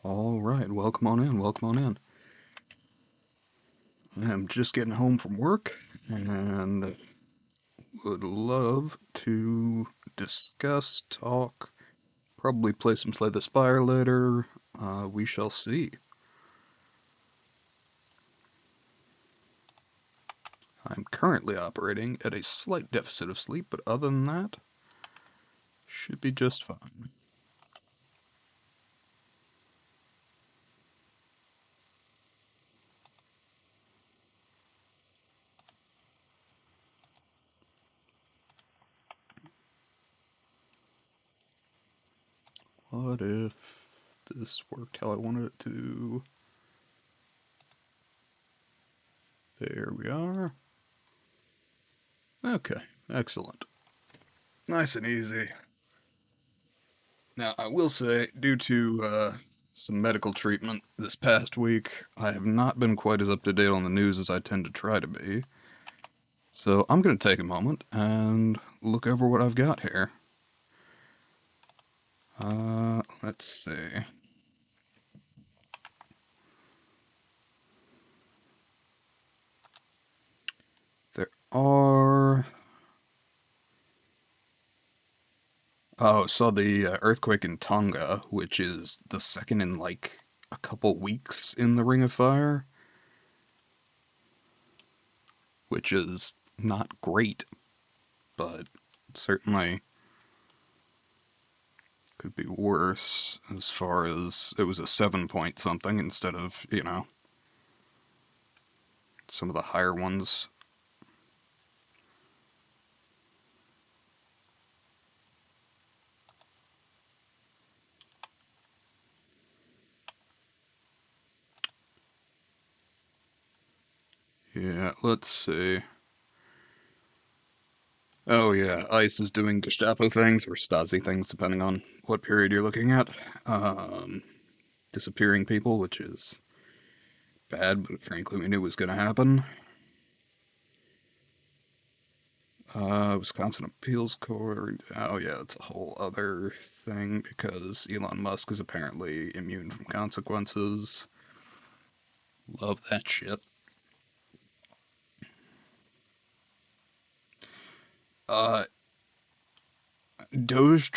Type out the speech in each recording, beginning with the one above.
All right, welcome on in, welcome on in. I'm just getting home from work and would love to discuss, talk, probably play some Slay the Spire later. We shall see. I'm currently operating at a slight deficit of sleep, but other than that, should be just fine. What if this worked how I wanted it to? There we are. Okay, excellent. Nice and easy. Now, I will say, due to some medical treatment this past week, I have not been quite as up to date on the news as I tend to try to be. So I'm going to take a moment and look over what I've got here. Let's see. There are. Oh, saw the earthquake in Tonga, which is the second in like a couple weeks in the Ring of Fire, which is not great, but certainly could be worse as far as it was a 7 point something instead of, some of the higher ones. Yeah, let's see. Oh yeah, ICE is doing Gestapo things or Stasi things, depending on what period you're looking at. Um, Disappearing people, which is bad, but frankly we knew it was going to happen. Wisconsin Appeals Court. Oh yeah, that's a whole other thing because Elon Musk is apparently immune from consequences. Love that shit. Uh, Doge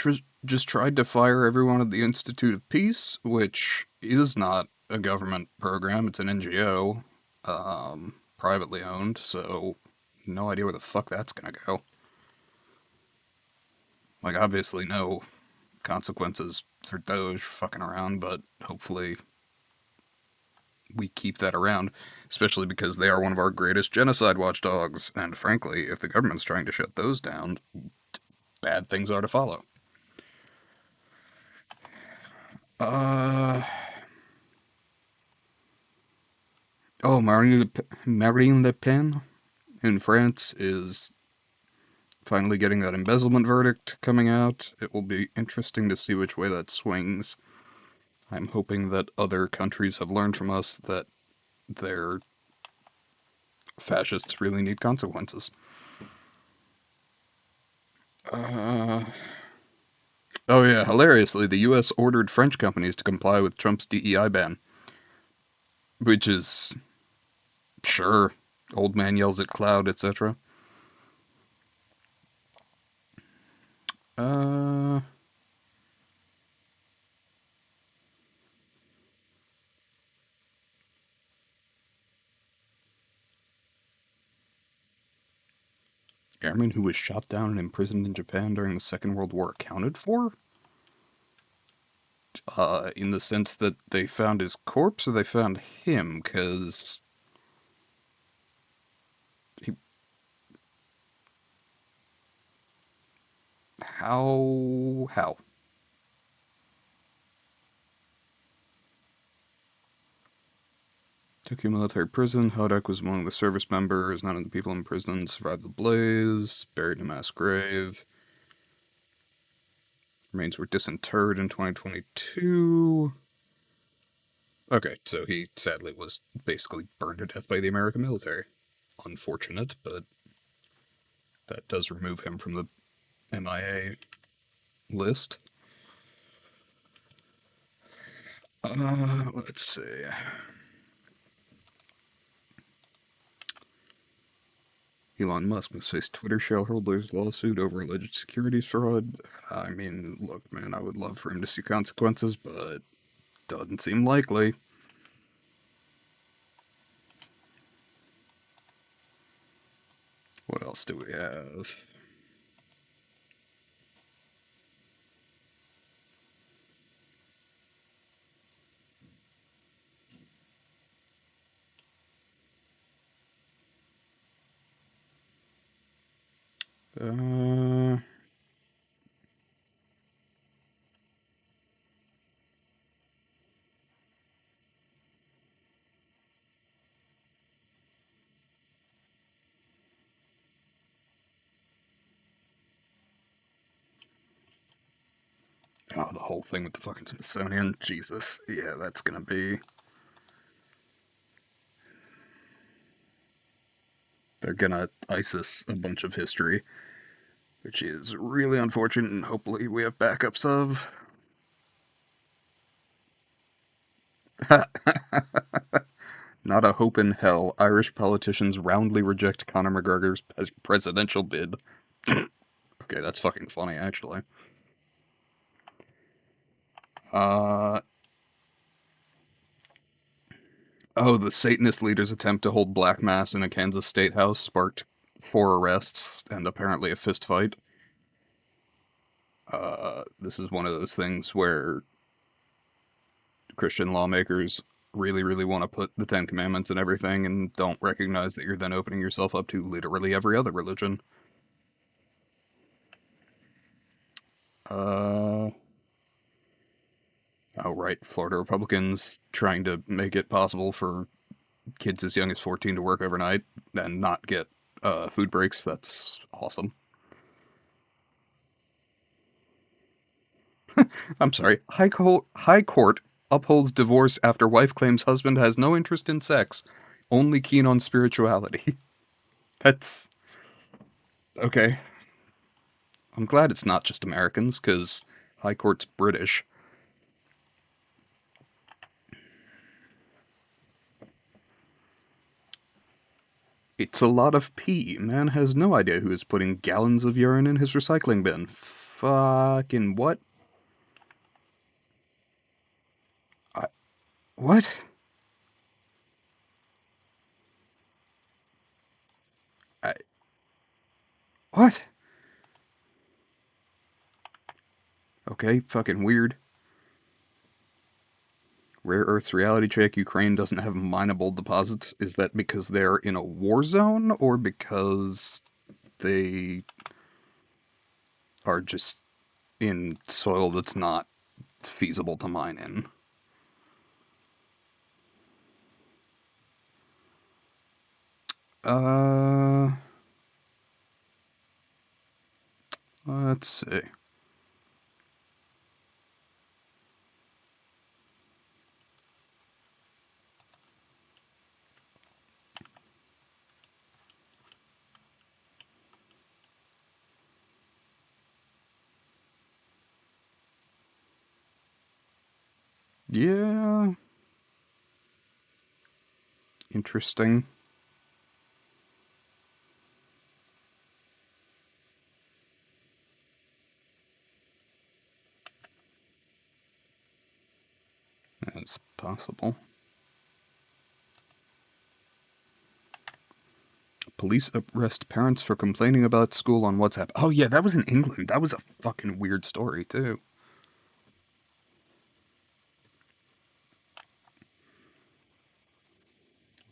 just tried to fire everyone at the Institute of Peace, which is not a government program. It's an NGO, privately owned, so no idea where the fuck that's gonna go. Like, obviously, no consequences for Doge fucking around, but hopefully we keep that around, especially because they are one of our greatest genocide watchdogs, and frankly, if the government's trying to shut those down, bad things are to follow. Uh, oh, Marine Le Pen in France is finally getting that embezzlement verdict coming out. It will be interesting to see which way that swings. I'm hoping that other countries have learned from us that their fascists really need consequences. Uh, oh yeah, hilariously, the U.S. ordered French companies to comply with Trump's DEI ban, which is sure. Old man yells at cloud, etc. Uh, Airman who was shot down and imprisoned in Japan during the Second World War accounted for? In the sense that they found his corpse or they found him? Because he. How? How? Tokyo military prison. Hodak was among the service members. None of the people in prison survived the blaze. Buried in a mass grave. Remains were disinterred in 2022. Okay, so he sadly was basically burned to death by the American military. Unfortunate, but that does remove him from the MIA list. Let's see. Elon Musk must face Twitter shareholders' lawsuit over alleged securities fraud. I mean, look, man, I would love for him to see consequences, but doesn't seem likely. What else do we have? Uh, oh, the whole thing with the fucking Smithsonian. Jesus. Yeah, that's gonna be. They're gonna ISIS a bunch of history, which is really unfortunate, and hopefully we have backups of. Not a hope in hell. Irish politicians roundly reject Conor McGregor's presidential bid. Okay, that's fucking funny, actually. Uh, oh, the Satanist leader's attempt to hold black mass in a Kansas state house sparked 4 arrests and apparently a fist fight. This is one of those things where Christian lawmakers really, really want to put the Ten Commandments and everything and don't recognize that you're then opening yourself up to literally every other religion. Uh, oh, right. Florida Republicans trying to make it possible for kids as young as 14 to work overnight and not get food breaks. That's awesome. I'm sorry. High Court upholds divorce after wife claims husband has no interest in sex, only keen on spirituality. That's okay. I'm glad it's not just Americans, because High Court's British. It's a lot of pee. Man has no idea who is putting gallons of urine in his recycling bin. Fucking what? I, what? I, what? Okay, fucking weird. Rare Earths reality check. Ukraine doesn't have mineable deposits. Is that because they're in a war zone or because they are just in soil that's not feasible to mine in? Uh, let's see. Yeah, interesting. That's possible. Police arrest parents for complaining about school on WhatsApp. Oh yeah, that was in England. That was a fucking weird story too.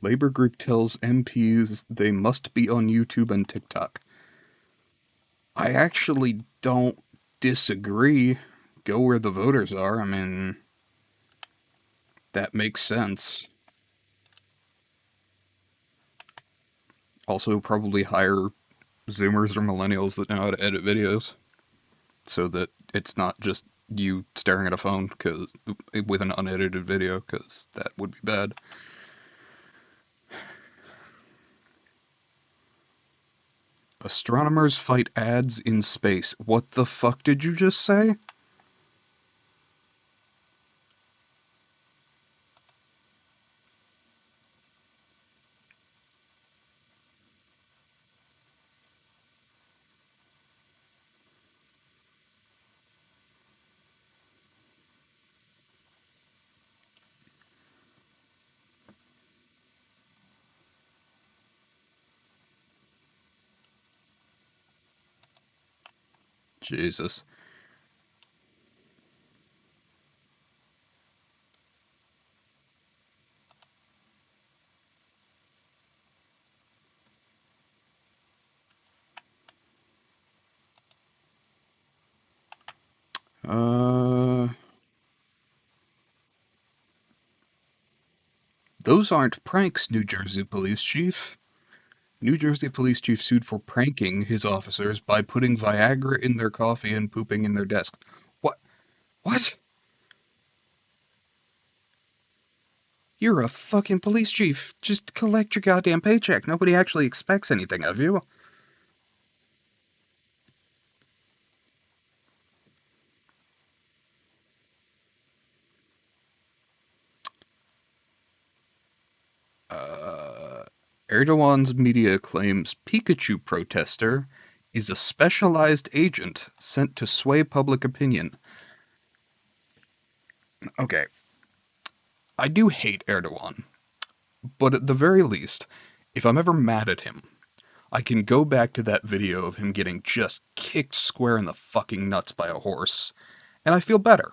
Labor group tells MPs they must be on YouTube and TikTok. I actually don't disagree. Go where the voters are. I mean, that makes sense. Also, probably hire Zoomers or millennials that know how to edit videos so that it's not just you staring at a phone cause, with an unedited video, because that would be bad. Astronomers fight ads in space. What the fuck did you just say? Jesus. Those aren't pranks, New Jersey Police Chief. New Jersey Police Chief sued for pranking his officers by putting Viagra in their coffee and pooping in their desk. What? What? You're a fucking police chief. Just collect your goddamn paycheck. Nobody actually expects anything of you. Uh, Erdogan's media claims Pikachu protester is a specialized agent sent to sway public opinion. Okay, I do hate Erdogan, but at the very least, if I'm ever mad at him, I can go back to that video of him getting just kicked square in the fucking nuts by a horse, and I feel better.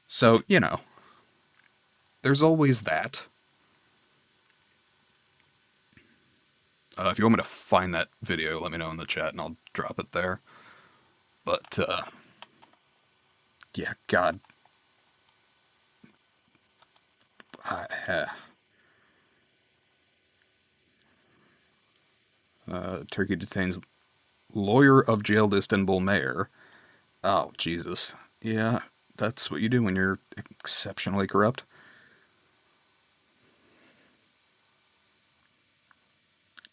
So, there's always that. If you want me to find that video, let me know in the chat and I'll drop it there. But, yeah, God. Turkey detains lawyer of jailed Istanbul mayor. Oh, Jesus. Yeah, that's what you do when you're exceptionally corrupt.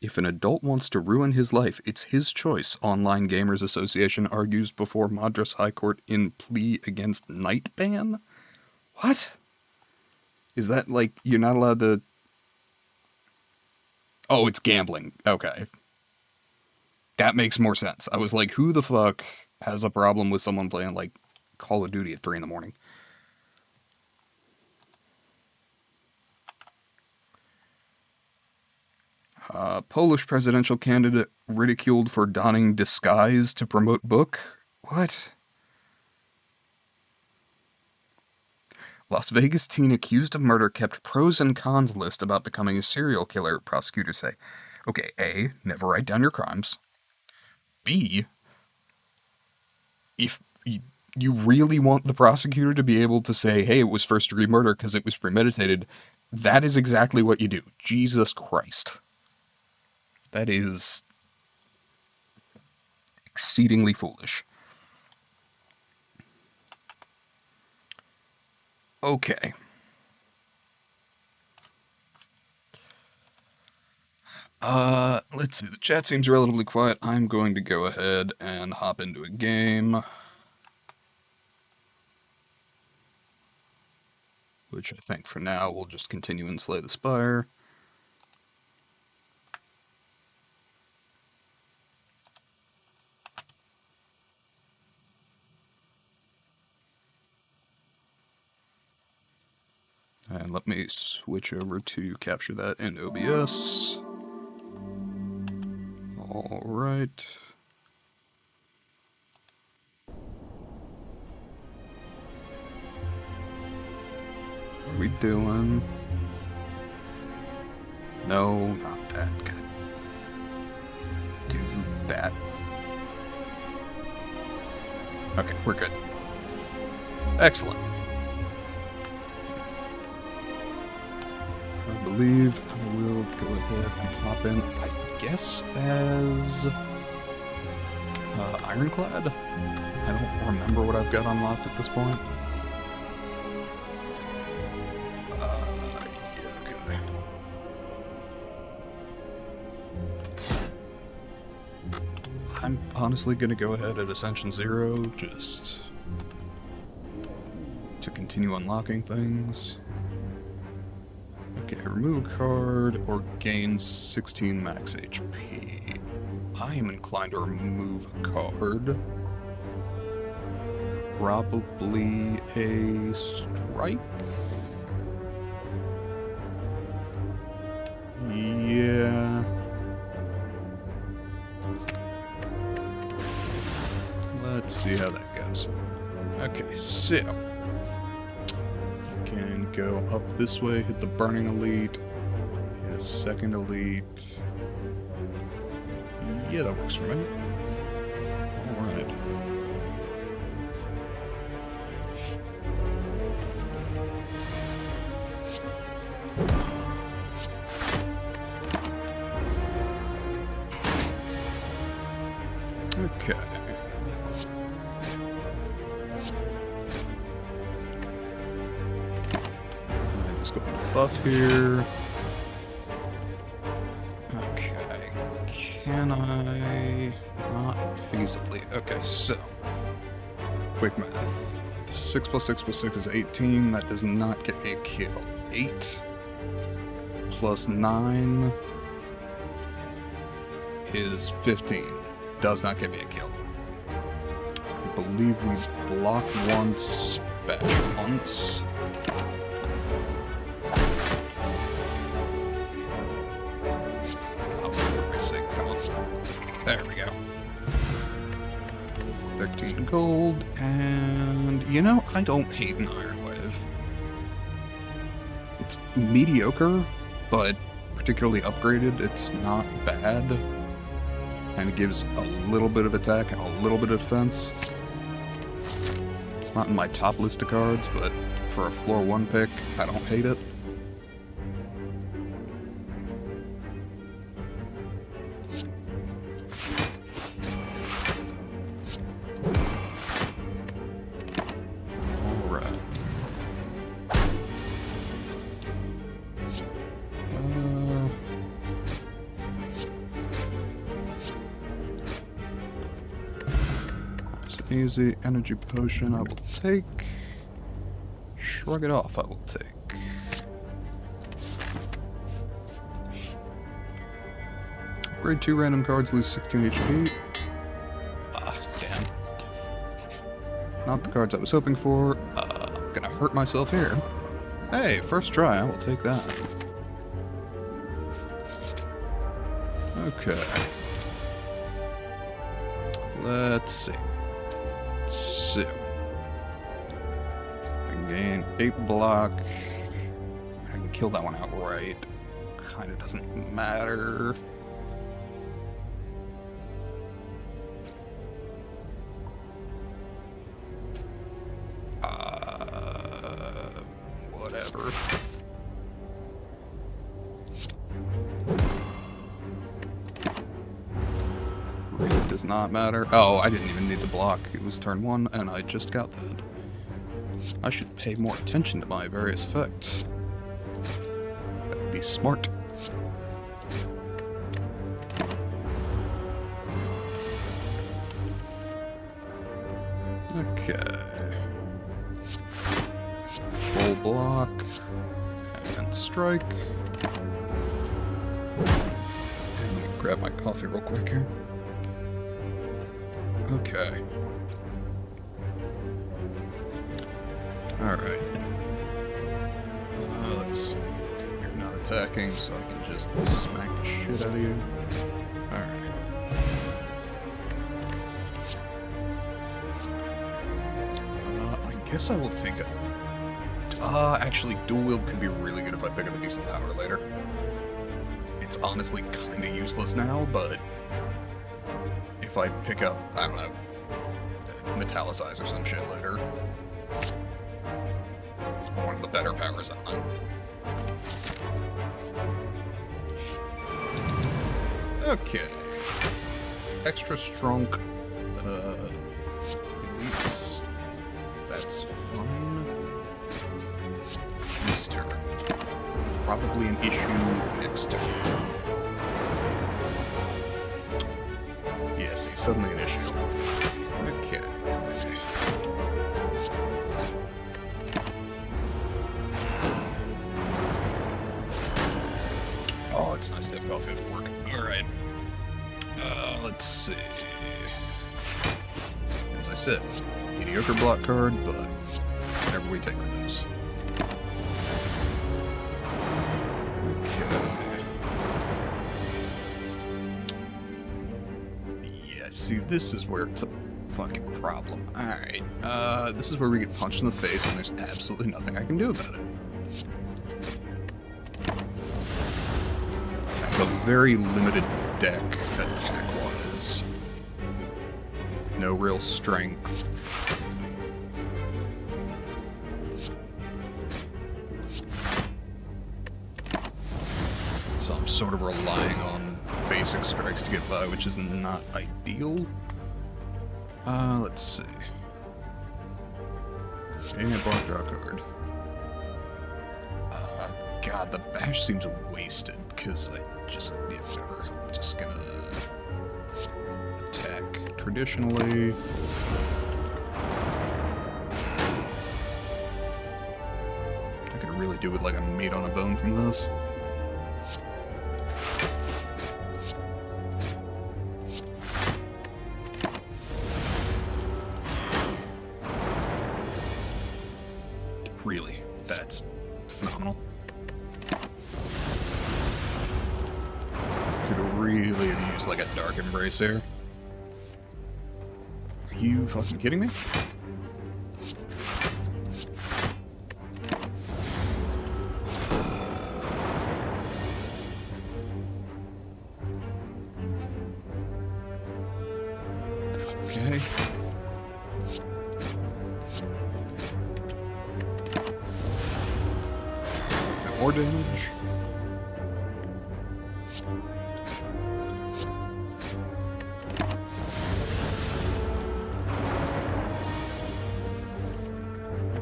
If an adult wants to ruin his life, it's his choice, Online Gamers Association argues before Madras High Court in plea against night ban? What? Is that like, you're not allowed to... Oh, it's gambling. Okay. That makes more sense. I was like, who the fuck has a problem with someone playing, like, Call of Duty at 3 in the morning? Polish presidential candidate ridiculed for donning disguise to promote book? What? Las Vegas teen accused of murder kept pros and cons list about becoming a serial killer, prosecutors say. Okay, A, never write down your crimes. B, if you really want the prosecutor to be able to say, hey, it was first degree murder because it was premeditated, that is exactly what you do. Jesus Christ. That is exceedingly foolish. Okay. Let's see. The chat seems relatively quiet. I'm going to go ahead and hop into a game, which I think for now we'll just continue in Slay the Spire. And let me switch over to capture that in OBS. Alright. What are we doing? No, not that. God. Do that. Okay, we're good. Excellent. I believe I will go ahead and hop in, I guess, as Ironclad. I don't remember what I've got unlocked at this point. Yeah, okay. I'm honestly going to go ahead at Ascension 0, just to continue unlocking things. Okay, remove a card or gain 16 max HP. I am inclined to remove a card. Probably a strike? Yeah. Let's see how that goes. Okay, so can go up this way, hit the burning elite, hit a second elite. Yeah, that works for me. Alright. Okay. Let's go buff here. Okay. Can I? Not feasibly. Okay, so. Quick math. 6 plus 6 plus 6 is 18. That does not get me a kill. 8 plus 9 is 15. Does not get me a kill. I believe we block once, bash once. Oh, for Christ's sake, come on. There we go. 13 gold, and you know, I don't hate an Iron Wave. It's mediocre, but particularly upgraded, it's not bad. And it gives a little bit of attack and a little bit of defense. It's not in my top list of cards, but for a floor 1 pick, I don't hate it. Alright. Easy energy potion I will take. Shrug it off I will take. Grade 2 random cards lose 16 HP. Ah, damn. Not the cards I was hoping for. I'm gonna hurt myself here. Hey, first try, I will take that. Okay. Let's see. So, I can gain 8 block. I can kill that one outright. Kinda doesn't matter. Whatever. Really does not matter. Oh, I didn't even need to block. It was turn 1, and I just got that. I should pay more attention to my various effects. That would be smart. Okay. Full block. And strike. Let me grab my coffee real quick here. Okay. Alright. Let's see. You're not attacking, so I can just smack the shit out of you. Alright. I guess I will take it. Actually, dual wield could be really good if I pick up a decent power later. It's honestly kinda useless now, but if I pick up, I don't know, Metallicize or some shit later. Or one of the better powers on them. Okay. Extra strong elites. That's fine. This turn. Probably an issue next turn. Yeah, see, suddenly an issue. Okay. Oh, it's nice to have coffee at work. Alright. Let's see. As I said, mediocre block card, but whenever we take the news. Okay. Yeah, see, this is where fucking problem. Alright, this is where we get punched in the face, and there's absolutely nothing I can do about it. I have a very limited deck attack-wise. No real strength. So I'm sort of relying on basic strikes to get by, which is not ideal. Let's see. And block, draw card. God, the bash seems wasted, because I just, yeah, whatever. I'm just gonna attack traditionally. I could really do with like a meat on a bone from this. Really, that's phenomenal. Could really have used like a dark embrace here. Are you fucking kidding me? Okay. More damage.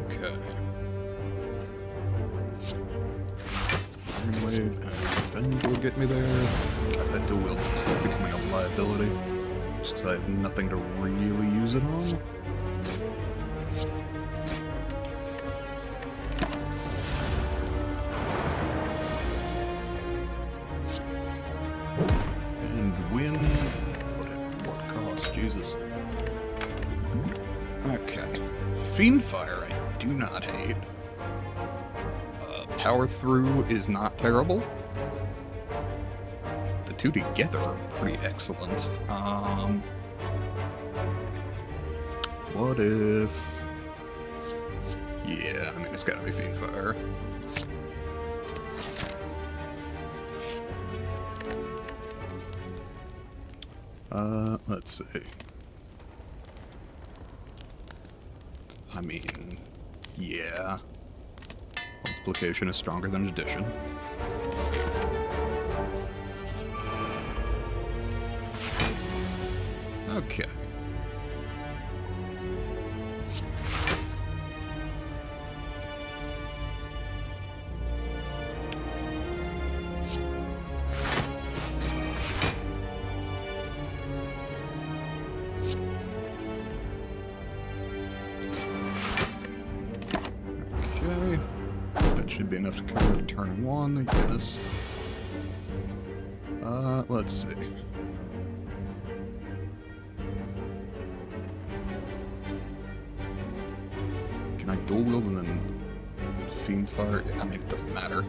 Okay. Iron Wave and Defend will get me there. God, that dual wield is becoming a liability. Just 'cause I have nothing to really use it on. Win, but at what cost? Jesus. Okay. Fiendfire I do not hate. Power Through is not terrible. The two together are pretty excellent. What if... Yeah, I mean, it's gotta be Fiendfire. Let's see. I mean, yeah. Multiplication is stronger than addition. Okay. Okay, that should be enough to cover turn one, I guess. Let's see. Can I dual wield and then Fiend's Fire? I mean, it doesn't matter.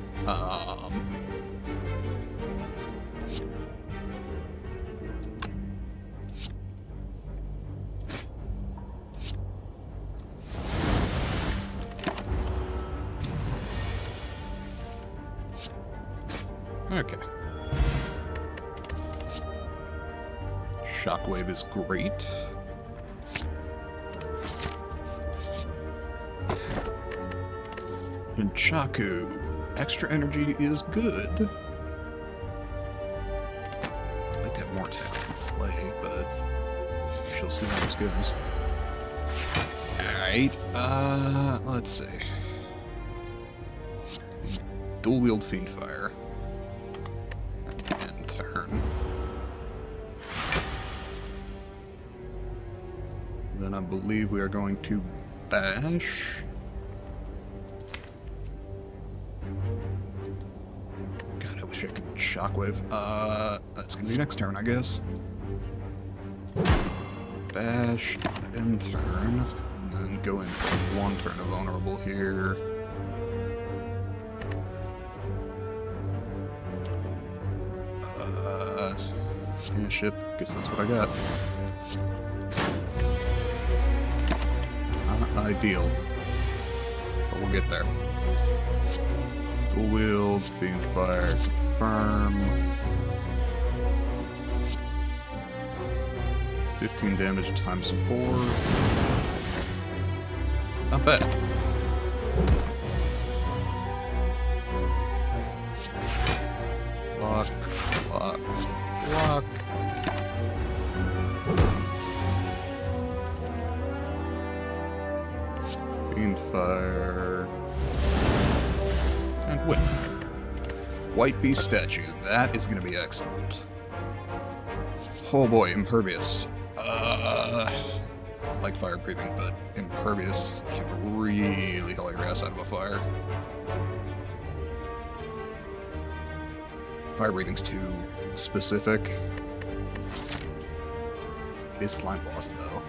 Okay. Shockwave is great. And Chaku, extra energy is good. I'd like to have more attacks to play, but we shall see how this goes. Alright, let's see. Dual wield Fiendfire. And turn. Then I believe we are going to bash. God, I wish I could shockwave. That's gonna be next turn, I guess. Bash and turn, and then go in for one turn of vulnerable here. Yeah, shit. Guess that's what I got. Not ideal, but we'll get there. Dual wield, beam fire, confirm. 15 damage times 4. Not bad. Block, block, block. Fiend fire. And whip. White beast statue. That is going to be excellent. Oh boy, impervious. I like fire breathing, but impervious can really haul your ass out of a fire. Fire breathing's too specific. This slime boss, though.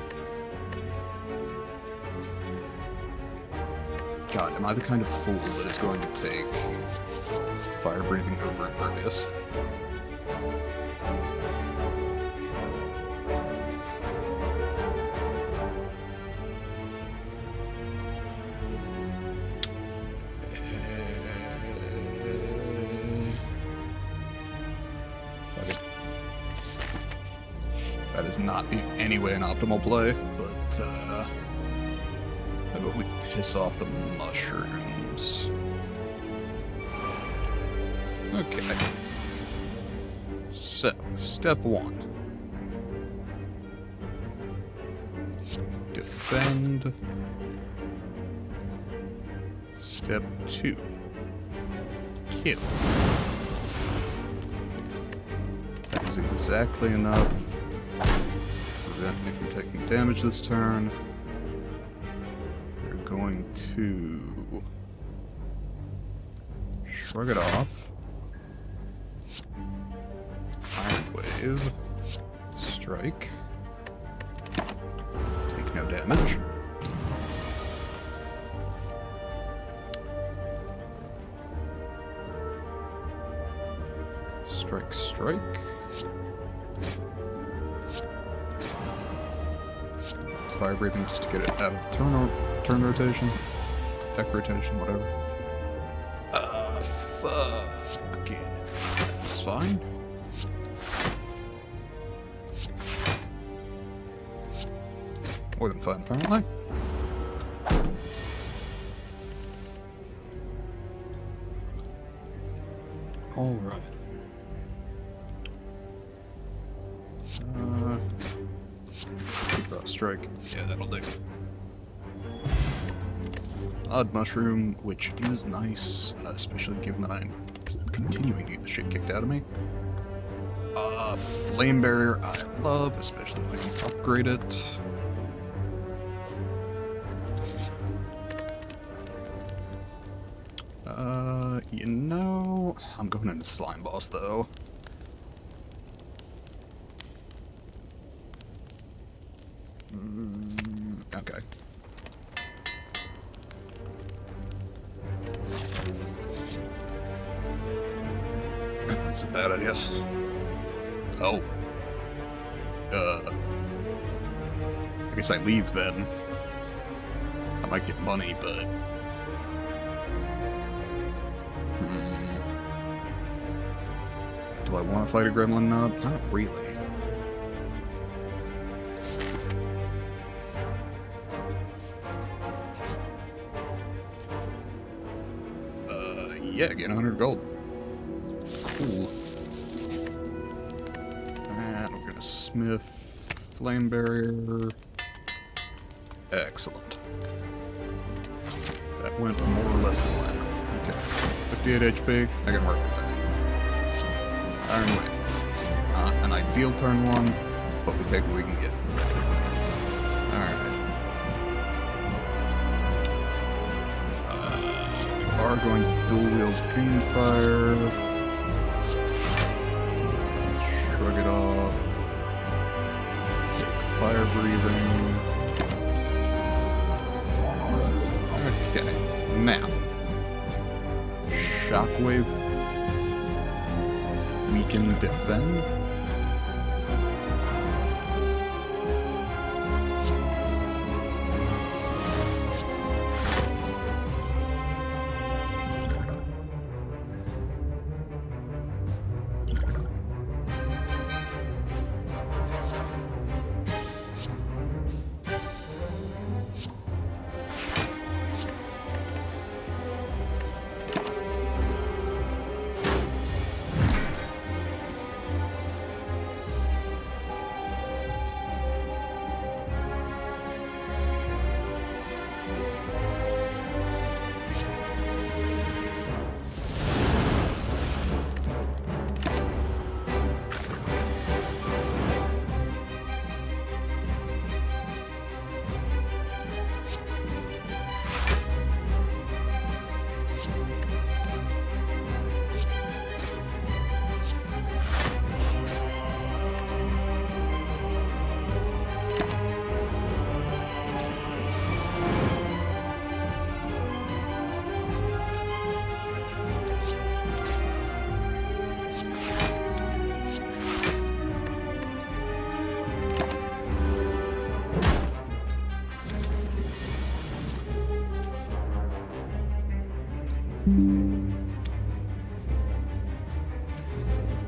God, am I the kind of fool that is going to take fire breathing over impervious? That is not in any way an optimal play, but how about we piss off the mushrooms? Okay. So, step 1. Defend. Step 2. Kill. That is exactly enough to prevent me from taking damage this turn. We're going to shrug it off. Iron Wave. Strike. Take no damage. Strike, strike. Fire breathing just to get it out of the turn rotation. Deck rotation, whatever. Fuck it. That's fine. More than fine, apparently. Alright. Strike. Yeah, that'll do. Odd mushroom, which is nice, especially given that I'm continuing to get the shit kicked out of me. Flame barrier I love, especially if I can upgrade it. You know, I'm going into slime boss though. Okay. That's a bad idea. Oh. I guess I leave then. I might get money, but... Do I want to fight a gremlin knob? Not really. Yeah, get 100 gold. Cool. And we're gonna smith flame barrier. Excellent. That went more or less to plan. Okay. 58 HP, I can work with that. Iron Wave. An ideal turn 1, but we take what we can get. Are going to dual wield Fiend Fire. Shrug it off. Take fire breathing. Okay, now. Shockwave. Weaken defend.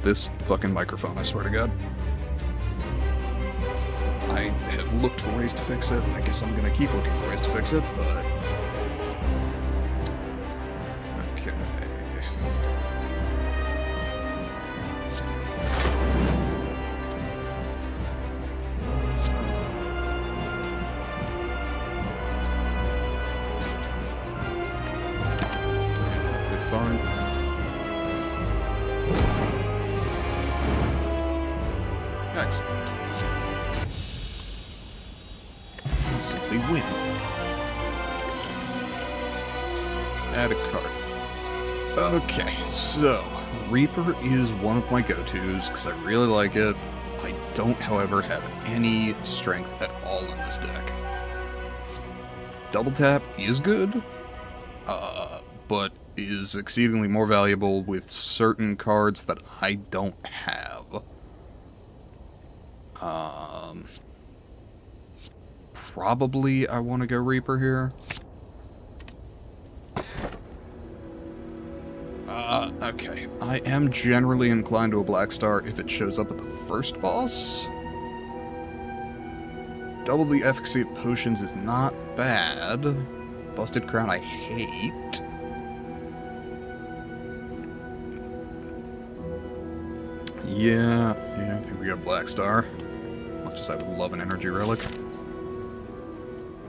This fucking microphone, I swear to God. I have looked for ways to fix it. I guess I'm gonna keep looking for ways to fix it, but... Okay. Fine. Excellent. And simply win. Add a card. Okay, so Reaper is one of my go-tos because I really like it. I don't, however, have any strength at all in this deck. Double tap is good, but is exceedingly more valuable with certain cards that I don't have. Probably I want to go Reaper here. Okay. I am generally inclined to a Black Star if it shows up at the first boss. Double the efficacy of potions is not bad. Busted Crown I hate. Yeah, I think we got Black Star. Much as I would love an Energy Relic.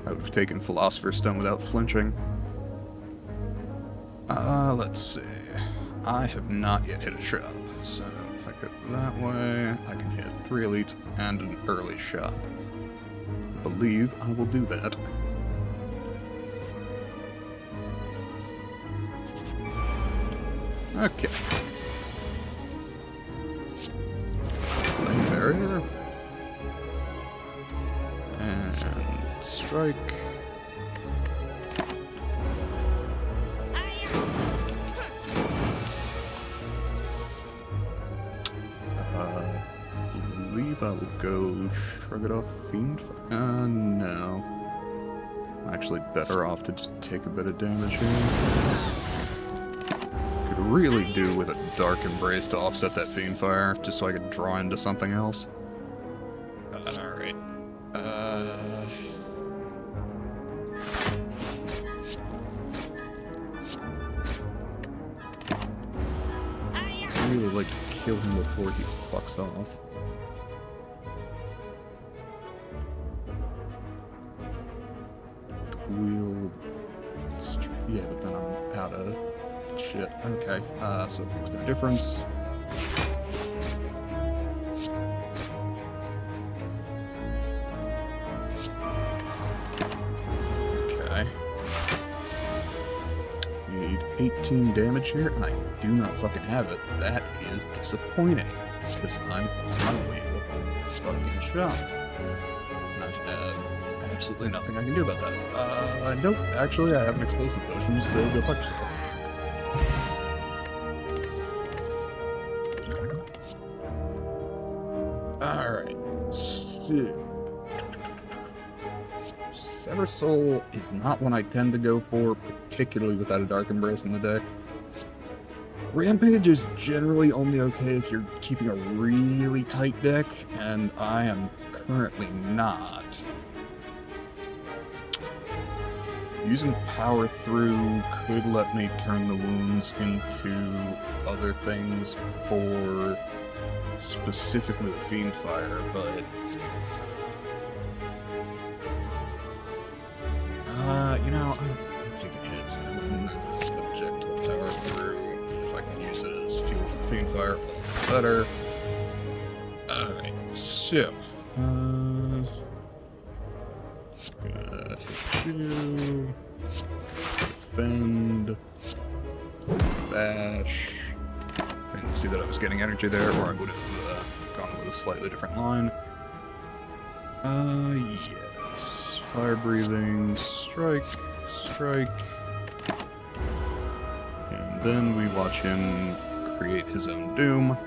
I would have taken Philosopher's Stone without flinching. Let's see. I have not yet hit a shop, so if I go that way, I can hit 3 elites and an early shop. I believe I will do that. Okay. Flame Barrier. And strike. I will go Shrug It Off Fiend. No. I'm actually better off to just take a bit of damage here. Could really do with a Dark Embrace to offset that Fiend Fire, just so I could draw into something else. Alright. I'd really like to kill him before he fucks off. Yeah, but then I'm out of shit. Okay, so it makes no difference. Okay. Need 18 damage here, and I do not fucking have it. That is disappointing, because I'm on my way to a fucking shop. And I have absolutely nothing I can do about that. Nope, actually I have an explosive potion, so go fuck yourself. Alright, so... Sever Soul is not one I tend to go for, particularly without a Dark Embrace in the deck. Rampage is generally only okay if you're keeping a really tight deck, and I am currently not. Using Power Through could let me turn the wounds into other things for specifically the Fiend Fire, but you know, I'm taking hits. I wouldn't object to a Power Through, and if I can use it as fuel for the Fiend Fire, all the better. Alright, so hit you, defend, bash. I didn't see that I was getting energy there, or I would have gone with a slightly different line. Yes. Fire breathing, strike, strike. And then we watch him create his own doom.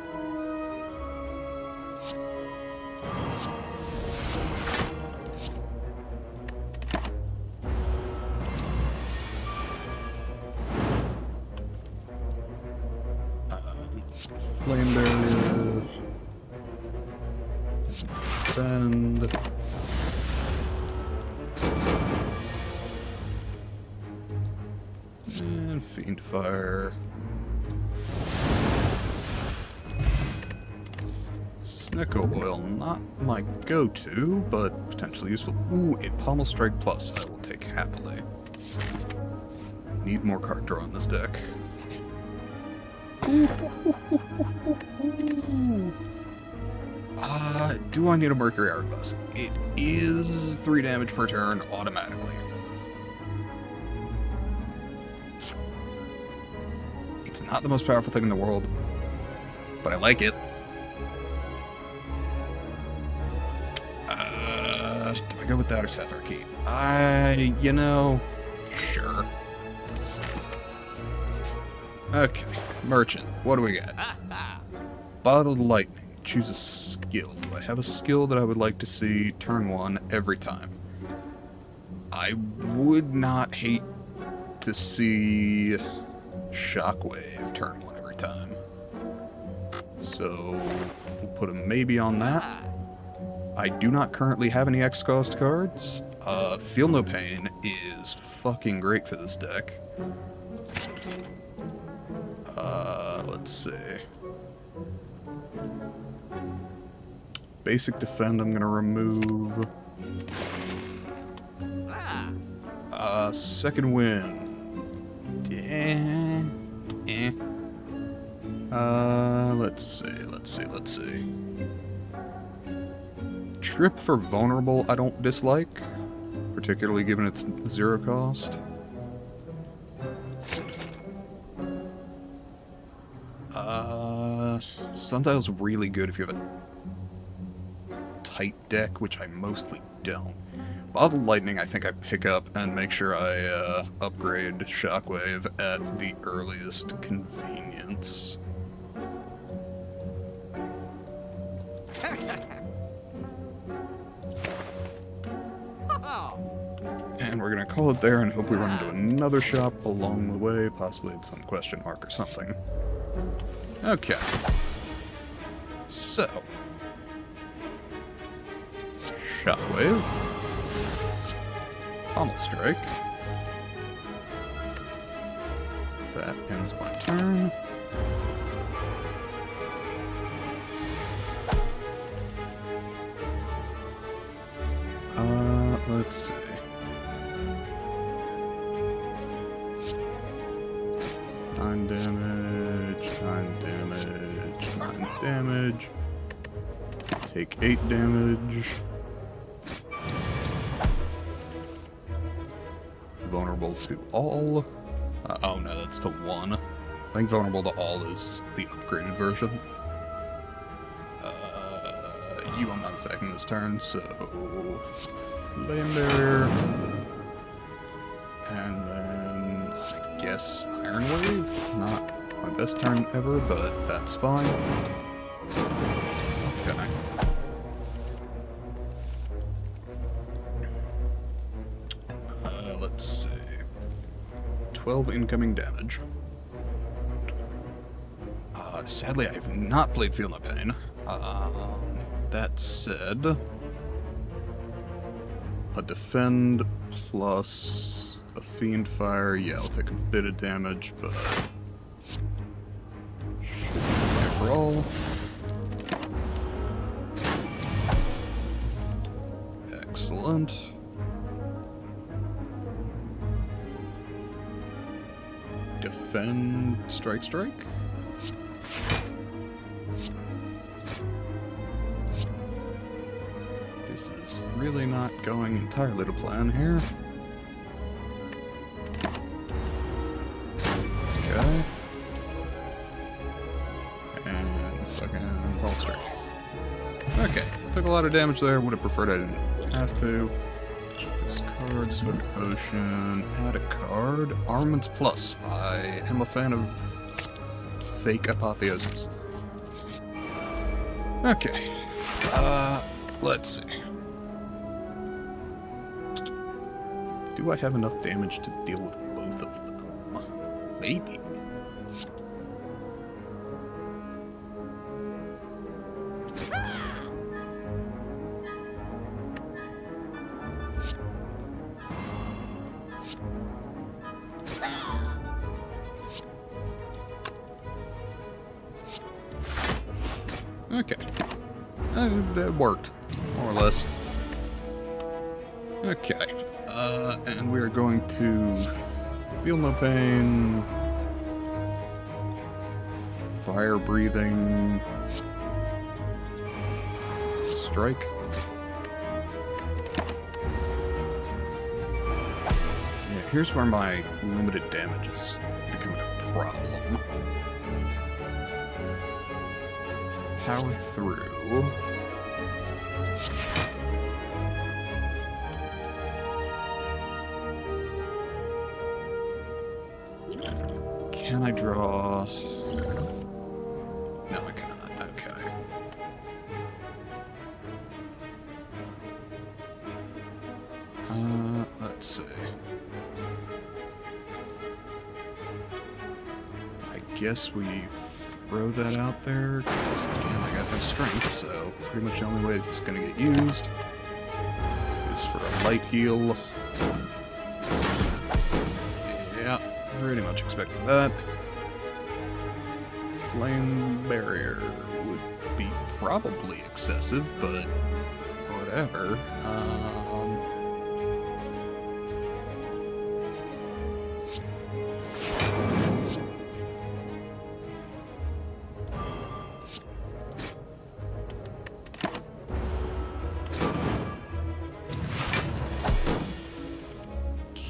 Flame barrier. Send. And Fiend Fire. Snicko Oil, not my go-to, but potentially useful. Ooh, a Pommel Strike Plus I will take happily. Need more card draw in this deck. Do I need a Mercury Hourglass? It is 3 damage per turn automatically. It's not the most powerful thing in the world, but I like it. Do I go with that or Sapphire Key? You know, sure. Okay, Merchant, what do we got? Bottled Lightning. Choose a skill. Do I have a skill that I would like to see turn 1 every time? I would not hate to see Shockwave turn 1 every time. So, we'll put a maybe on that. I do not currently have any X-Cost cards. Feel No Pain is fucking great for this deck. Let's see. Basic Defend I'm gonna remove. Second Wind. Let's see. Trip for Vulnerable I don't dislike, particularly given its 0 cost. Sundial's really good if you have a tight deck, which I mostly don't. Bottled Lightning I think I pick up and make sure I upgrade Shockwave at the earliest convenience. And we're gonna call it there and hope we run into another shop along the way, possibly at some question mark or something. Okay. So. Shockwave. Pommel Strike. That ends my turn. Let's see. 9 damage, 9 damage, 9 damage. Take 8 damage. Vulnerable to all. Oh no, that's to 1. I think vulnerable to all is the upgraded version. I'm not attacking this turn, so Flame Barrier. And then I guess Iron Wave. Not my best turn ever, but that's fine. Okay. Let's see. 12 incoming damage. Sadly, I have not played Feel No Pain. That said, a Defend plus a Fiend Fire. Yeah, I'll take a bit of damage, but overall. Excellent. Defend, strike. This is really not going entirely to plan here. Okay. And fucking ball strike. Okay, took a lot of damage there. Would have preferred I didn't have to. Discard, Swift Ocean, add a card. Armaments Plus. I am a fan of fake apotheosis. Okay. Let's see. Do I have enough damage to deal with both of them? Maybe. It worked, more or less. Okay, and we are going to feel no pain, fire breathing, strike. Yeah, here's where my limited damage is becoming a problem. Power through. Can I draw? No, I cannot. Okay. Let's see. I guess we throw that out there, because again, I got no strength, so pretty much the only way it's gonna get used is for a light heal. Yeah, pretty much expecting that. Flame barrier would be probably excessive, but whatever.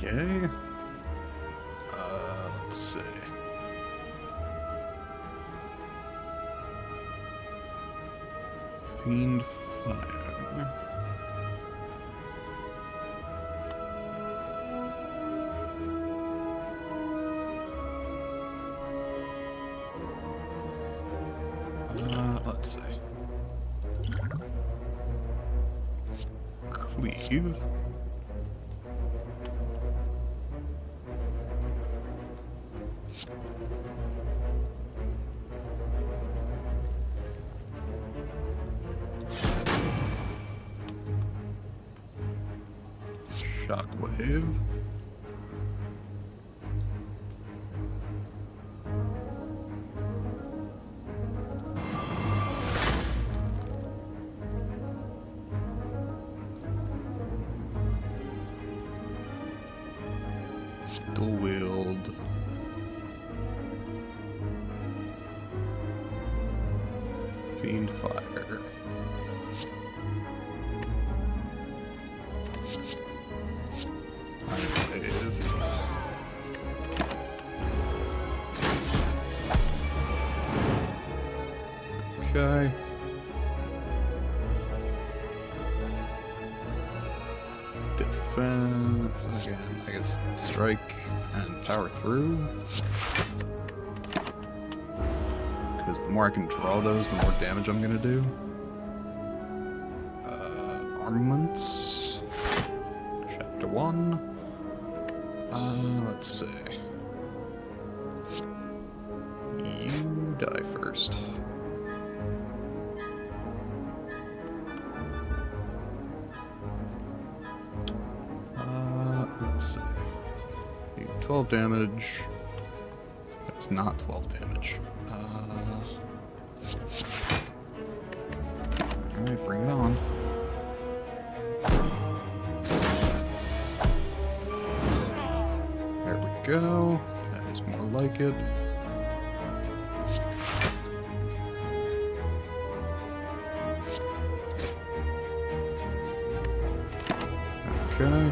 Okay. Let's see. Fiend fire. Let's see. Cleave. Shockwave. Dual wield. Fiend fire. Okay. Defense again, I guess strike and power through. Because the more I can draw those, the more damage I'm gonna do. Armaments. Chapter 1. Let's see. You die first. Let's see. 12 damage. That's not 12 damage. Alright, bring it on. There we go. That is more like it. Okay.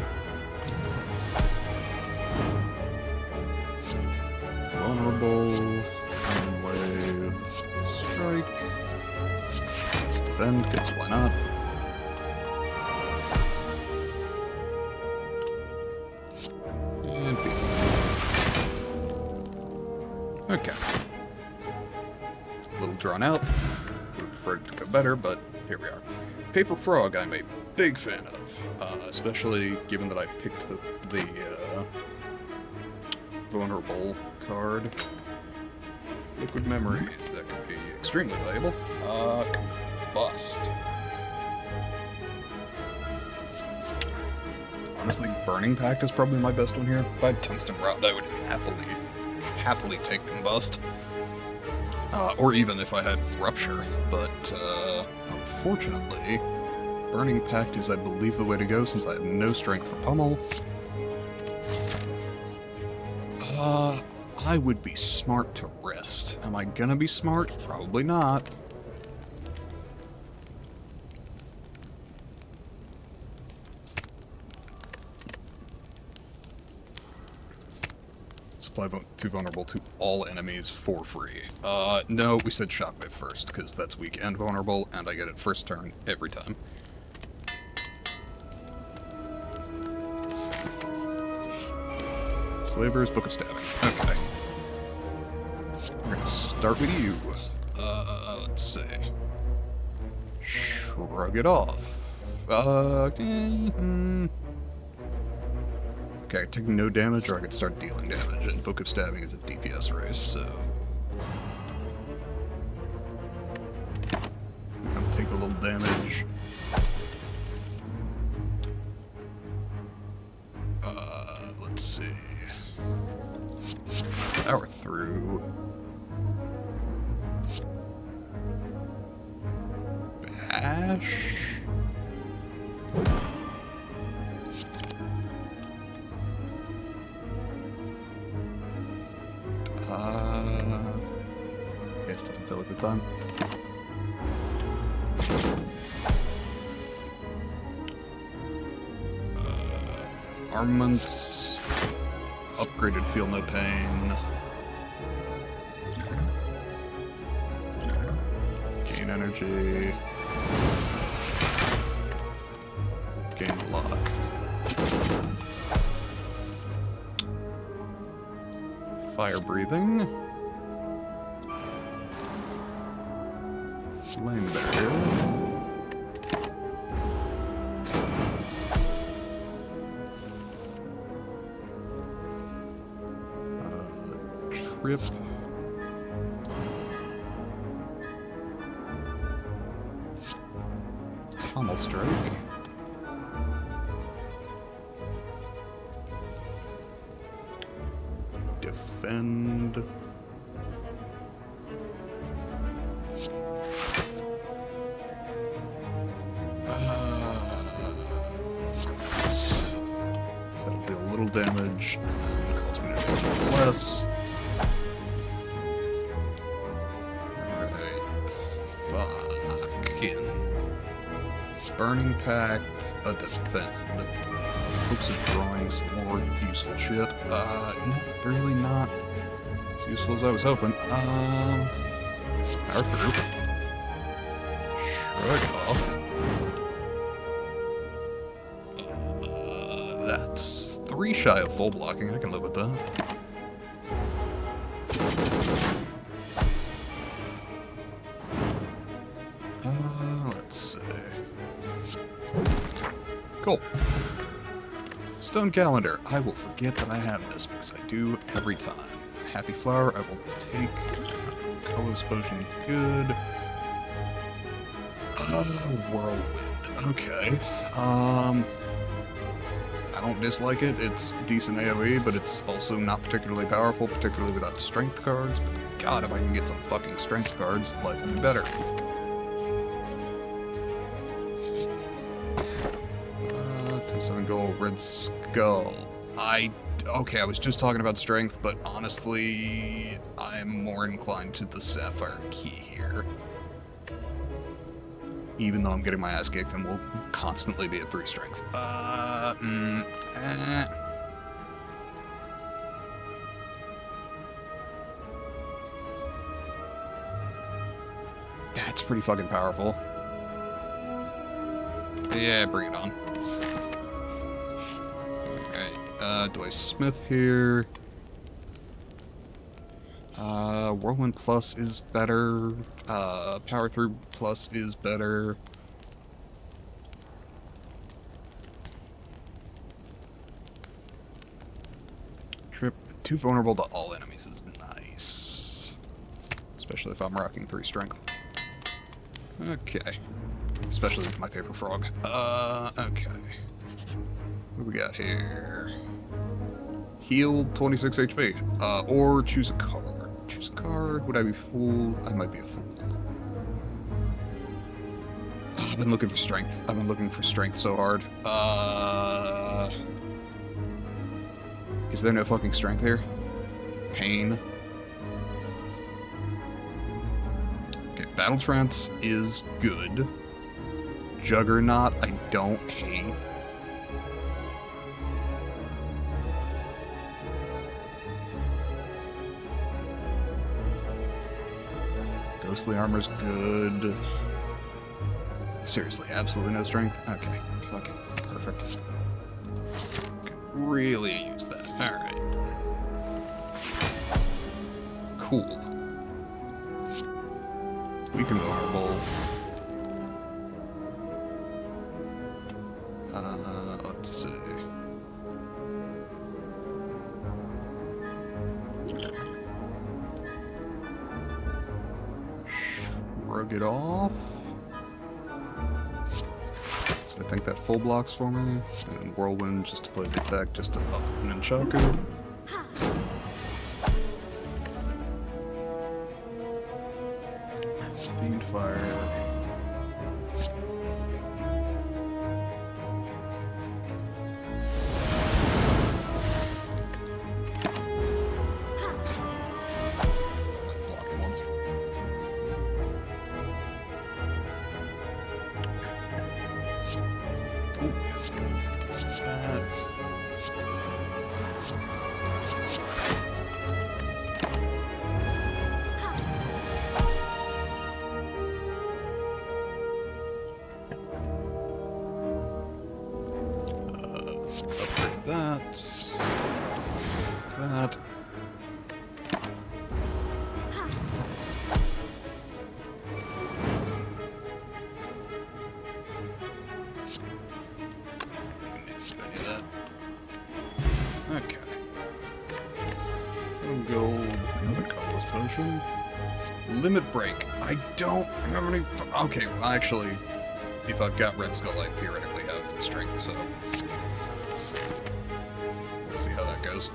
Vulnerable. Wave. Strike. Let's defend, because why not? And beat. Okay. A little drawn out. Would prefer it to go better, but here we are. Paper Frog I'm a big fan of, especially given that I picked the vulnerable card. Liquid Memories, that could be extremely valuable. Bust. Honestly, Burning Pact is probably my best one here. If I had Tungsten Rod, I would happily take Combust. Or even if I had Rupture, but unfortunately, Burning Pact is, I believe, the way to go since I have no strength for Pummel. I would be smart to rest. Am I gonna be smart? Probably not. Supply too vulnerable to all enemies for free. No, we said Shockwave first, because that's weak and vulnerable, and I get it first turn every time. Slaver's Book of Stabbing. Okay. We're gonna start with you. Let's see. Shrug it off. Okay, taking no damage, or I could start dealing damage, and Book of Stabbing is a DPS race, so... I'm gonna take a little damage. Let's see... Power through... Bash... Guess doesn't feel like the time. Armaments. Upgraded Feel No Pain. Gain energy. Gain lock. Fire breathing. Flame barrier. Trip. Pummel strike. Defend. So that'll be a little damage, and cause me to do less. Fucking Burning Pact, a defend. Hopes of drawing some more useful shit. No, really not as useful as I was hoping. Power through. Shrug it off. That's 3 shy of full blocking. I can live with that. Let's see. Cool. Stone Calendar. I will forget that I have this because I do every time. Happy Flower. I will take. Colorless Potion. Good. Whirlwind. Okay. I don't dislike it. It's decent AoE, but it's also not particularly powerful, particularly without strength cards. But God, if I can get some fucking strength cards, life would be better. 7 gold, Red Skull. Okay, I was just talking about strength, but honestly, I'm more inclined to the Sapphire Key here. Even though I'm getting my ass kicked and will constantly be at 3 strength. That's pretty fucking powerful. Yeah, bring it on. Do I Smith here? Whirlwind Plus is better. Power Through Plus is better. Trip. Too vulnerable to all enemies is nice. Especially if I'm rocking 3 strength. Okay. Especially with my Paper Frog. Okay. What do we got here? Heal 26 HP. Or choose a card. Choose a card. Would I be fooled? I might be a fool. I've been looking for strength. I've been looking for strength so hard. Is there no fucking strength here? Pain. Okay, Battle Trance is good. Juggernaut, I don't hate. Ghostly Armor's good. Seriously, absolutely no strength? Okay, fucking perfect. Could really use that. Alright. Cool. We can vulnerable. Let's see. Shrug it off. So I think that full blocks for me. And then Whirlwind just to play the attack, just to up an Nunchaku. Fiend Fire. Blocking once. Ooh. That. Upgrade that. That. Okay. Gold, another colorless potion. Limit break. I don't have any. Okay, well, actually, if I've got Red Skull, I theoretically have strength, so. Let's see how that goes.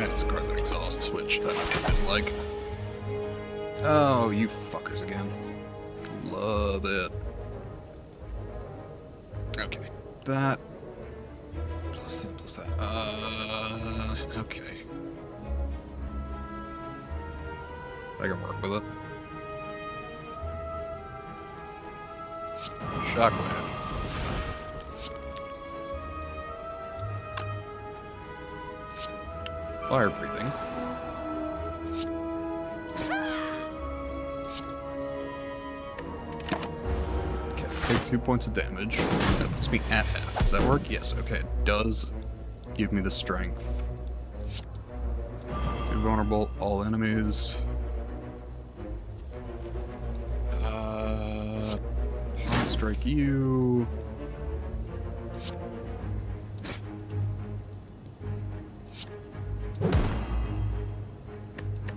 And it's a card that exhausts, which I dislike. Oh, you fuckers again. Love it. Okay. That. Plus that, plus that. Okay. I can work with it. Shockwave. Fire breathing. Okay, take 2 points of damage. That puts me at half. Does that work? Yes, okay, it does give me the strength. Too vulnerable, all enemies. Strike you.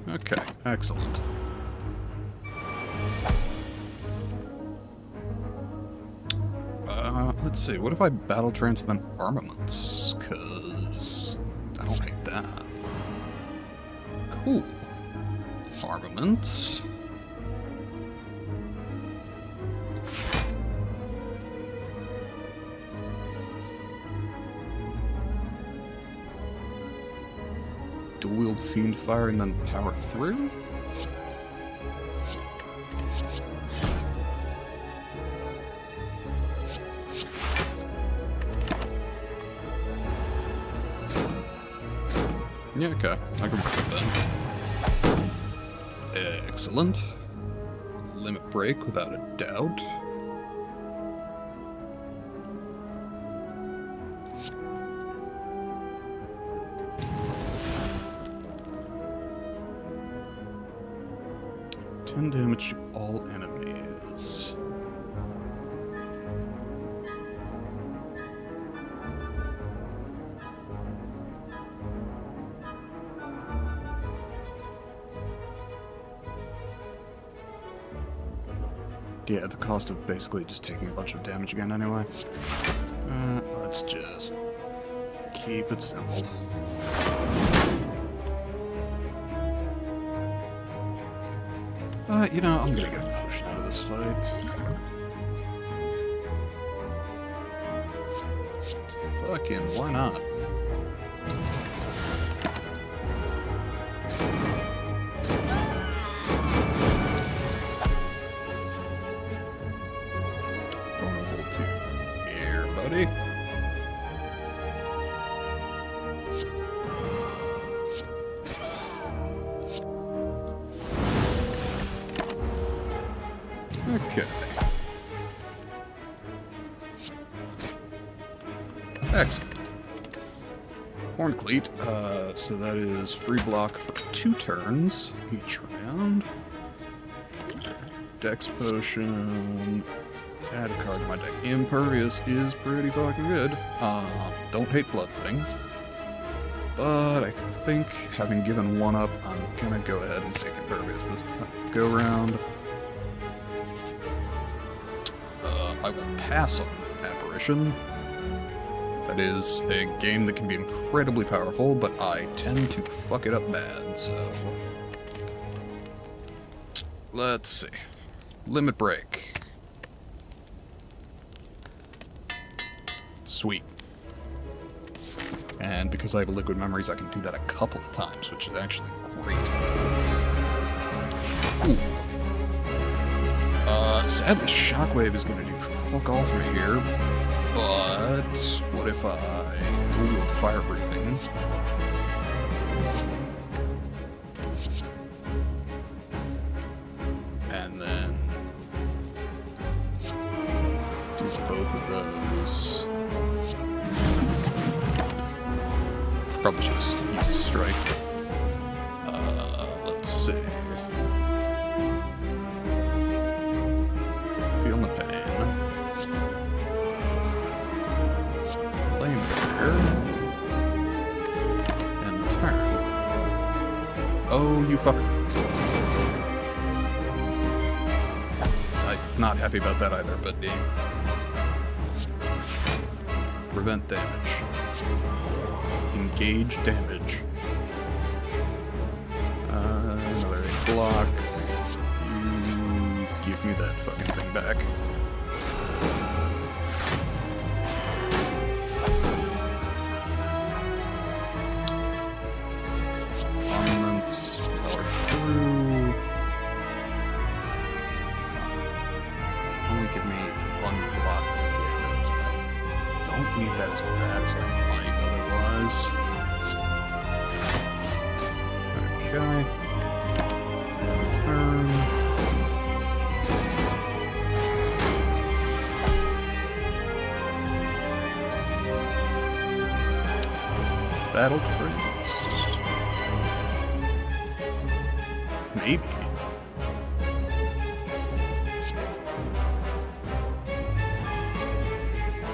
Okay, excellent. Let's see, what if I Battle Trance then Armaments? Cause I don't hate that. Cool. Armaments. Dual wield Fiend Fire and then power through? Yeah, okay. I can work with that. Excellent. Limit break without a doubt. Damage to all enemies. Yeah, at the cost of basically just taking a bunch of damage again anyway. Let's just Keep it simple. You know, I'm gonna get a potion out of this fight. Fucking, why not? Vulnerable to here, buddy. Okay. Excellent. Horn Cleat, so that is free block for 2 turns each round. Dex Potion. Add a card to my deck. Impervious is pretty fucking good. Don't hate Bloodletting. But I think, having given 1 up, I'm gonna go ahead and take Impervious this go round. I will pass on Apparition. That is a game that can be incredibly powerful, but I tend to fuck it up bad, so... Let's see. Limit Break. Sweet. And because I have Liquid Memories, I can do that a couple of times, which is actually great. Ooh. Sadly, Shockwave is gonna do fuck all for me here, but what if I dual wield Fire Breathing? And then do both of those. Probably just use Strike. Let's see. Feel the pain. Flamethrower. And turn. Oh, you fucker. I'm not happy about that either, but prevent damage. Engage damage. Another block. You give me that fucking thing back. Armaments. Power through. Only give me unblocked damage. Don't need that as bad as I might otherwise. Okay. And turn. Battle Trance. Maybe.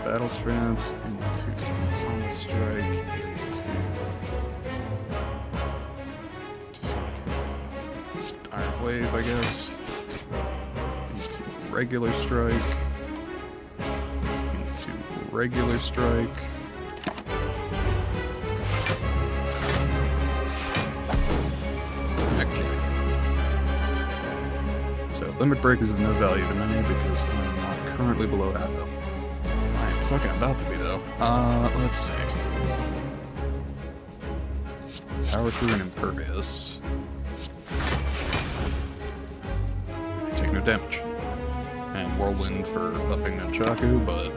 Battle Trance into Counter Strike into Iron Wave, I guess. Into Regular Strike. Into Regular Strike. So Limit Break is of no value to me because I'm not currently below half health. I am fucking about to be though. Let's see. Power through and Impervious. They take no damage. And Whirlwind for upping Nunchaku, but...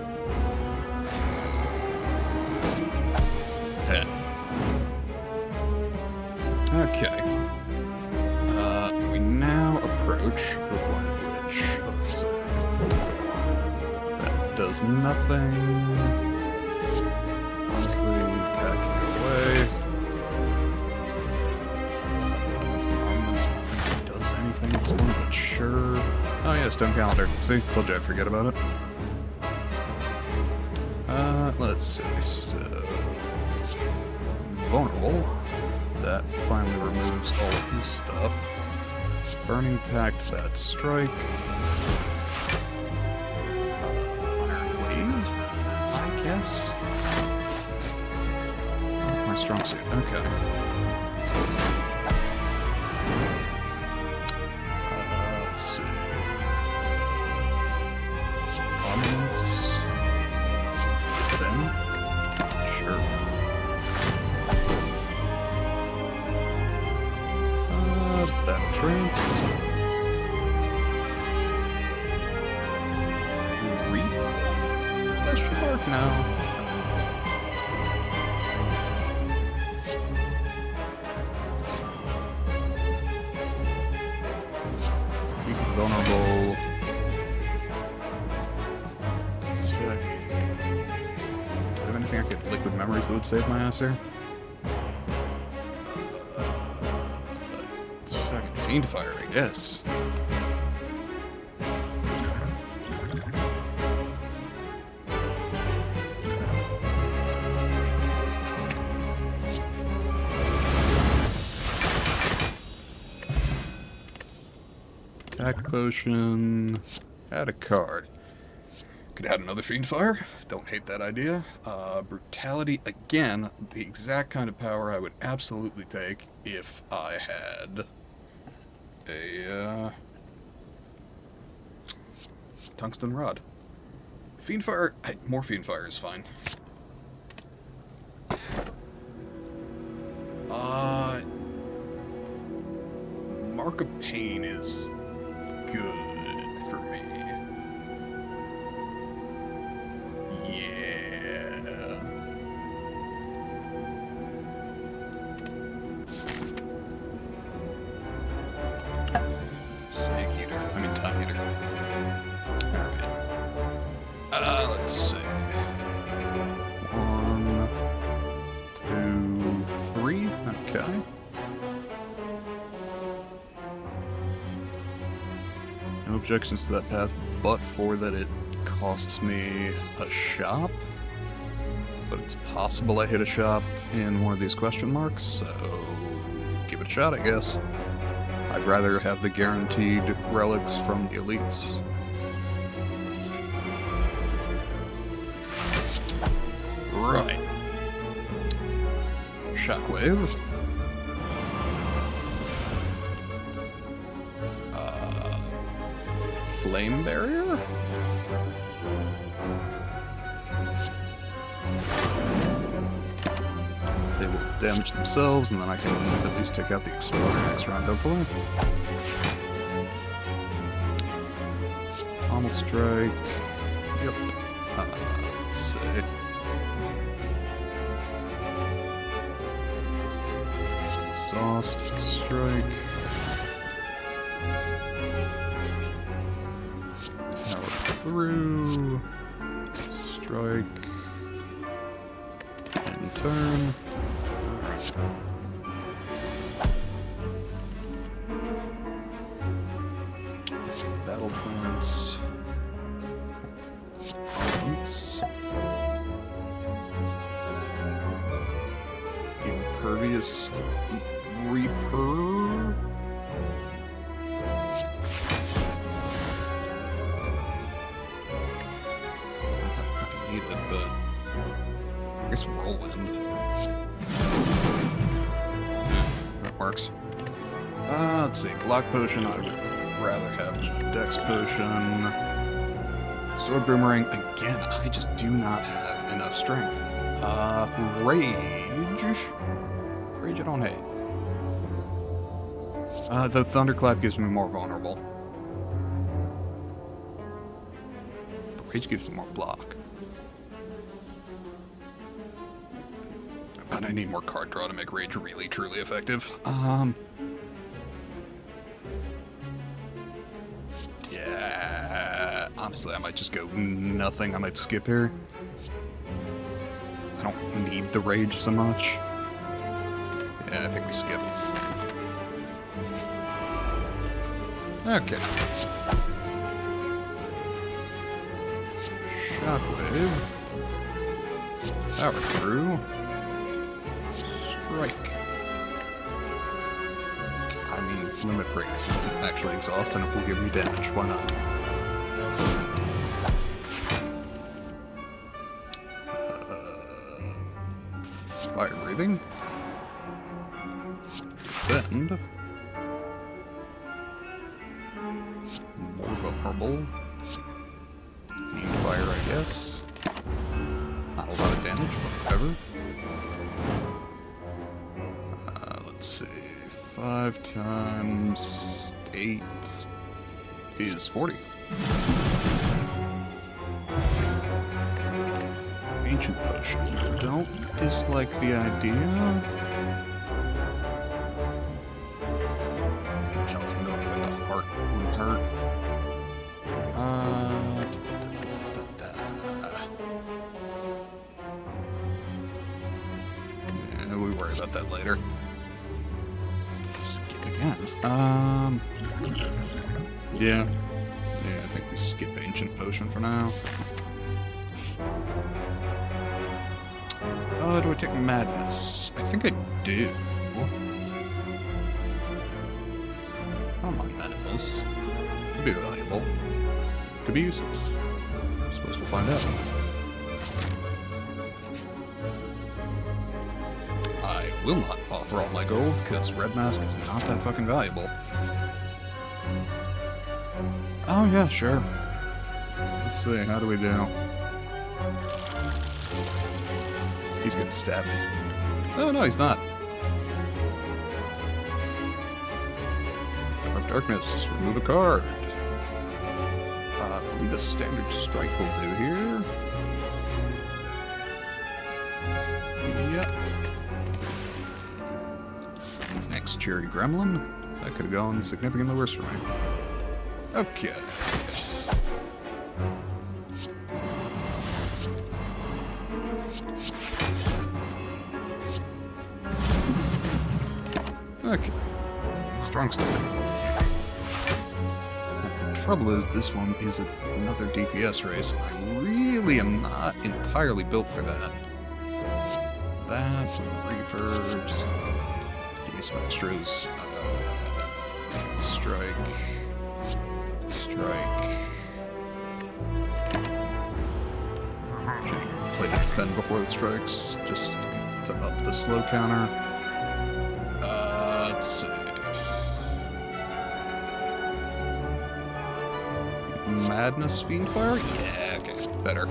Okay. We now approach the point at which, let's see, that does nothing. Honestly, that can go away. Does anything at this point, but sure. Oh yeah, Stone Calendar. See, told you I'd forget about it. Let's see, so... Vulnerable. That finally removes all of his stuff. Burning Pact, that Strike. Iron Wave, I guess. strong suit. Okay. Let's see. Audience. Ben? Sure. Battle trance. Reap? Question mark now. Vulnerable. Let's check. Do I have anything I could liquid memories that would save my ass here? Fiend fire, I guess. Attack potion. Add a card. Could add another Fiend Fire. Don't hate that idea. Brutality, again, the exact kind of power I would absolutely take if I had a tungsten rod. Fiend Fire, more Fiend Fire is fine. Mark of Pain is good for me. Yeah. Snake Eater. I mean Time Eater. Alright. Let's see. 1, 2, 3. Okay. No objections to that path, but for that it costs me a shop. But it's possible I hit a shop in one of these question marks, so give it a shot, I guess. I'd rather have the guaranteed relics from the elites. Right. Shockwave. Flame barrier? They will damage themselves, and then I can at least take out the exploder next round, hopefully. Pommel strike. Yep. Let's see. Exhaust strike. Through, strike, and turn. Battle trance. Balance. Impervious Reaper. But I guess whirlwind. That works. Let's see. Block potion. I would rather have Dex potion. Sword boomerang. Again, I just do not have enough strength. Rage. Rage I don't hate. The thunderclap gives me more vulnerable. But rage gives me more block. But I need more card draw to make Rage really, truly effective. Yeah, honestly, I might just go nothing. I might skip here. I don't need the Rage so much. Yeah, I think we skip. Okay. Shockwave. Power through. Strike. I mean, limit break since it actually exhausts and it will give me damage. Why not? Fire Fire breathing. Defend. More vulnerable. Fiend fire, I guess. Not a lot of damage, but whatever. Let's see. 5 times 8 is 40. Ancient potion. Don't dislike the idea. Hell, if I'm going with the heart, wouldn't hurt. Yeah, we worry about that later. Skip again. Yeah, I think we skip Ancient Potion for now. Do I take Madness? I think I do. I don't mind Madness. Could be valuable. Could be useless. I suppose we'll find out. I will not offer all my gold, because Red Mask is not that fucking valuable. Oh yeah, sure. Let's see, how do we do? He's gonna stab me. Oh no, he's not. Power of Darkness, remove a card. I believe a standard strike will do here. Yep. Next Cherry Gremlin. That could have gone significantly worse for me. Okay. Okay. Strong start. The trouble is, this one is another DPS race. I really am not entirely built for that. That, Reaper, just give me some extras. Strike. Play the defend before the strikes, just to up the slow counter. Let's see. Madness Fiendfire? Yeah, okay, better.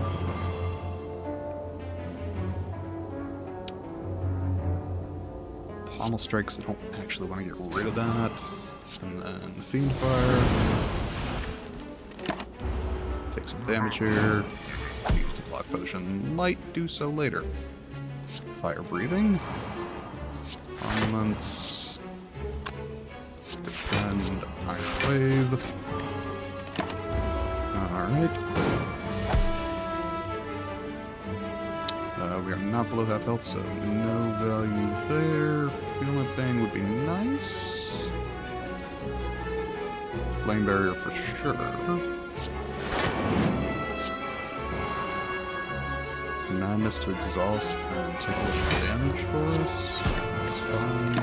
Pommel Strikes, I don't actually want to get rid of that. And then Fiendfire. Take some damage here. Use the block potion. Might do so later. Fire breathing. Armaments. Defend Iron Wave. Alright. We are not below half health, so no value there. Feel no pain would be nice. Flame barrier for sure. Madness to exhaust and take a little damage for us. That's fine.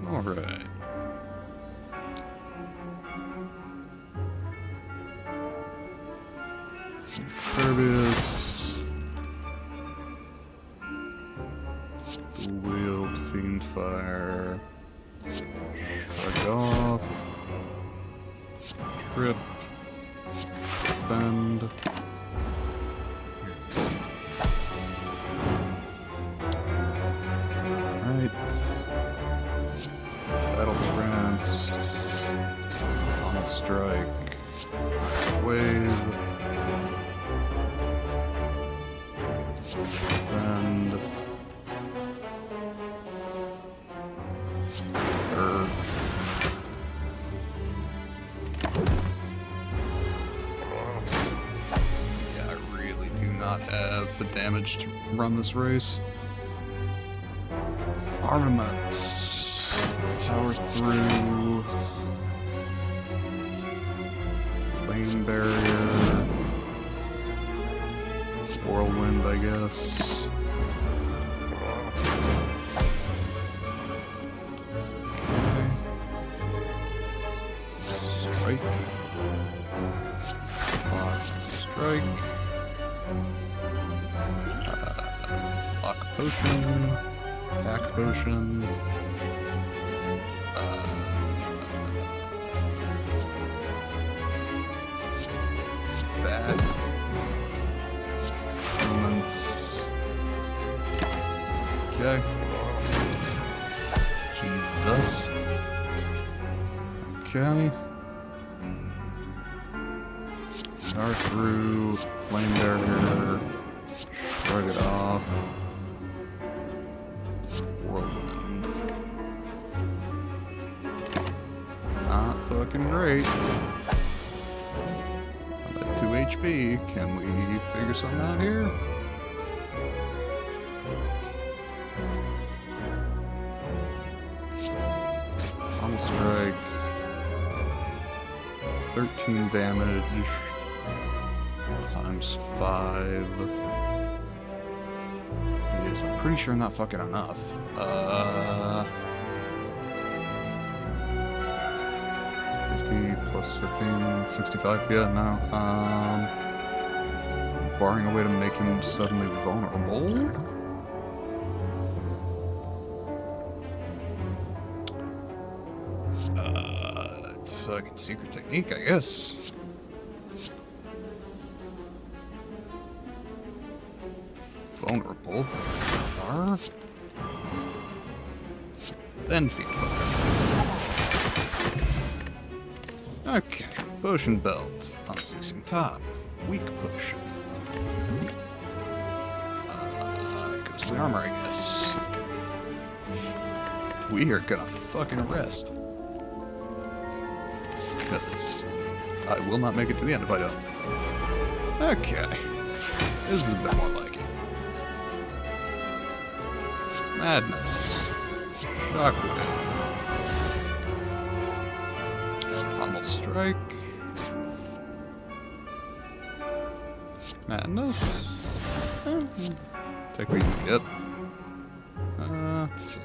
Alright. Impervious. Wield Fiendfire. Shrug off. Trip. Defend. Alright. Battle Trance. Pommel Strike. Wave. Defend. Have the damage to run this race. Armaments. Power through. Flame barrier. Whirlwind, I guess. Okay. Strike. Strike. Lock potion. Attack potion. That. Moments. Okay. Jesus. Okay. Power through. Flame barrier. Shrug it off. Whirlwind. Not fucking great. I'm at 2 HP. Can we figure something out here? Almost strike. 13 damage. Times 5. Is, I'm pretty sure, not fucking enough. 50 plus 15, 65, yeah, no. Barring a way to make him suddenly vulnerable. It's a fucking secret technique, I guess. Vulnerable. Fire. Then feet fire. Okay. Potion belt. Unceasing top. Weak potion. Goes the armor, I guess. We are gonna fucking rest. Because I will not make it to the end if I don't. Okay. This is a bit more like it. Madness. Shockwave. Pommel strike. Madness. Take what you can get. Let's see.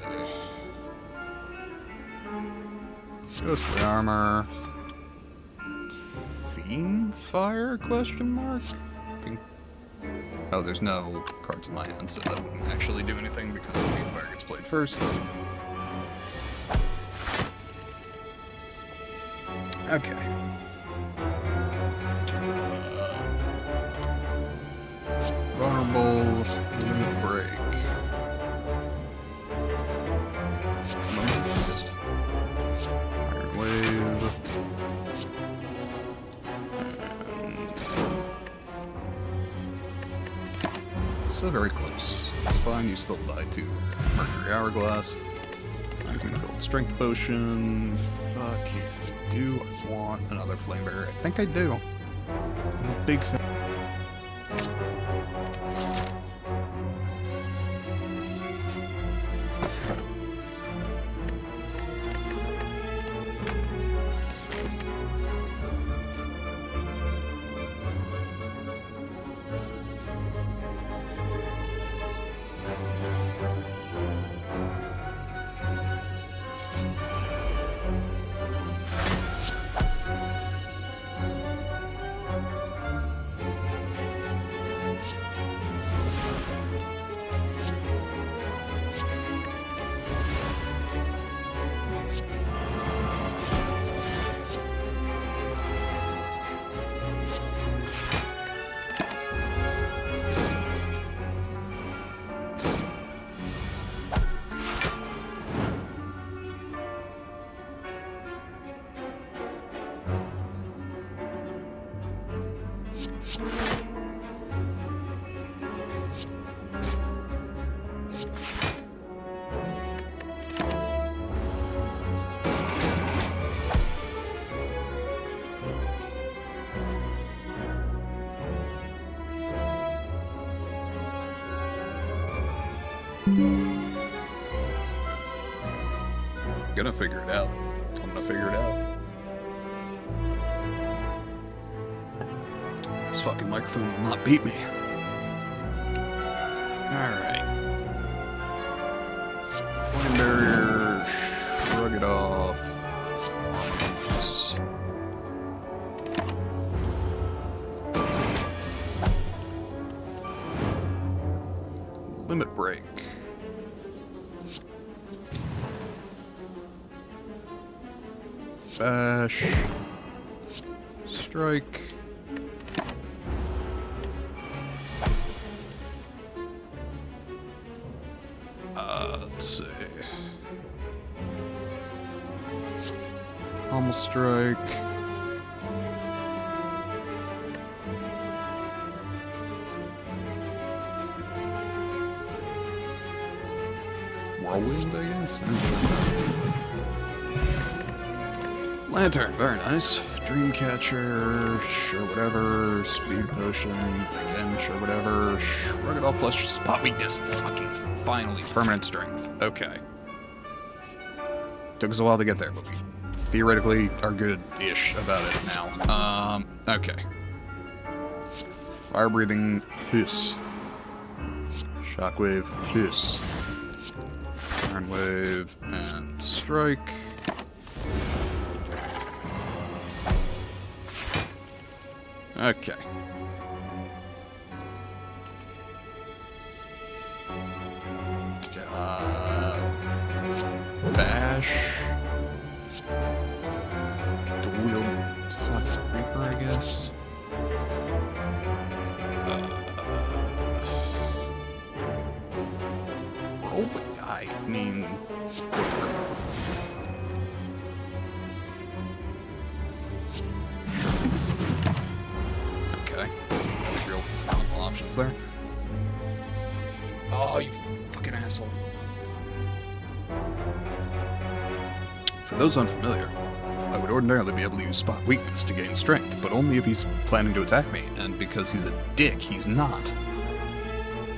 Ghostly armor. Fiend fire? Question mark. Oh, there's no cards in my hand, so that wouldn't actually do anything because the Fiend fire gets played first. Okay. Vulnerable, limit break. Nice. Iron wave. So very close. It's fine, you still die to Mercury Hourglass. 19 gold strength potion. Fuck yeah. Do I want another flame barrier? I think I do. I'm a big fan. Gonna figure it out. I'm gonna figure it out. This fucking microphone will not beat me. Alright. Flame barrier, shrug it off. Limit break. Bash. Strike. Let's see. Almost strike. Whirlwind, I guess? Lantern, very nice. Dreamcatcher, sure whatever. Speed potion, again, sure whatever. Shrug it off plus spot weakness. Fucking finally. Permanent strength. Okay. Took us a while to get there, but we theoretically are good-ish about it now. Okay. Fire breathing, hiss. Shockwave, hiss. Iron wave, and strike. Okay. Bash. Dual fucking Reaper, I guess. I mean, whatever. Sure. Okay. Real phenomenal options there. Oh, you fucking asshole. For those unfamiliar, I would ordinarily be able to use spot weakness to gain strength, but only if he's planning to attack me, and because he's a dick, he's not.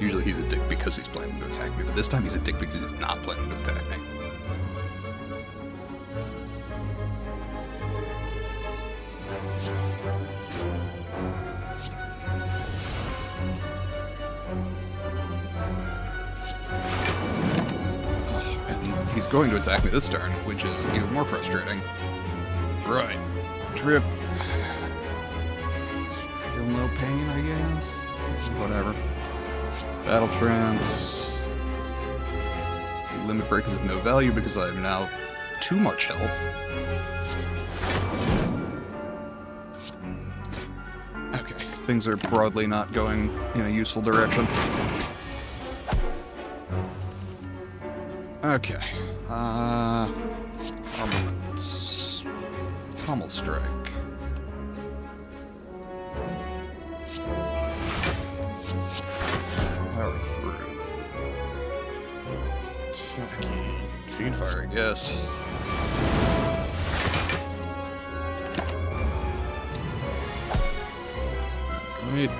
Usually he's a dick because he's planning to attack me, but this time he's a dick because he's not planning to attack me. And he's going to attack me this turn, which is even more frustrating. Right. Trip. Feel no pain, I guess? Whatever. Battle trance. Limit break is of no value because I have now too much health. Okay, things are broadly not going in a useful direction. Okay. Armaments. Pommel strike. Power through. Fucking feed fire, I guess. Right.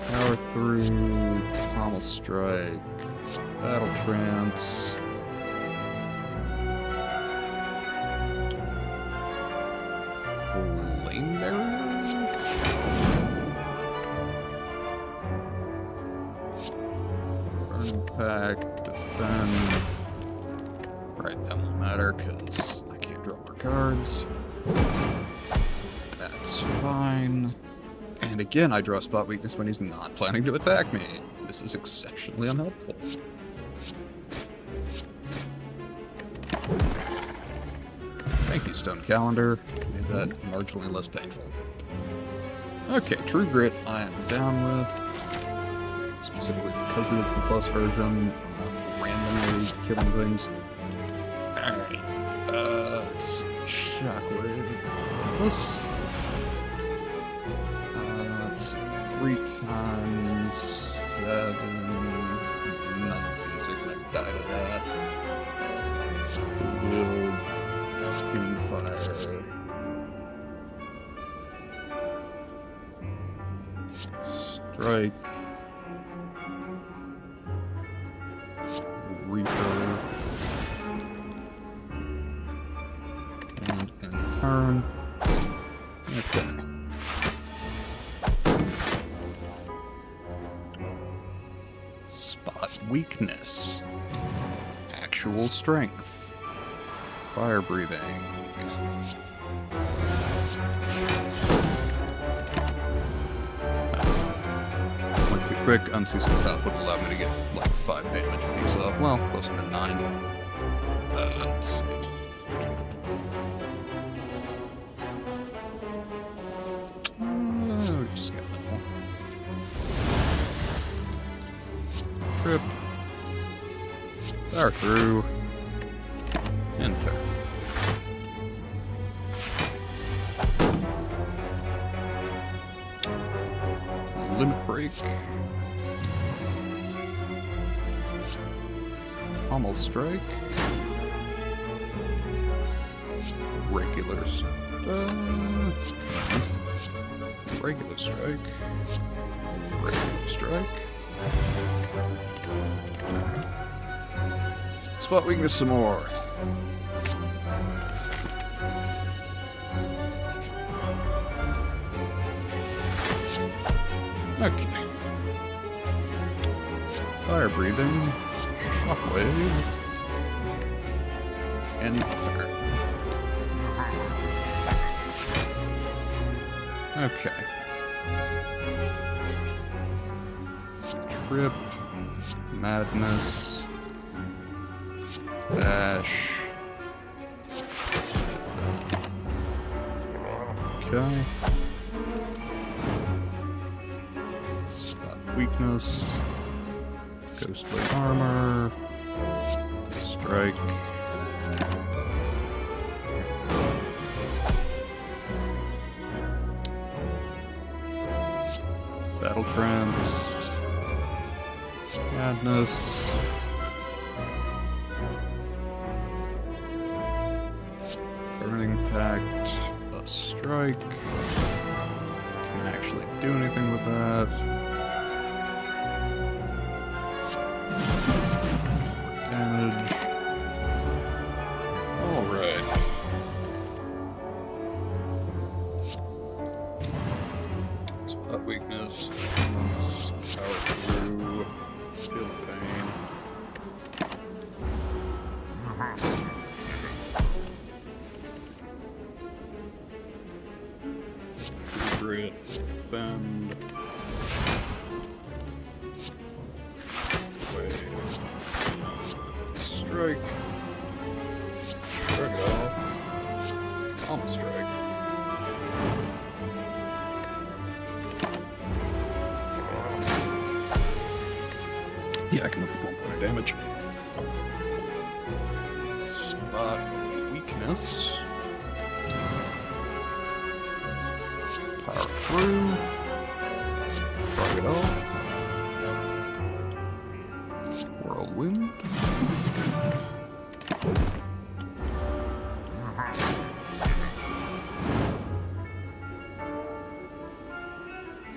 Power through. Pommel strike. Battle trance. Flame barrier? Pack, defend. Right, that won't matter because I can't draw more cards. That's fine. And again, I draw spot weakness when he's not planning to attack me. This is exceptionally unhelpful. Thank you, Stone Calendar. Made that marginally less painful. Okay, True Grit I am down with. Specifically because it is the plus version, I'm not randomly killing things. Alright, let's see. Shockwave. This. Let's see. 3 times 7. None of these are gonna die to that. The will. Fiend fire. Strike. Reaper. And in turn. Okay. Spot weakness. Actual strength. Fire breathing. quick unceasing tap would allow me to get like 5 damage with these off. Well, closer to 9. Let's see. We just get minimal. Trip. Power through. Enter. Limit break. Pommel strike. Regular regular strike. Regular strike. Spot weakness some more. Okay. Fire breathing. Shockwave. Enter. Okay. Trip. Madness. Dash. Okay. Spot weakness. Ghostly armor. Strike. Battle trance. Madness. Burning Pact. A strike. Can't actually do anything with that. Damage. Alright. Spot weakness. Let's power through. Feel pain. Grit. Defend. Strike. Strike it off. Almost strike. Yeah, I can live with 1 point of damage. Spot weakness. Power through. Shrug it off. Whirlwind.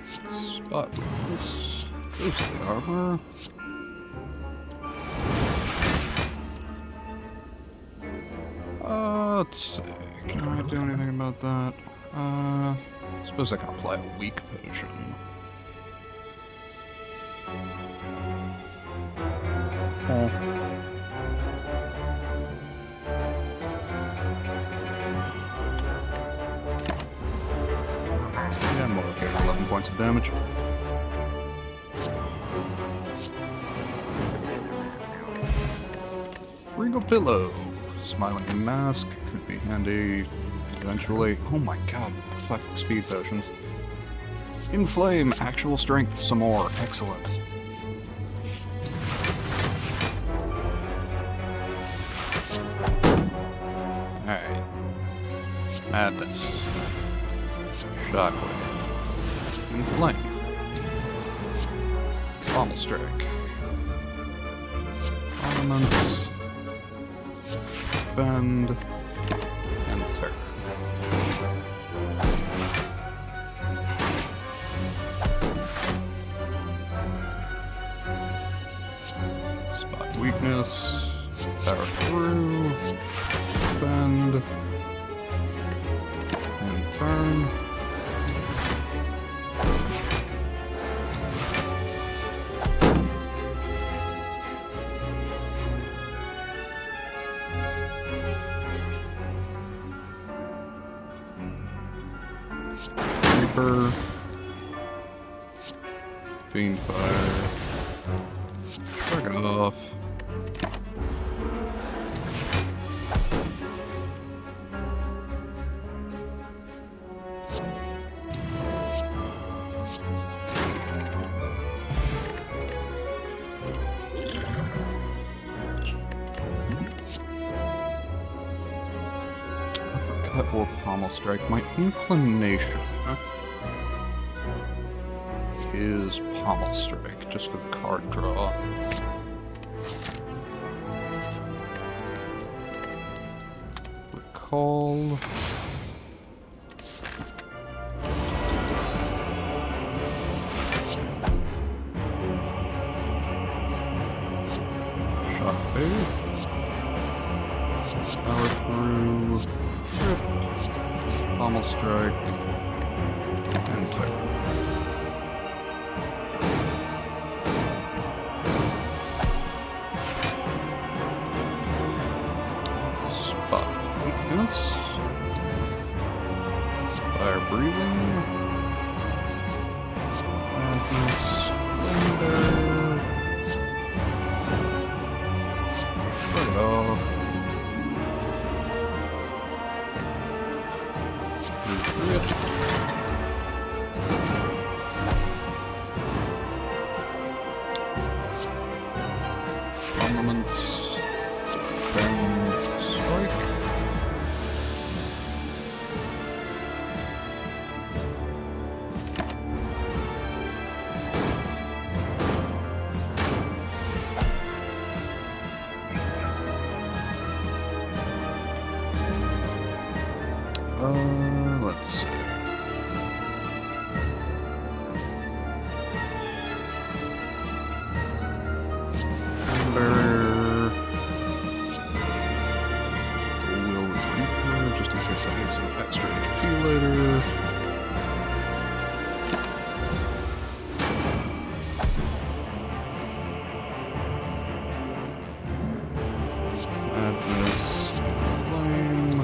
Spot weakness. Ghostly armor. Let's see. Can I do anything about that? I suppose I can apply a weak potion. Yeah, I'm okay with 11 points of damage. Regal Pillow. Smiling Mask could be handy eventually. Oh my god, what the fuck? Speed potions. Inflame, actual strength some more. Excellent. Alright. Madness. Shockwave. Inflame. Pommel strike. Ornaments. Defend. Enter. Spot weakness. Power through. Defend. And turn. Reaper. Fiend fire. Fuck it off. Uppercut or pommel strike. My inclination is pommel strike, just for the card draw. Recall. Shockwave. Power through. Rip. Pommel strike. And type. Fire breathing. Madness. Splendor. Put it off. Regret. Armaments. Then strike. Let's see. Will Reaper, just in case I need some extra HP later. Madness. Flame.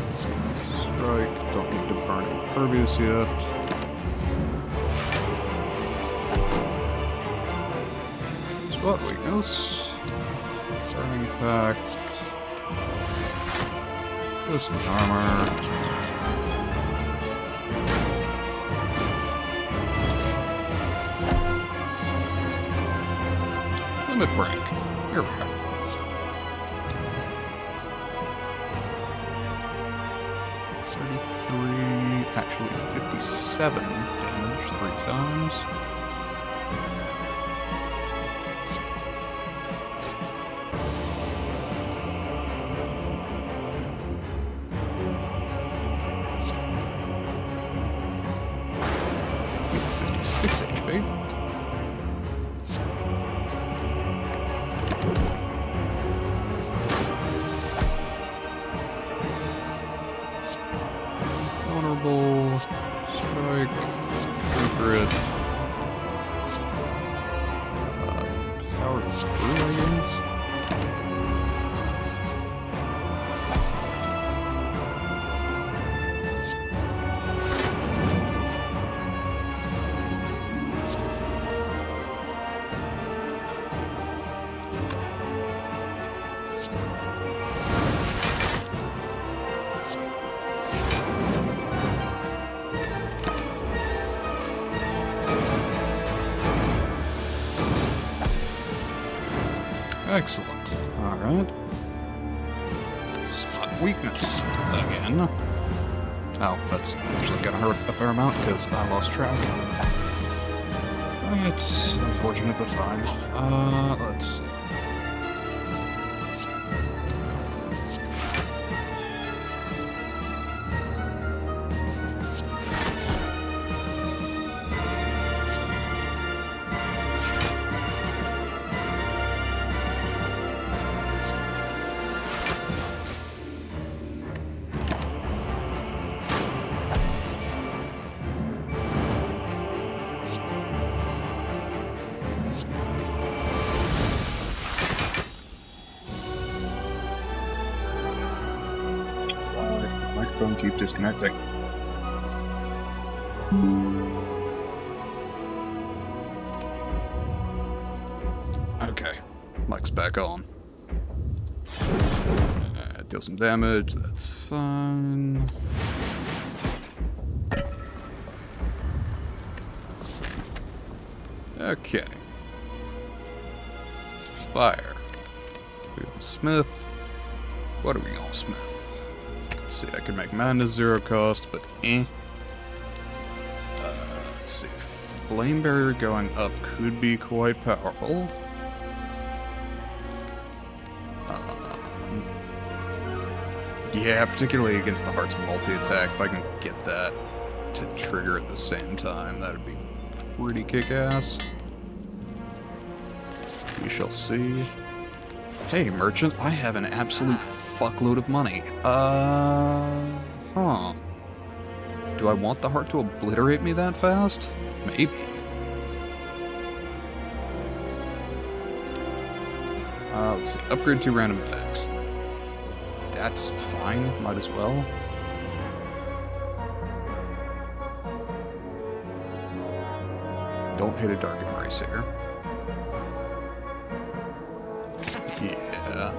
Strike. Don't need to burn impervious yet. Spot weakness. Burning Pact. Just the armor. Limit break. Here we go. Actually 57 damage 3 times. Six HP. Vulnerable. Strike. Regret. Power through, I guess. Excellent. Alright. Spot weakness again. Oh, that's actually gonna hurt a fair amount because I lost track. It's unfortunate, but fine. Let's see. Microphone keep disconnecting. back on. Deal some damage, that's fine. Okay. Fire. We go Smith. What are we going Smith? Let's see, I can make mana 0 cost, but eh. Let's see. Flame Barrier going up could be quite powerful. Yeah, particularly against the Heart's multi-attack, if I can get that to trigger at the same time, that'd be pretty kick-ass. We shall see. Hey, merchant, I have an absolute fuckload of money. Huh. Do I want the Heart to obliterate me that fast? Maybe. Let's see. Upgrade 2 random attacks. That's fine. Might as well. Don't hit a Dark Embrace here. Yeah.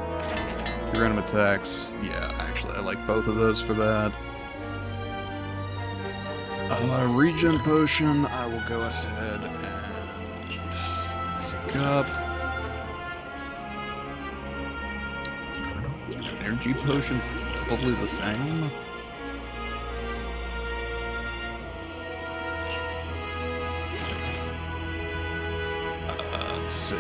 2 random attacks. Yeah, actually, I like both of those for that. Regen Potion, I will go ahead and pick up. Energy Potion, probably the same. Let's see.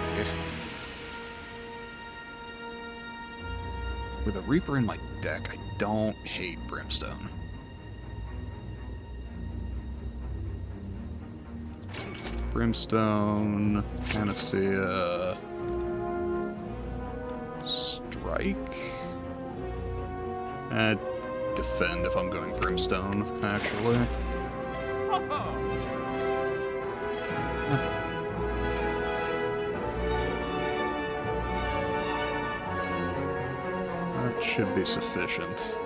With a Reaper in my deck, I don't hate Brimstone. Brimstone, Panacea, Strike, Defend if I'm going Brimstone, actually. That should be sufficient.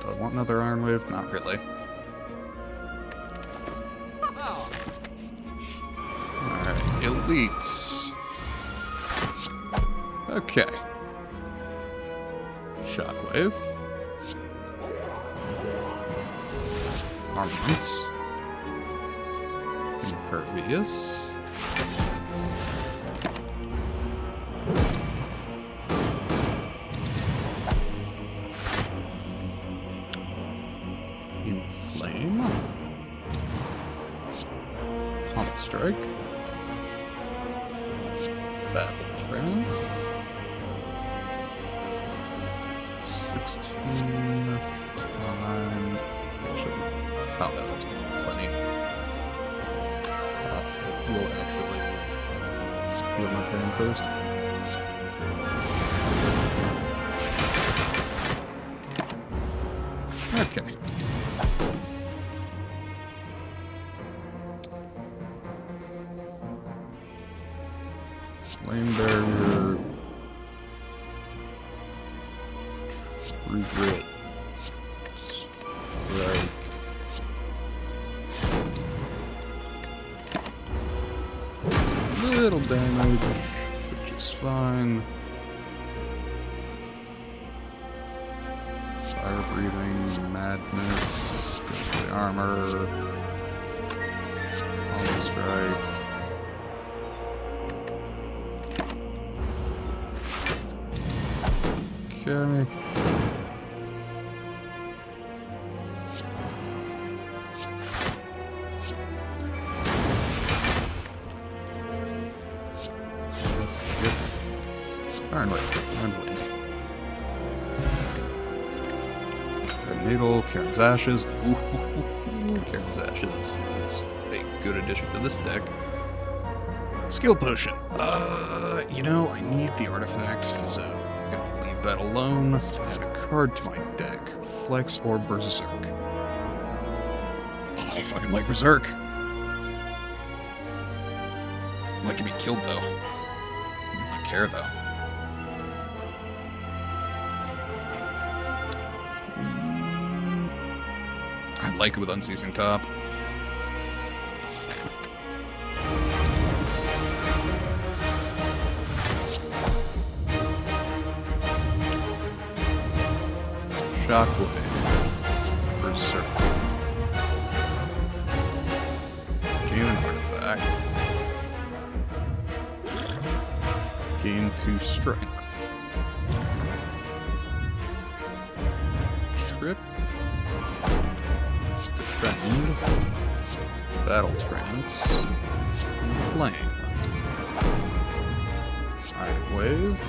Do I want another Iron Wave? Not really. Elites. Okay. Shockwave. Armaments. Impervious. Inflame. Pummel Strike. Battle Trance. 16 time. Actually, oh no, that's plenty. We'll actually heal my pain first. Okay. Flame Barrier. True Grit. Strike. Little damage, which is fine. Fire Breathing, Madness, goes the armor. Pummel Strike. Okay. Yes. Iron Wave. Iron Wind. Tornado, Karen's Ashes. Ooh, Karen's Ashes is a good addition to this deck. Skill Potion. You know, I need the artifact, so I'm gonna leave that alone. Add a card to my deck. Flex or Berserk. Oh, I fucking like Berserk. Might get me killed though. I don't care though. I like it with Unceasing Top. Shockwave. Berserk. Gain an artifact. Gain 2 strength. Trip. Defend. Battle trance. And flame. Iron wave.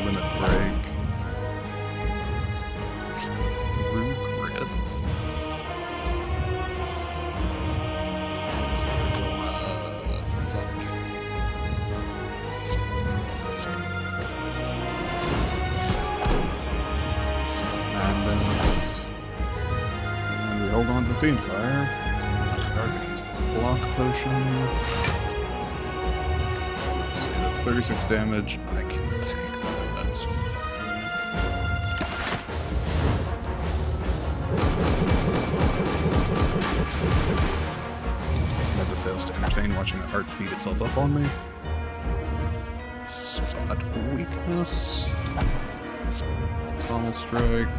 Limit break. Regret. Fuck. And we hold on to the Fiend Fire. Target use the block potion. Let's see, that's 36 damage. I can tank that, that's fine. Never fails to entertain watching the heart beat itself up on me. Spot weakness. Tunnel strike.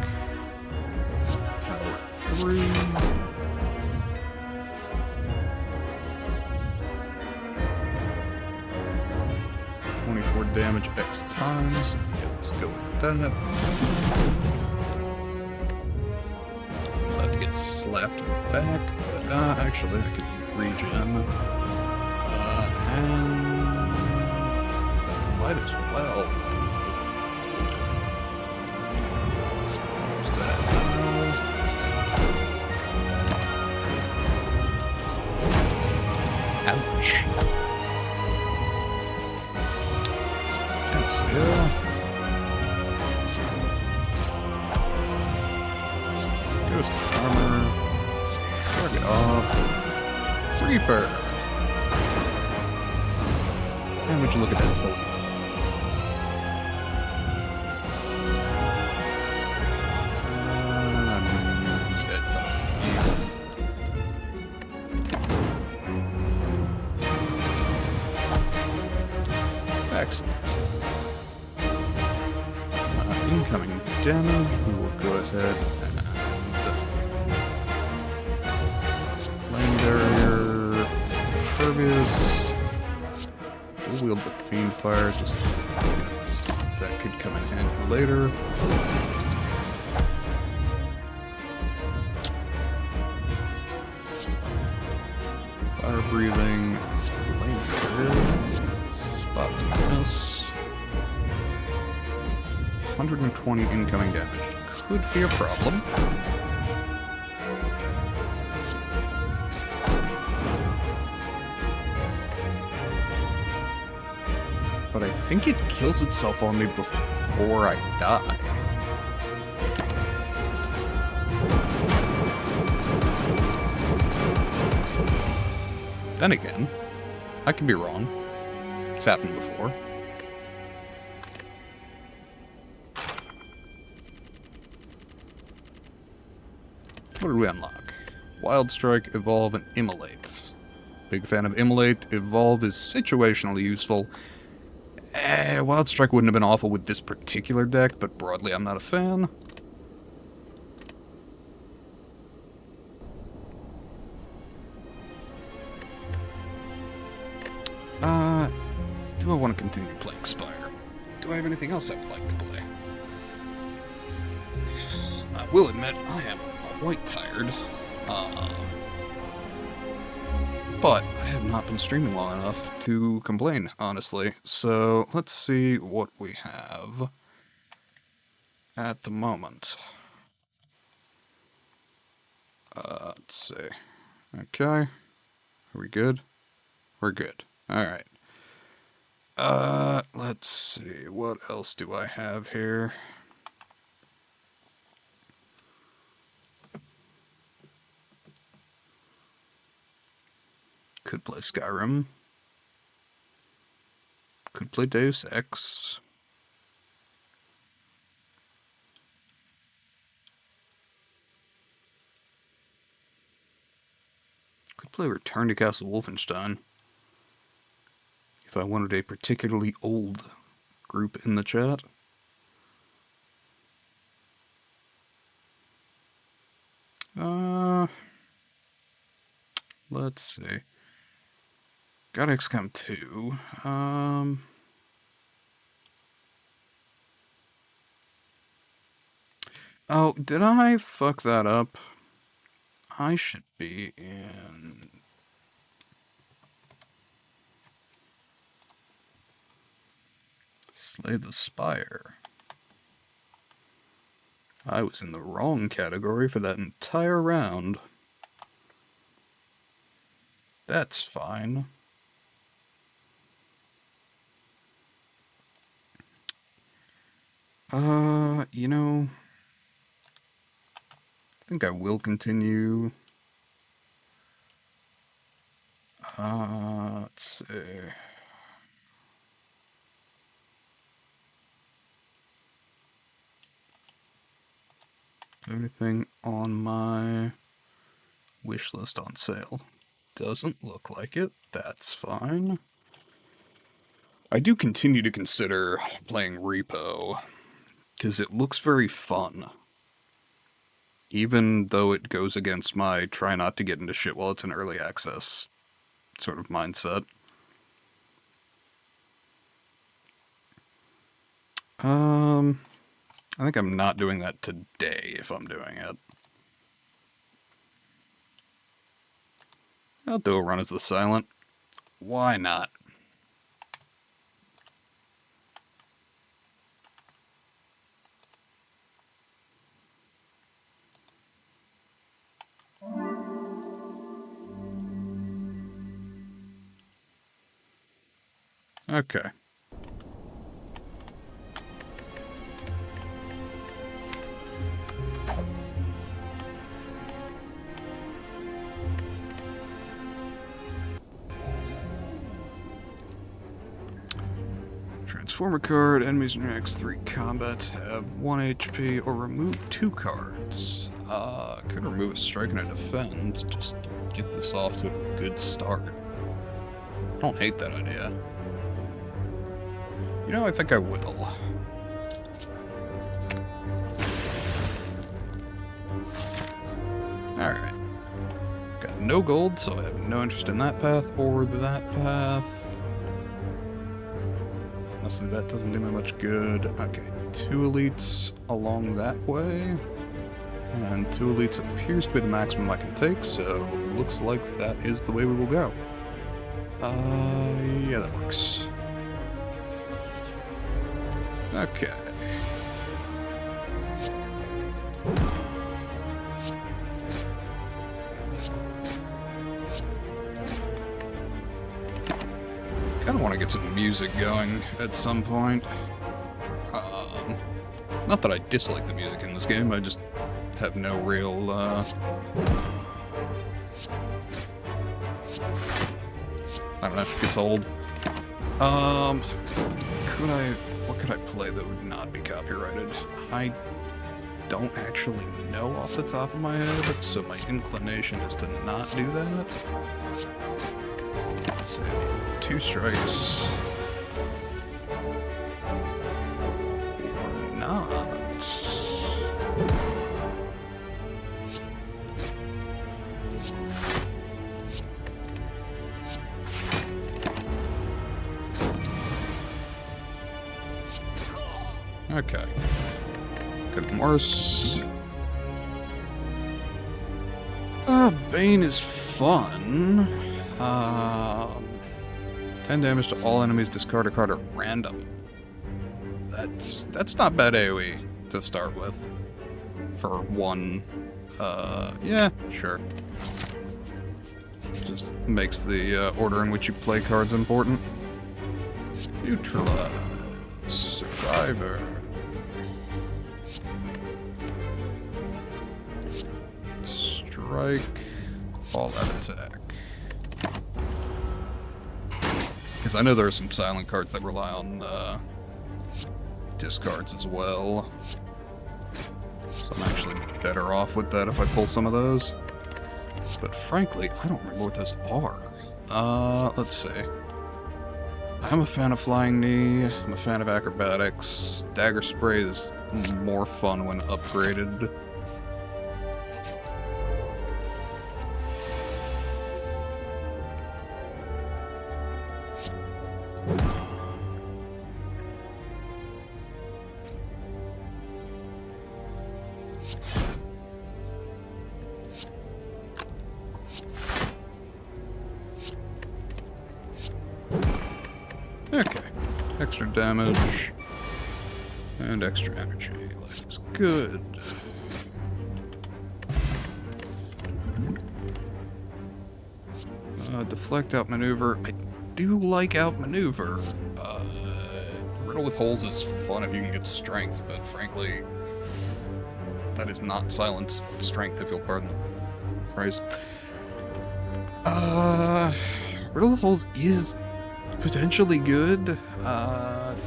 Power 3. Damage X times. Yeah, let's go with that. About to get slapped in the back. Actually, I could regen. And might as well. Use that now. Ouch. Yeah. Ghost armor. Target off. Reaper. And would you look at that full health? Excellent. Incoming damage, we will go ahead and Flame Barrier, Pervious, dual wield the Fiend Fire just because that could come in handy later. Fire Breathing, Flame Barrier, Spot Weakness. 120 incoming damage. Could be a problem. But I think it kills itself on me before I die. Then again, I could be wrong. It's happened before. What did we unlock? Wild Strike, Evolve, and Immolate. Big fan of Immolate. Evolve is situationally useful. Wild Strike wouldn't have been awful with this particular deck, but broadly I'm not a fan. Do I want to continue playing Spire? Do I have anything else I would like to play? I will admit, I am quite tired. But I have not been streaming long enough to complain, honestly. So let's see what we have at the moment. Let's see. Okay. Are we good? We're good. Alright. Let's see. What else do I have here? Could play Skyrim. Could play Deus Ex. Could play Return to Castle Wolfenstein. If I wanted a particularly old group in the chat. Let's see. Got XCOM 2. Oh, did I fuck that up? I should be in... Slay the Spire. I was in the wrong category for that entire round. That's fine. You know... I think I will continue. Let's see. Everything on my wish list on sale. Doesn't look like it. That's fine. I do continue to consider playing Repo, because it looks very fun. Even though it goes against my try not to get into shit while it's in early access sort of mindset. I think I'm not doing that today if I'm doing it. I'll do a run as the Silent. Why not? Okay. Transformer card, enemies in your next 3 combats have 1 HP or remove 2 cards. Could remove a strike and a defend, just get this off to a good start. I don't hate that idea. You know, I think I will. Alright. Got no gold, so I have no interest in that path or that path. Honestly, that doesn't do me much good. Okay, 2 elites along that way. And 2 elites appears to be the maximum I can take, so looks like that is the way we will go. Yeah, that works. Okay. Kinda want to get some music going at some point. Not that I dislike the music in this game, I just have no real, I don't know, it gets old. What could I play that would not be copyrighted? I don't actually know off the top of my head, so my inclination is to not do that. Let's see, 2 strikes. Or not. Okay. Could be worse. Bane is fun. 10 damage to all enemies, discard a card at random. That's not bad AoE to start with. For one. Yeah, sure. Just makes the order in which you play cards important. Neutralize. Survivor. Strike. All out attack. Because I know there are some silent cards that rely on discards as well. So I'm actually better off with that if I pull some of those. But frankly, I don't remember what those are. Let's see. I'm a fan of Flying Knee, I'm a fan of Acrobatics. Dagger Spray is more fun when upgraded. Okay, extra damage and extra energy. Life is good. Deflect, outmaneuver. I do like outmaneuver. Riddle with holes is fun if you can get strength, but frankly, that is not silence strength, if you'll pardon the phrase. Riddle with holes is potentially good.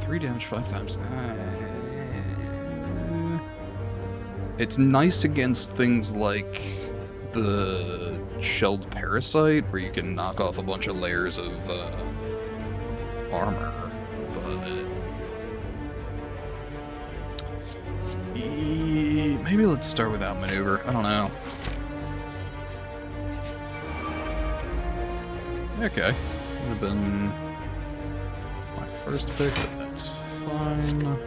3 damage 5 times. It's nice against things like the Shelled Parasite, where you can knock off a bunch of layers of armor, but maybe let's start with outmaneuver. I don't know. Okay, would have been my first pick, but that's fine.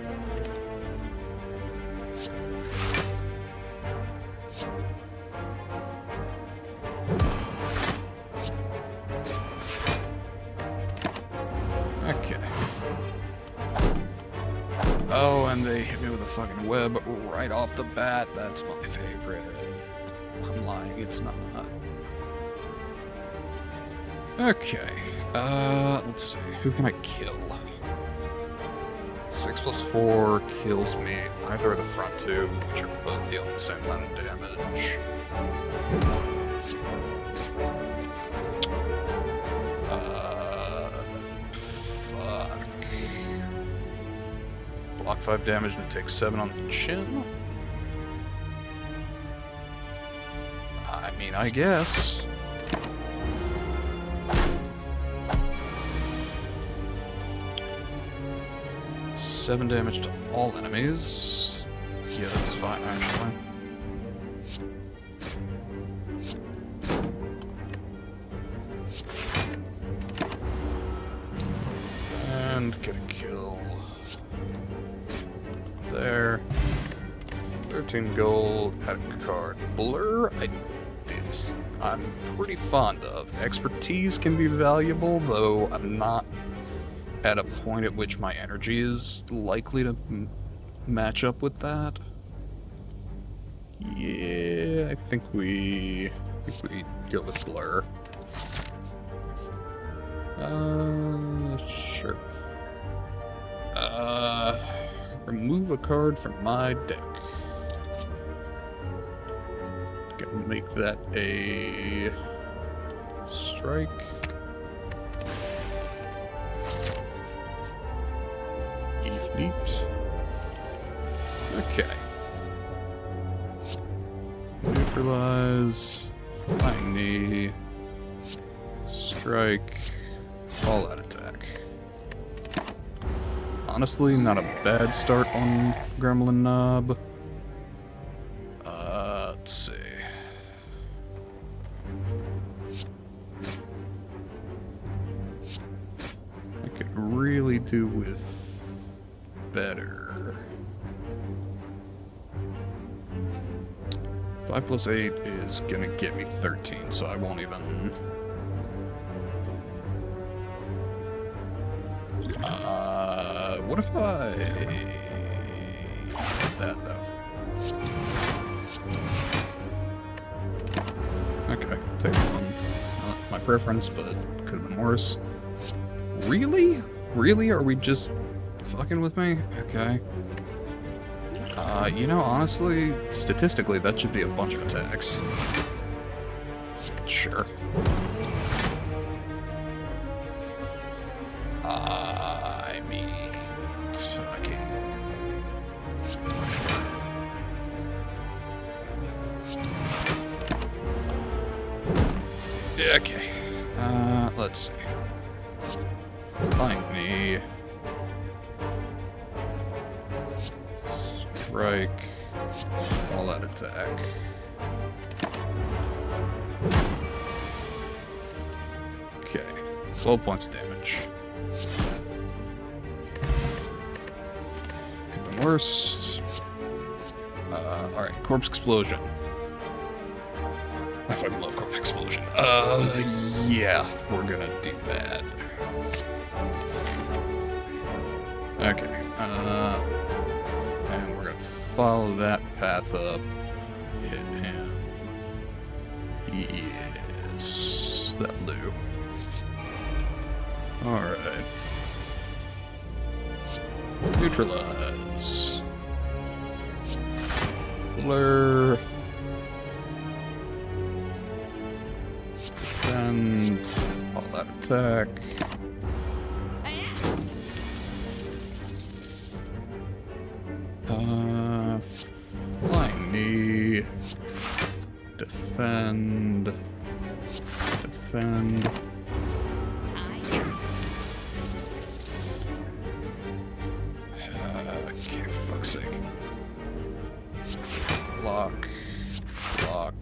Okay. Oh, and they hit me with a fucking web right off the bat. That's my favorite. I'm lying, it's not. Okay, let's see, who can I kill? 6 + 4 kills me, either of the front two, which are both dealing the same amount of damage. Fuck. Block 5 damage and take 7 on the chin? I mean, I guess. Seven damage to all enemies. Yeah, that's fine, actually. And get a kill. There. 13 gold, add a card. Blur, I'm pretty fond of. Expertise can be valuable, though I'm not at a point at which my energy is likely to match up with that. Yeah, I think we go with Blur. Sure. Remove a card from my deck. Gonna make that a strike. Neat. Okay. Neutralize. Flying Knee. Strike. All out attack. Honestly, not a bad start on Gremlin Knob. Let's see. I could really do with better. 5 + 8 is gonna get me 13, so I won't even. What if I that though? Okay, take one. Not my preference, but could have been worse. Really? Really? Are we just fucking with me? Okay. You know, honestly, statistically, that should be a bunch of attacks. Sure. Yeah, okay. Let's see. Flying knee. Strike. All that attack. Okay. 12 points of damage. Even worse. Alright, Corpse Explosion. I fucking love Corpse Explosion. Yeah, we're gonna do that. Okay, and we're gonna follow that path up. Hit him. Yes, that Lou. Alright. Neutralize. Blur. Defend. All that attack. Flying knee. Defend. Defend. Okay, for fuck's sake. Block. Block.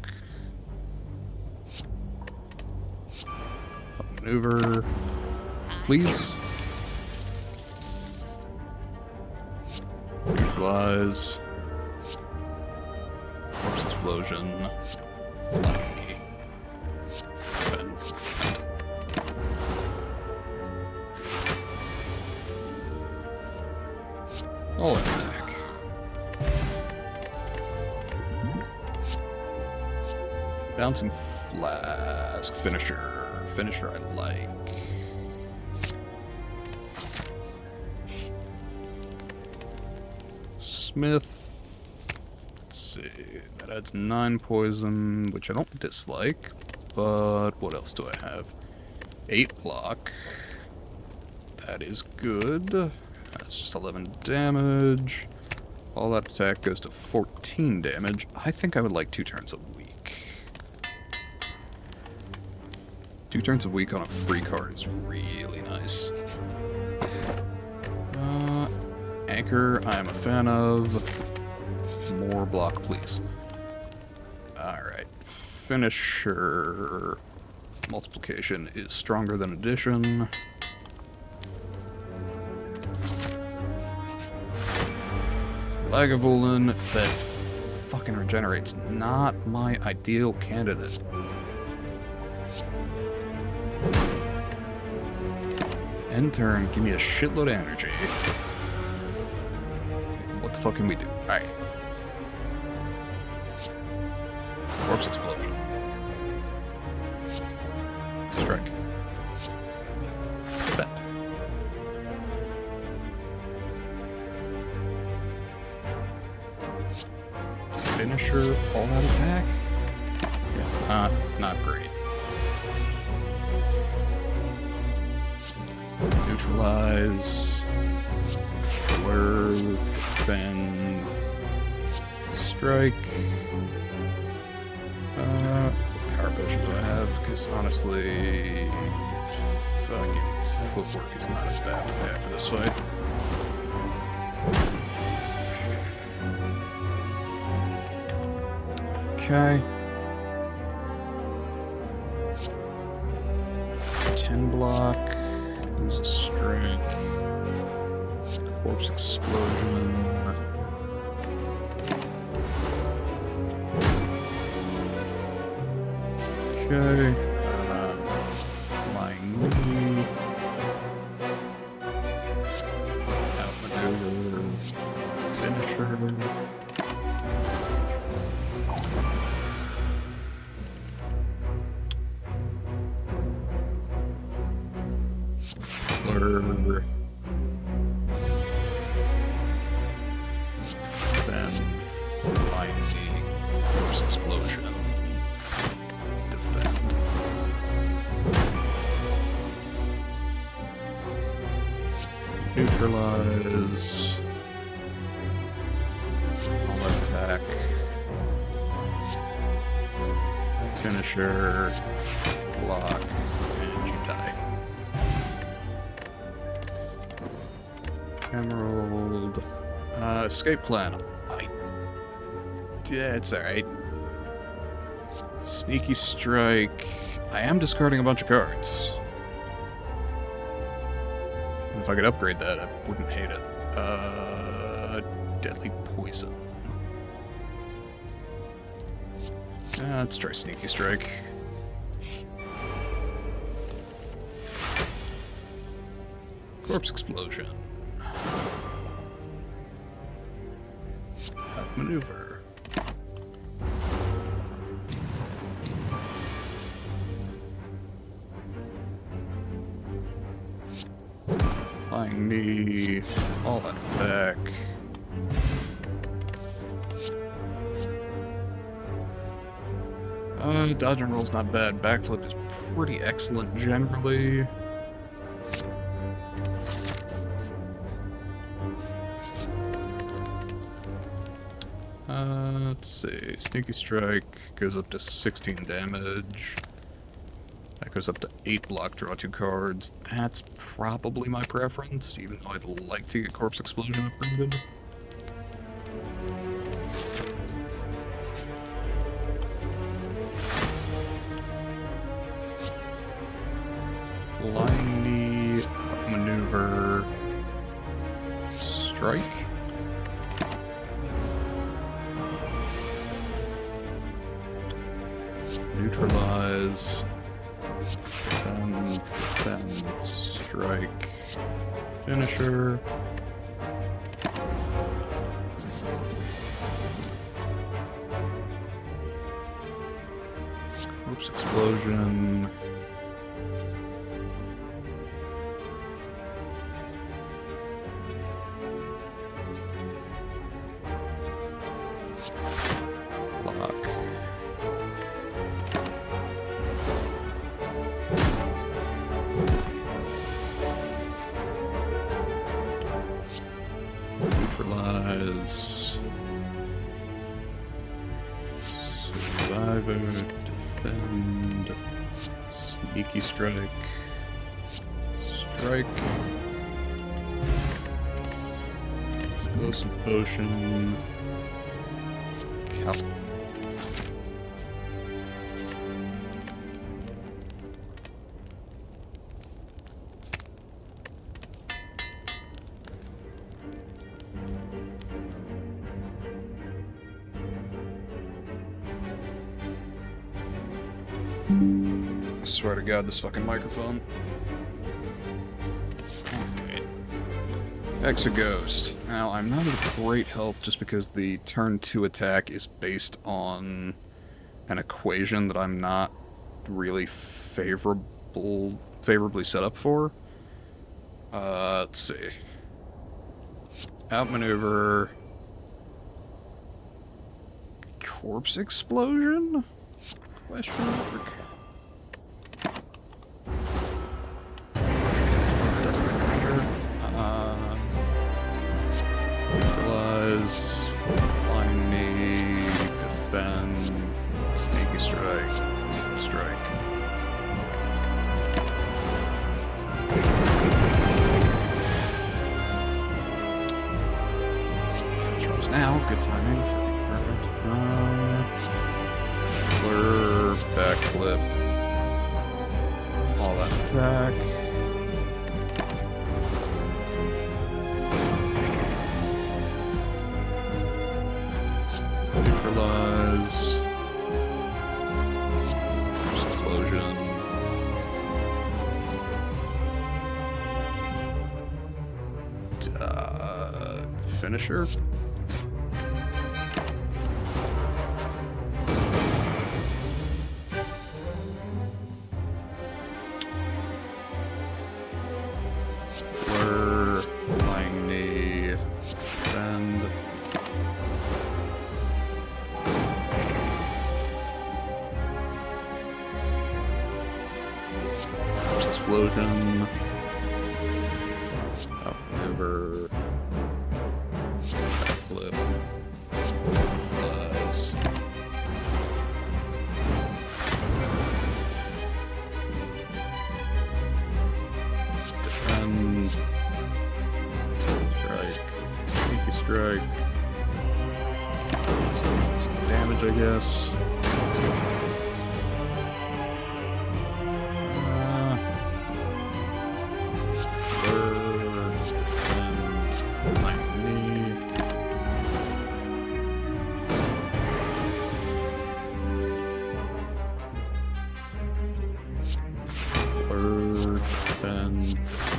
Maneuver. Please. Neutralize. Corpse Explosion. Flying knee. Defend. All that attack. Bouncing Flask. Finisher. Finisher I like. Smith. Let's see. That adds 9 poison, which I don't dislike. But what else do I have? 8 block. That is good. That's just 11 damage. All that attack goes to 14 damage. I think I would like 2 turns a week. 2 turns a week on a free card is really nice. Anchor, I am a fan of. More block, please. Alright. Finisher. Multiplication is stronger than addition. Lagavulin that fucking regenerates. Not my ideal candidate. End turn, give me a shitload of energy. What the fuck can we do? Alright. Corpse Explosion. Strike. Defend. Finisher, all that attack? Yeah, not great. Neutralize. Blur. Defend. Strike. What power potion do I have? Because honestly, fucking footwork is not as bad as I have for this fight. Okay. 10 block. Lose a strike. Corpse Explosion. Okay. Flying knee. Outmaneuver. Finisher. Blur. Then flying knee. Corpse Explosion. Defend. Neutralize. All that attack. Finisher, block, and you die. Emerald. Escape plan. Yeah, it's alright. Sneaky strike. I am discarding a bunch of cards. If I could upgrade that, I wouldn't hate it. Deadly poison. Let's try sneaky strike. Corpse explosion. Maneuver. Flying knee. All that attack. Dodge and roll's not bad. Backflip is pretty excellent generally. Let's see. Sneaky strike goes up to 16 damage. That goes up to 8 block, draw 2 cards. That's probably my preference, even though I'd like to get Corpse Explosion upgraded. Flying knee, maneuver, strike. Neutralize, then strike, finisher. Oops, explosion. Block. Neutralize. Survivor. Defend. Sneaky strike. Strike. Explosive potion. Cal. I swear to God, this fucking microphone. Alright. Exaghost. Now, I'm not at great health just because the turn 2 attack is based on an equation that I'm not really favorably set up for. Let's see. Outmaneuver. Corpse explosion? Question mark. Doesn't matter. Neutralize. Flying knee. Defend. Sneaky strike. Strike. Controls now. Good timing. Perfect. Blur, backflip, all that attack. Neutralize. Explosion. Finisher. Blur, flying knee, defend. Explosion. Outmaneuver. Backflip. Flies. strike. Just take some damage, I guess.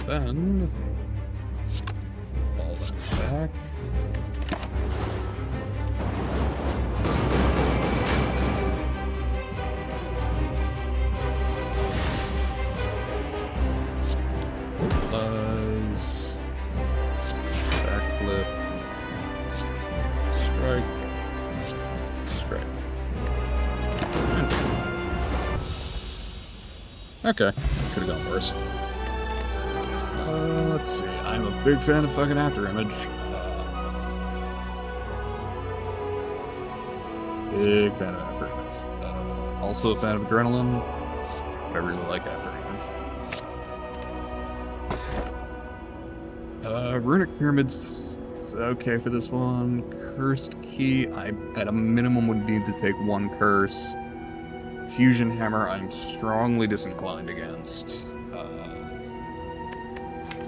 Then all that back. Buzz. Backflip. Strike. Strike. Okay. Could have gone worse. Let's see. I'm a big fan of fucking After Image. Big fan of After Image. Also a fan of Adrenaline. But I really like After Image. Runic Pyramid's okay for this one. Cursed Key, I at a minimum would need to take one curse. Fusion Hammer, I'm strongly disinclined against.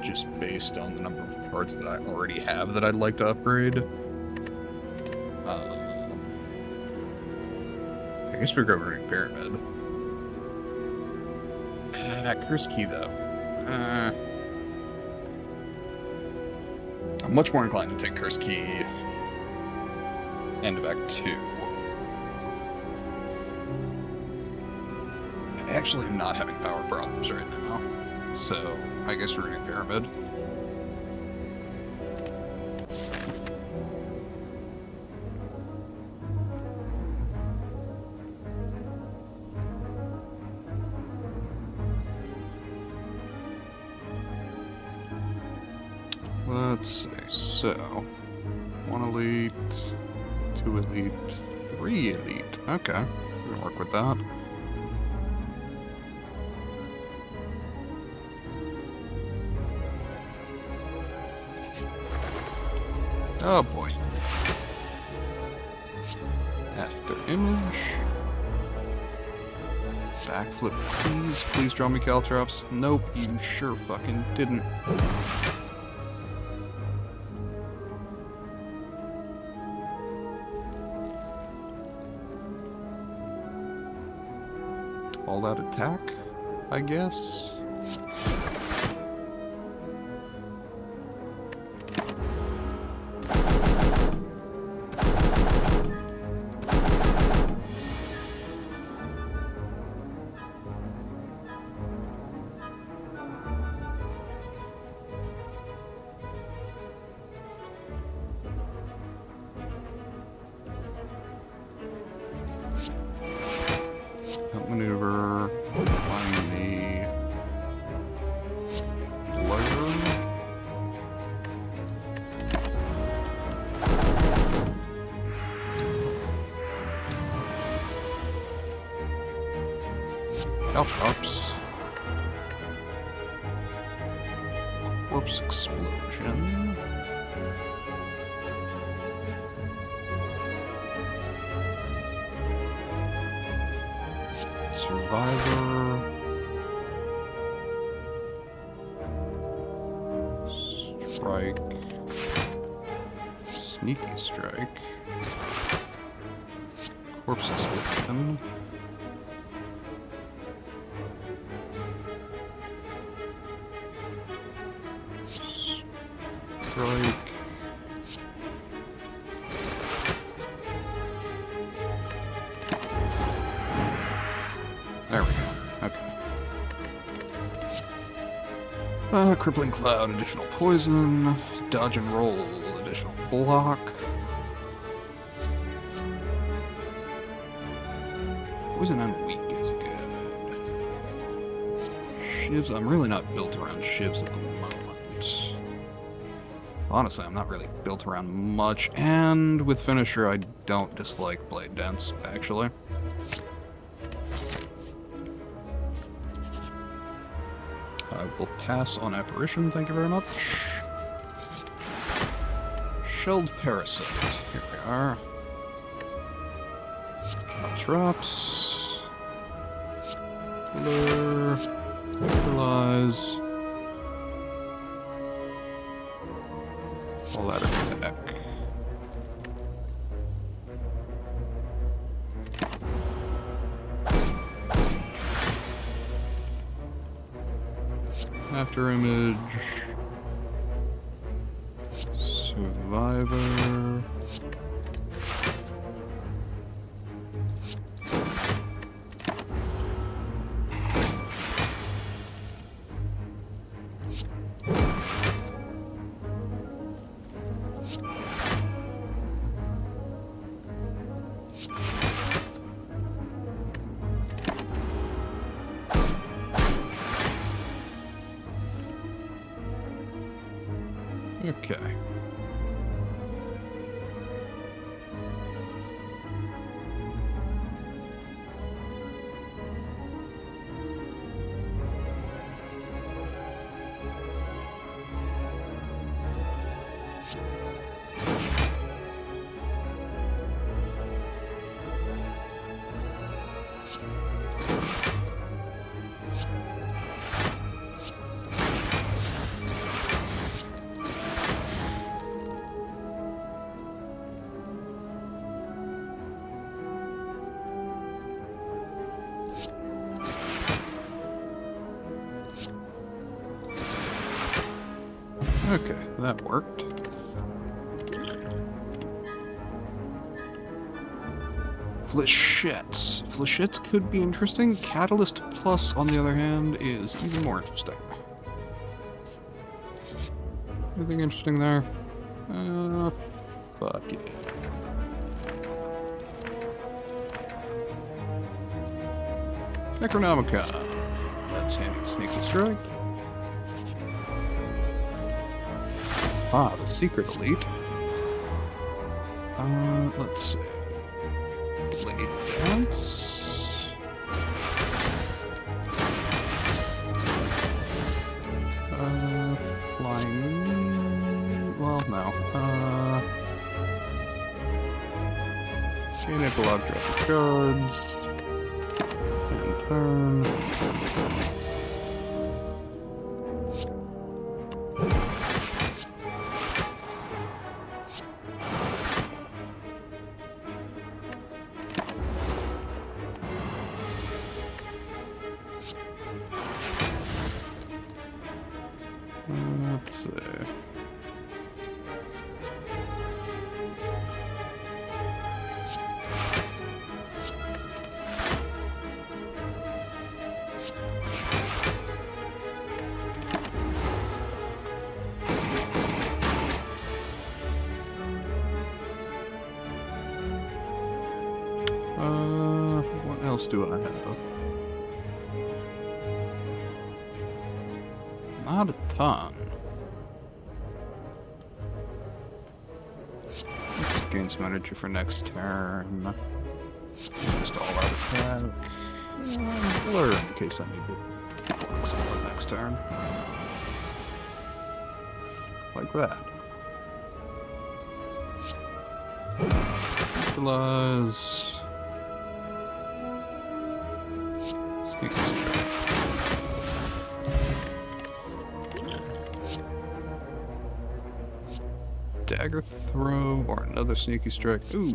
Just based on the number of parts that I already have that I'd like to upgrade. I guess we go Runic Pyramid. Curse Key, though. I'm much more inclined to take Curse Key end of Act 2. I actually am not having power problems right now, so I guess Runic Pyramid. Let's see, so 1 elite, 2 elite, 3 elite. Okay, we can work with that. Oh boy. After Image. Backflip, please. Please draw me Caltrops. Nope, you sure fucking didn't. All out attack, I guess. Maneuver, find the lurk. Caltrops. Corpse explosion. Survivor. Strike. Sneaky strike. Corpse explosion. Strike. There we go. Okay. Crippling Cloud, additional poison. Dodge and roll, additional block. Poison and weak is good. Shivs, I'm really not built around shivs at the moment. Honestly, I'm not really built around much, and with Finisher, I don't dislike Blade Dance, actually. I will pass on Apparition, thank you very much. Shelled Parasite. Here we are. Drops. Lure. Neutralize. All that attack. After image. Survivor. Okay. Okay, that worked. Flechettes. Flechettes could be interesting. Catalyst Plus, on the other hand, is even more interesting. Anything interesting there? Fuck it. Necronomicon. That's handy sneaky strike. Ah, the secret elite. Let's see. Blade Dance. Flying. Well, no. Chain Epilogue, drop the cards. And turn. Let's see. What else do I have? Not a ton. Let's gain some energy for next turn. Just all out attack. Blur in case I need to block someone next turn. Like that. Neutralize. Sneak strike. Dagger throw or another sneaky strike. Ooh,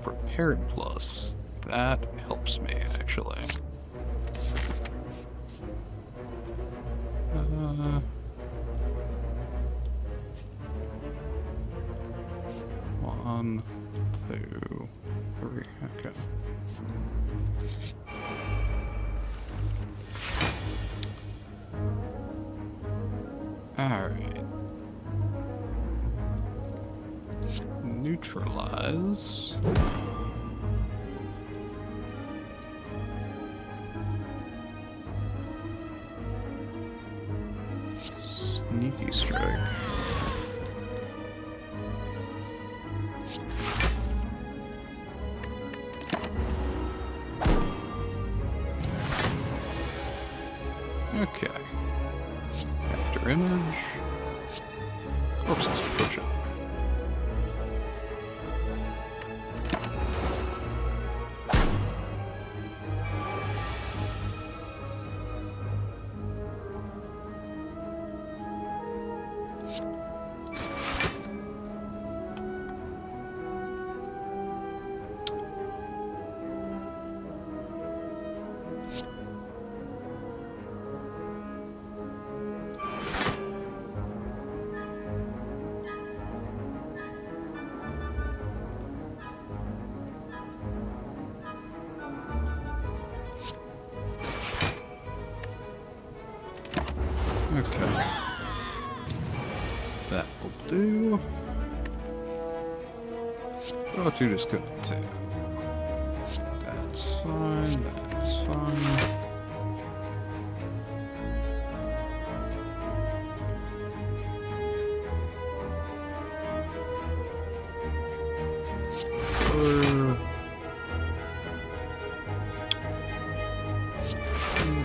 prepared plus. That helps me actually. One, two, three. Okay. All right. Neutralize. Sneaky strike. Okay. After image. Corpse explosion. Okay. That will do. Oh, two is good too. That's fine, that's fine.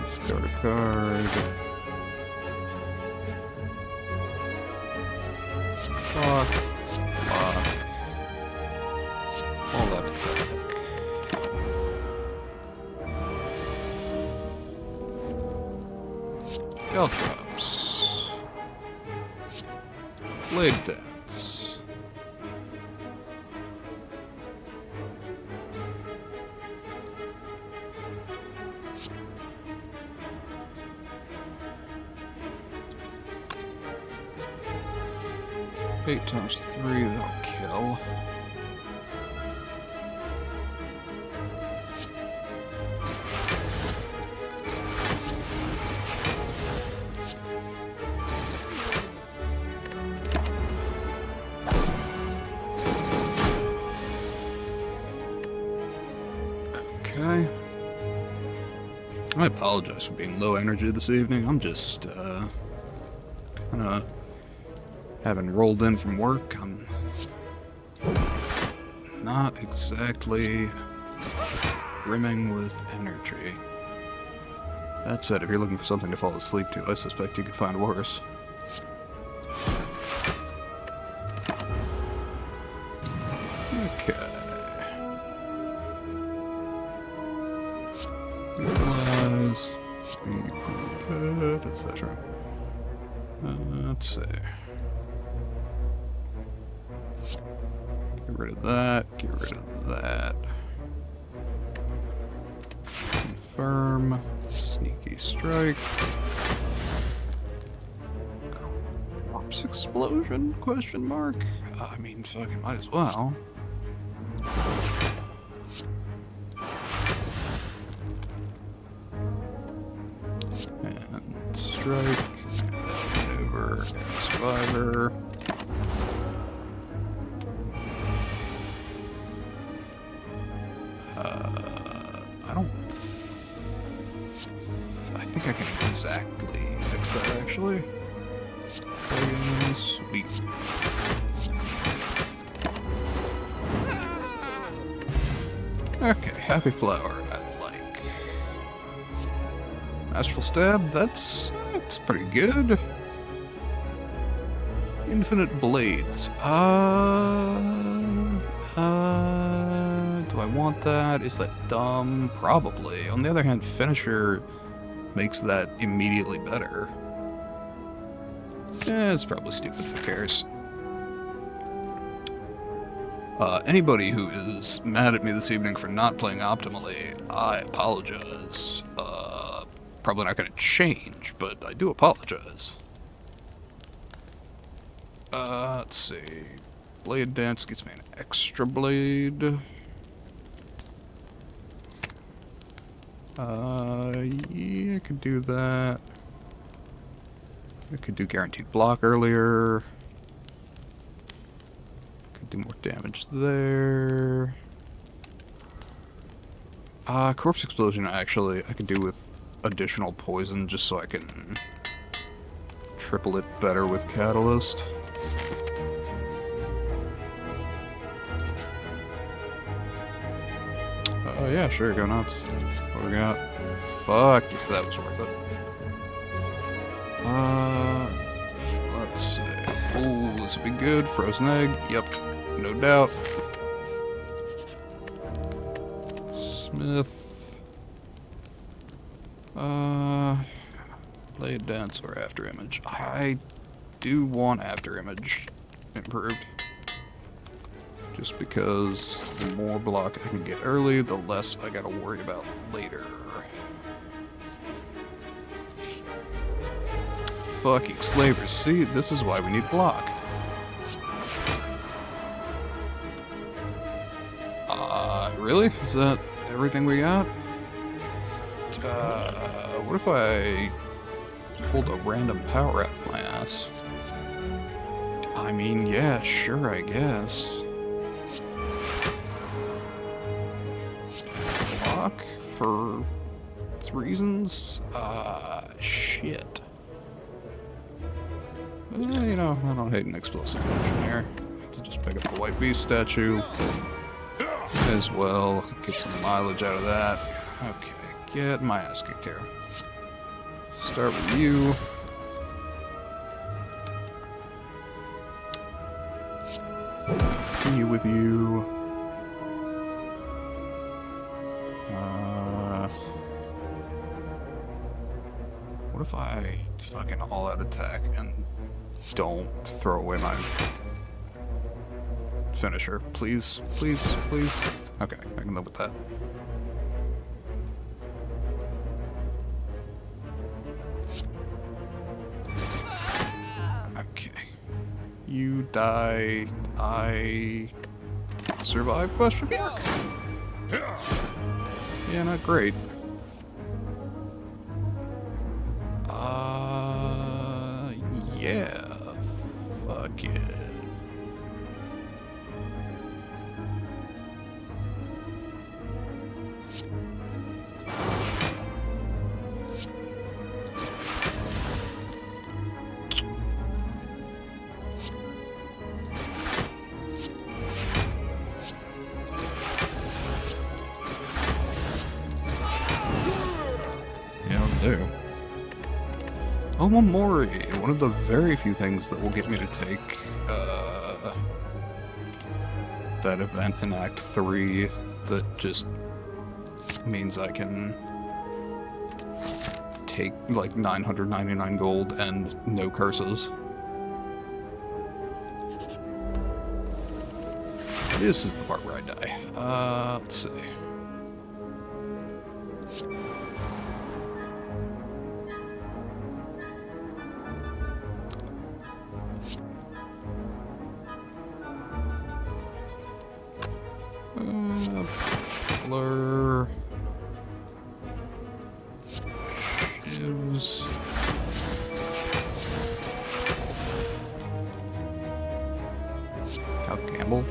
Discard a card. Fuck. Fuck. All that pathetic. Caltrops. Blade Dance. Eight times 3, that'll kill. Okay. I apologize for being low energy this evening. I'm just, kinda having rolled in from work. I'm not exactly brimming with energy. That said, if you're looking for something to fall asleep to, I suspect you could find worse. Okay. Utilize, speed, etc. Let's see. Get rid of that, get rid of that. Confirm, sneaky strike. Corpse explosion, question mark? I mean, fucking might as well. And strike, and over, and survivor. I think I can exactly fix that, actually. Sweet. Okay, Happy Flower, I like. Astral Stab, that's pretty good. Infinite Blades. Do I want that? Is that dumb? Probably. On the other hand, Finisher makes that immediately better. It's probably stupid, who cares? Anybody who is mad at me this evening for not playing optimally, I apologize. Probably not gonna change, but I do apologize. Let's see. Blade Dance gives me an extra blade. Yeah, I could do that. I could do Guaranteed Block earlier. Could do more damage there. Corpse Explosion, actually, I could do with additional poison just so I can triple it better with Catalyst. Yeah, sure, go nuts. What do we got? Fuck, that was worth it. Let's see. Ooh, this would be good. Frozen Egg, yep, no doubt. Smith. Blade Dance or After Image. I do want After Image improved. Just because the more block I can get early, the less I gotta worry about later. Fucking slavers. See, this is why we need block. Really? Is that everything we got? What if I Pulled a random power out of my ass. I mean, yeah, sure, I guess. Block for reasons? Shit. You know, I don't hate an explosive motion here. To just pick up the White Beast statue as well. Get some mileage out of that. Okay, get my ass kicked here. Start with you. Continue with you. What if I fucking all-out attack and don't throw away my finisher? Please, please, please. Okay, I can live with that. Okay. You die. I survive? Question mark? Yeah, not great. Yeah. Fuck it. Do. Oh, Mori, one of the very few things that will get me to take that event in Act 3 that just means I can take like 999 gold and no curses. This is the part where I die. Let's see. Blur. Shivs. Cal Campbell.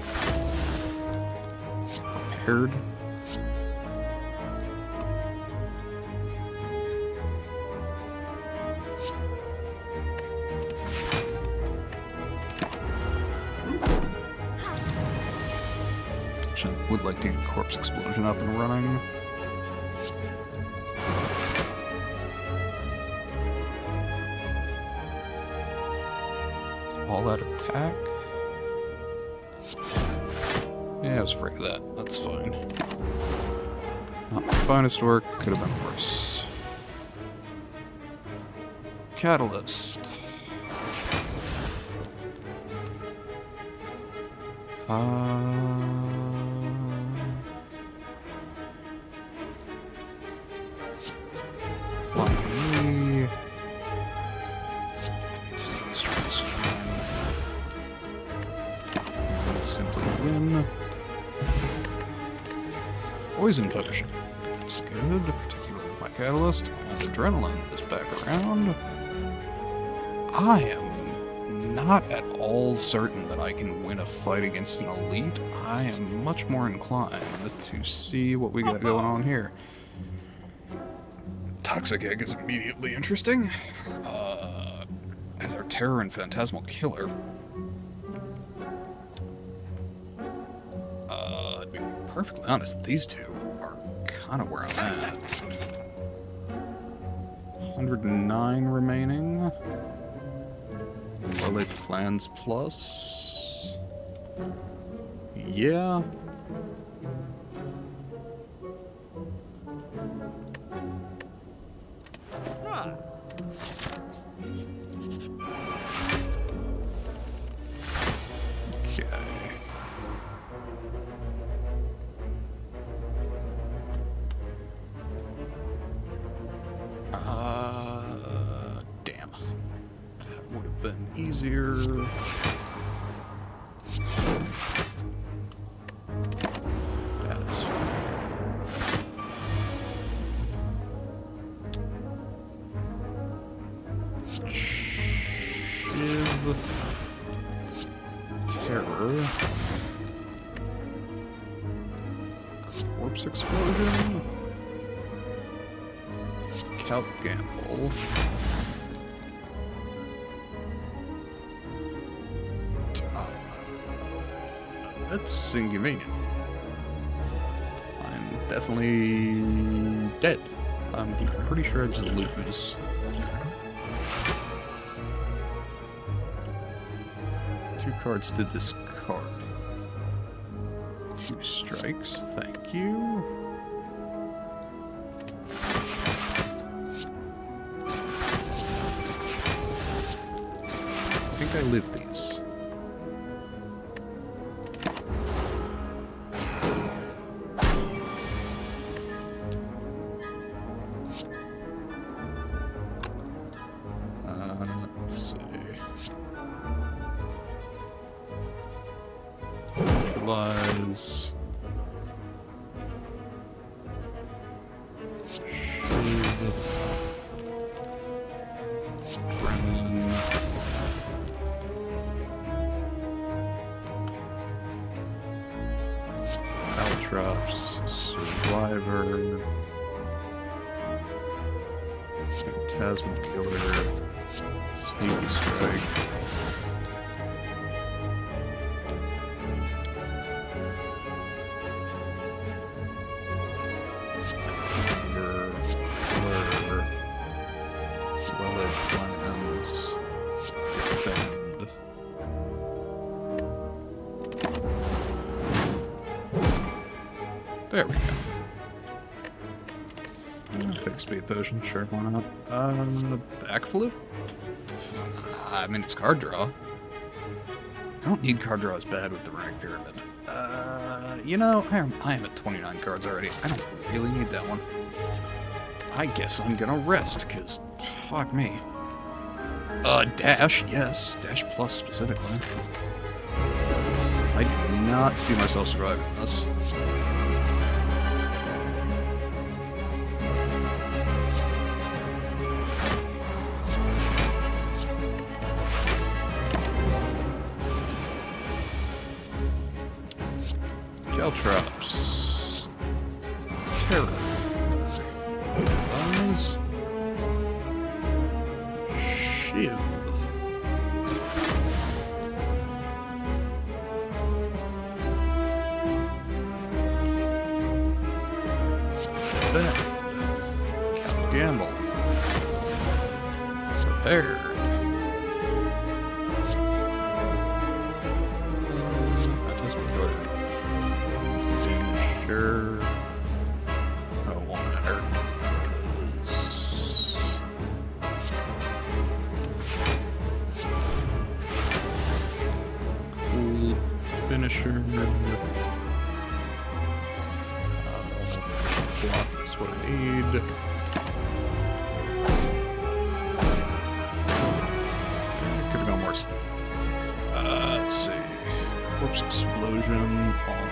Prepared. Would like to get Corpse Explosion up and running. All out attack. Yeah, I was afraid of that. That's fine. Not my finest work. Could have been worse. Catalyst. Simply win. Poison potion. That's good, particularly with my catalyst. And adrenaline is back around. I am not at all certain that I can win a fight against an elite. I am much more inclined to see what we got going on here. Toxic Egg is immediately interesting. As our Terror and Phantasmal Killer. To be perfectly honest, these two are kind of where I'm at. 109 remaining. Parlay Plans Plus. Yeah. Damn. That would have been easier. That's fine. Shiv. Terror. Corpse Explosion. Calc Gamble. That's inconvenient. I'm definitely dead. I'm pretty sure I just lose. Two cards to discard. Two strikes, thank you. I think I live these. Let's see. Neutralize. Shield. Adrenaline. Caltrops. Survivor. Phantasmal Killer. Sneaky Strike. Well-lit plans. Defend. There we go. I'll take a speed potion, sure, why not? Backflip? I mean, it's card draw. I don't need card draw as bad with the Runic Pyramid. You know, I am at 29 cards already. I don't really need that one. I guess I'm gonna rest, because fuck me. Dash, yes. Dash plus specifically. I do not see myself surviving this. Caltrops. Terror. Eyes. Shield. Defend. Calc Gamble. Prepared. Sure. Oh, won't matter. Cool finisher. Block is what I need. Could have gone worse. Let's see. Corpse Explosion on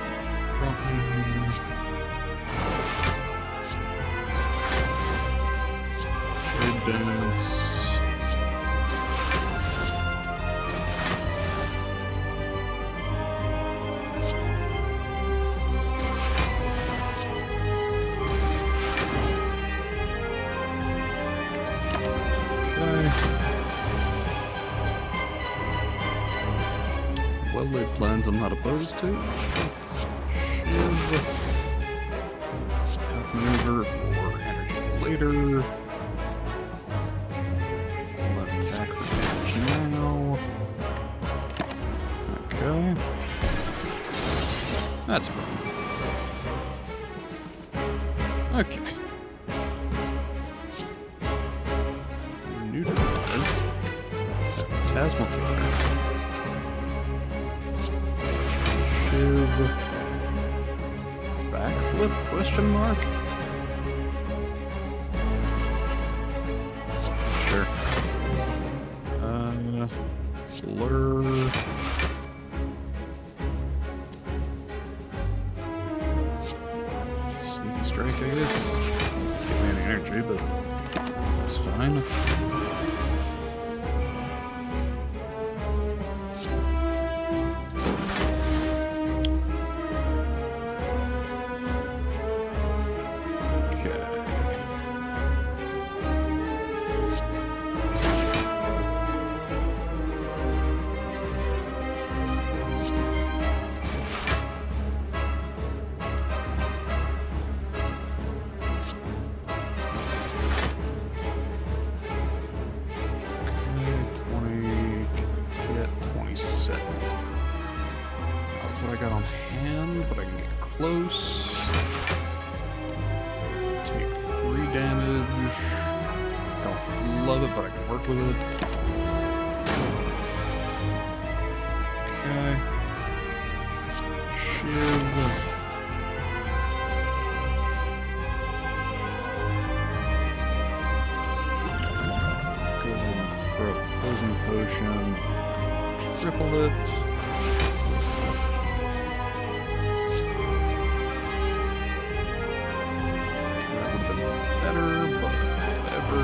Trade Dance. Okay. Well-laid plans I'm not opposed to. Maneuver for energy later. Let me attack for damage now. Okay. That's a problem. Okay. Neutralize. Phantasmal Killer. Shiv. Backflip? Question mark? Sure. Lurk. Sneaky Strike, I guess. Give me any energy, but that's fine. close. Take 3 damage. Don't love it, but I can work with it. Okay. Shiv. Go ahead and throw poison potion. Triple it. That would have been better, but whatever.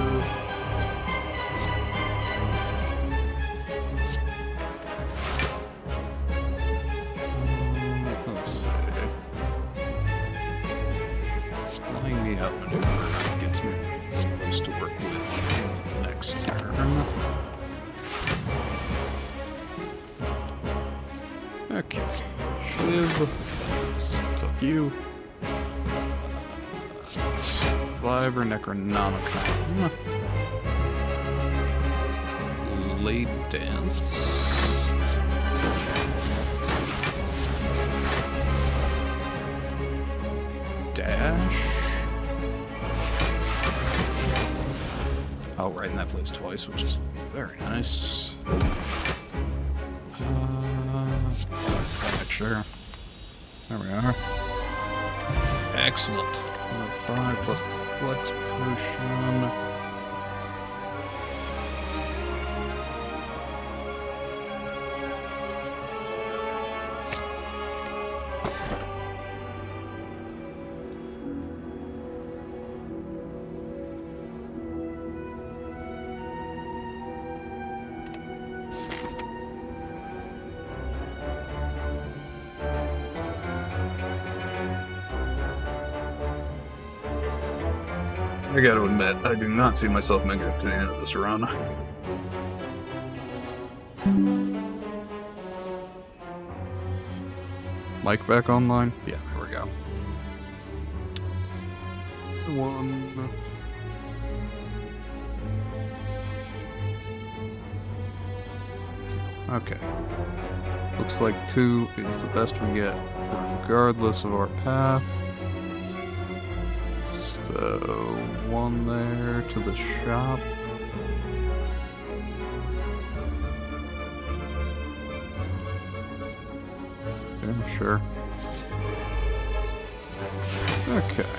Let's see. Flying the out maneuver gets me close to work with next turn. Okay. Shiv. Fuck you. Survivor Necronomicon. Blade Dance. Dash. Oh, right, and that plays twice, which is very nice. Sure. There we are. Excellent. 5 plus the flex potion. I gotta admit, I do not see myself making it to the end of this run. Mic back online? Yeah, there we go. 1. Okay. Looks like 2 is the best we get, regardless of our path. So, 1 there to the shop. Yeah, sure. Okay.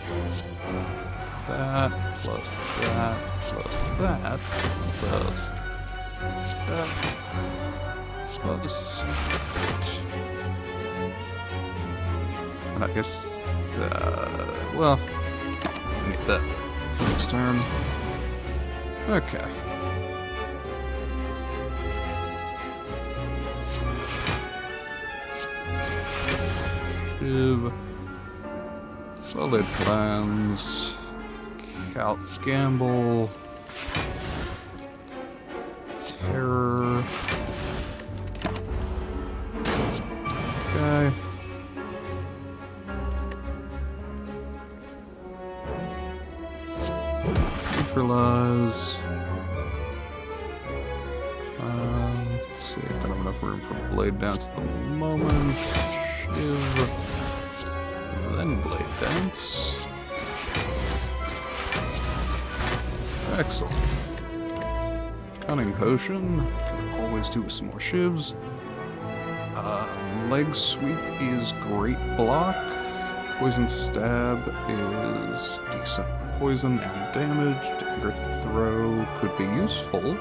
That, plus that, plus that, plus that, plus that. I guess, well, need that next turn. Okay. Shiv. Solid plans. Gamble. Terror. Okay. Neutralize. Let's see, I don't have enough room for Blade Dance at the moment. Shiv. Then Blade Dance. Excellent. Cunning Potion. Could always do with some more shivs. Leg Sweep is great block. Poison Stab is decent poison and damage. Dagger Throw could be useful.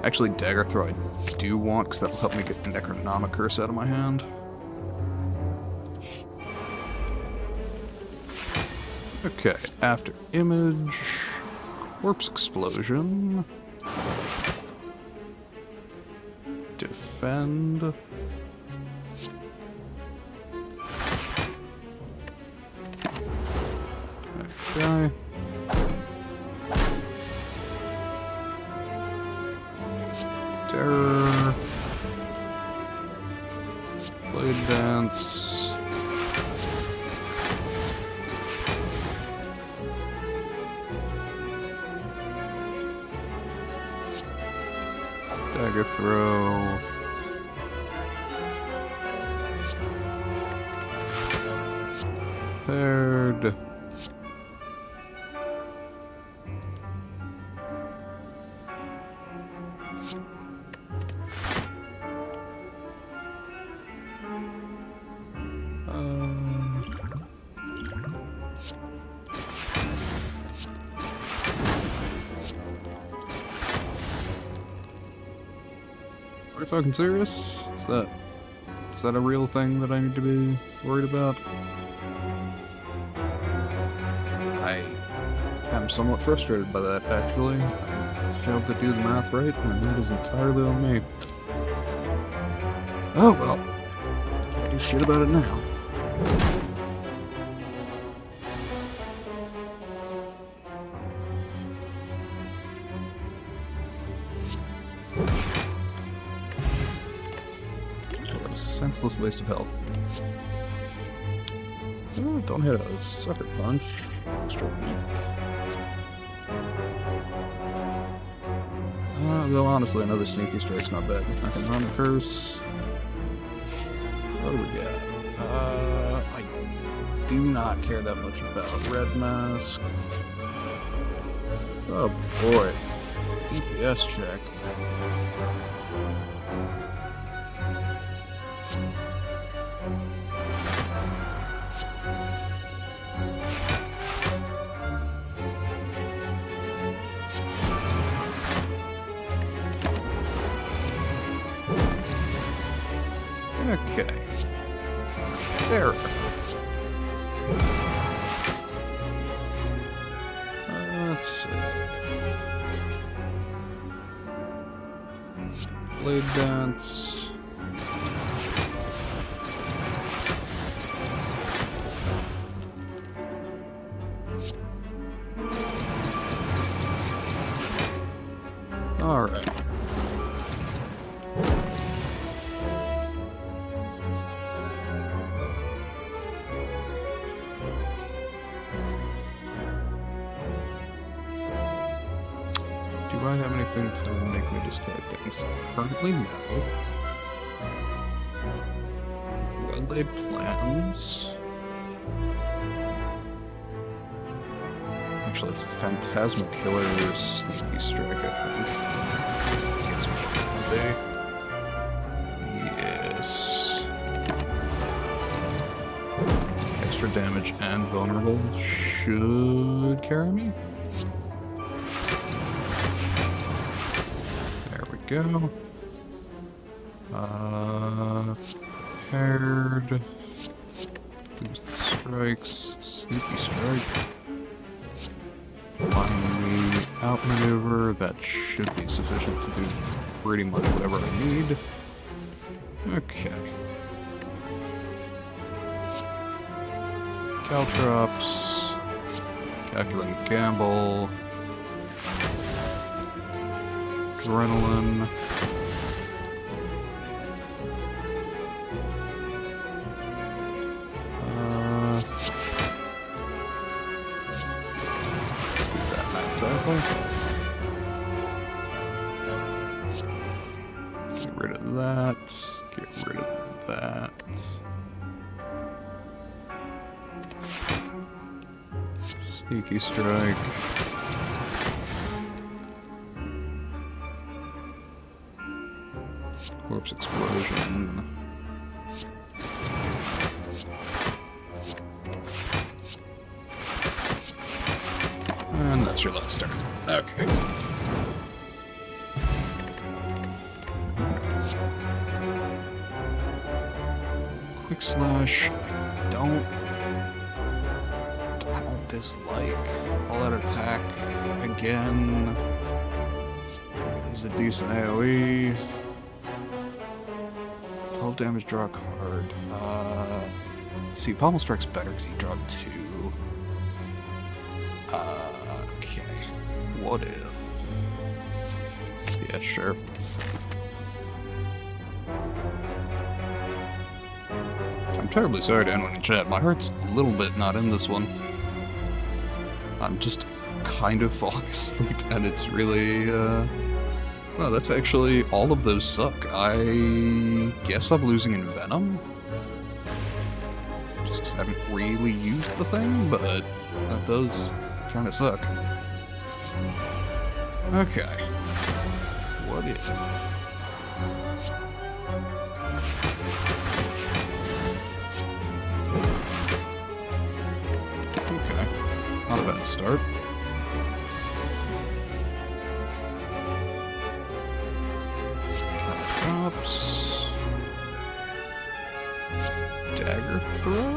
Actually, Dagger Throw I do want, because that'll help me get the Necronomicon out of my hand. Okay, after Image, Corpse Explosion, Defend, okay, Terror, Blade Dance, Dagger Throw, Paired. Are you fucking serious? Is that a real thing that I need to be worried about? I am somewhat frustrated by that, actually. I failed to do the math right, and that is entirely on me. Oh well. Can't do shit about it now. What a senseless waste of health. Oh, don't hit a sucker punch. Extra weak. Though honestly, another sneaky strike's not bad. I can run the curse. What do we got? I do not care that much about red mask. Oh boy. DPS check. Okay. There. Let's see. Blade dance. All right. Do I have anything to make me discard things? Currently, no. Well-laid plans. Actually, Phantasma Killer Sneaky Strike, I think. Gets me yes. Extra damage and vulnerable should carry me. Go. Paired. Use the strikes. Sneaky strike. Finally, outmaneuver. That should be sufficient to do pretty much whatever I need. Okay. Caltrops. Calculated gamble. Adrenaline. Get rid of that. Get rid of that. Sneaky strike. Corpse explosion. And that's your last turn. Okay. Quick slash. I don't dislike. All out attack again. Is a decent AoE. 12 damage, draw a card. See, Pommel Strike's better because you draw 2. Okay. What if? Yeah, sure. I'm terribly sorry to anyone in chat. My heart's a little bit not in this one. I'm just kind of falling asleep, and it's really, well, that's actually, all of those suck. I guess I'm losing in Venom? just haven't really used the thing, but that does kind of suck. Okay. What if... Okay. Not a bad start. Drops. Dagger throw?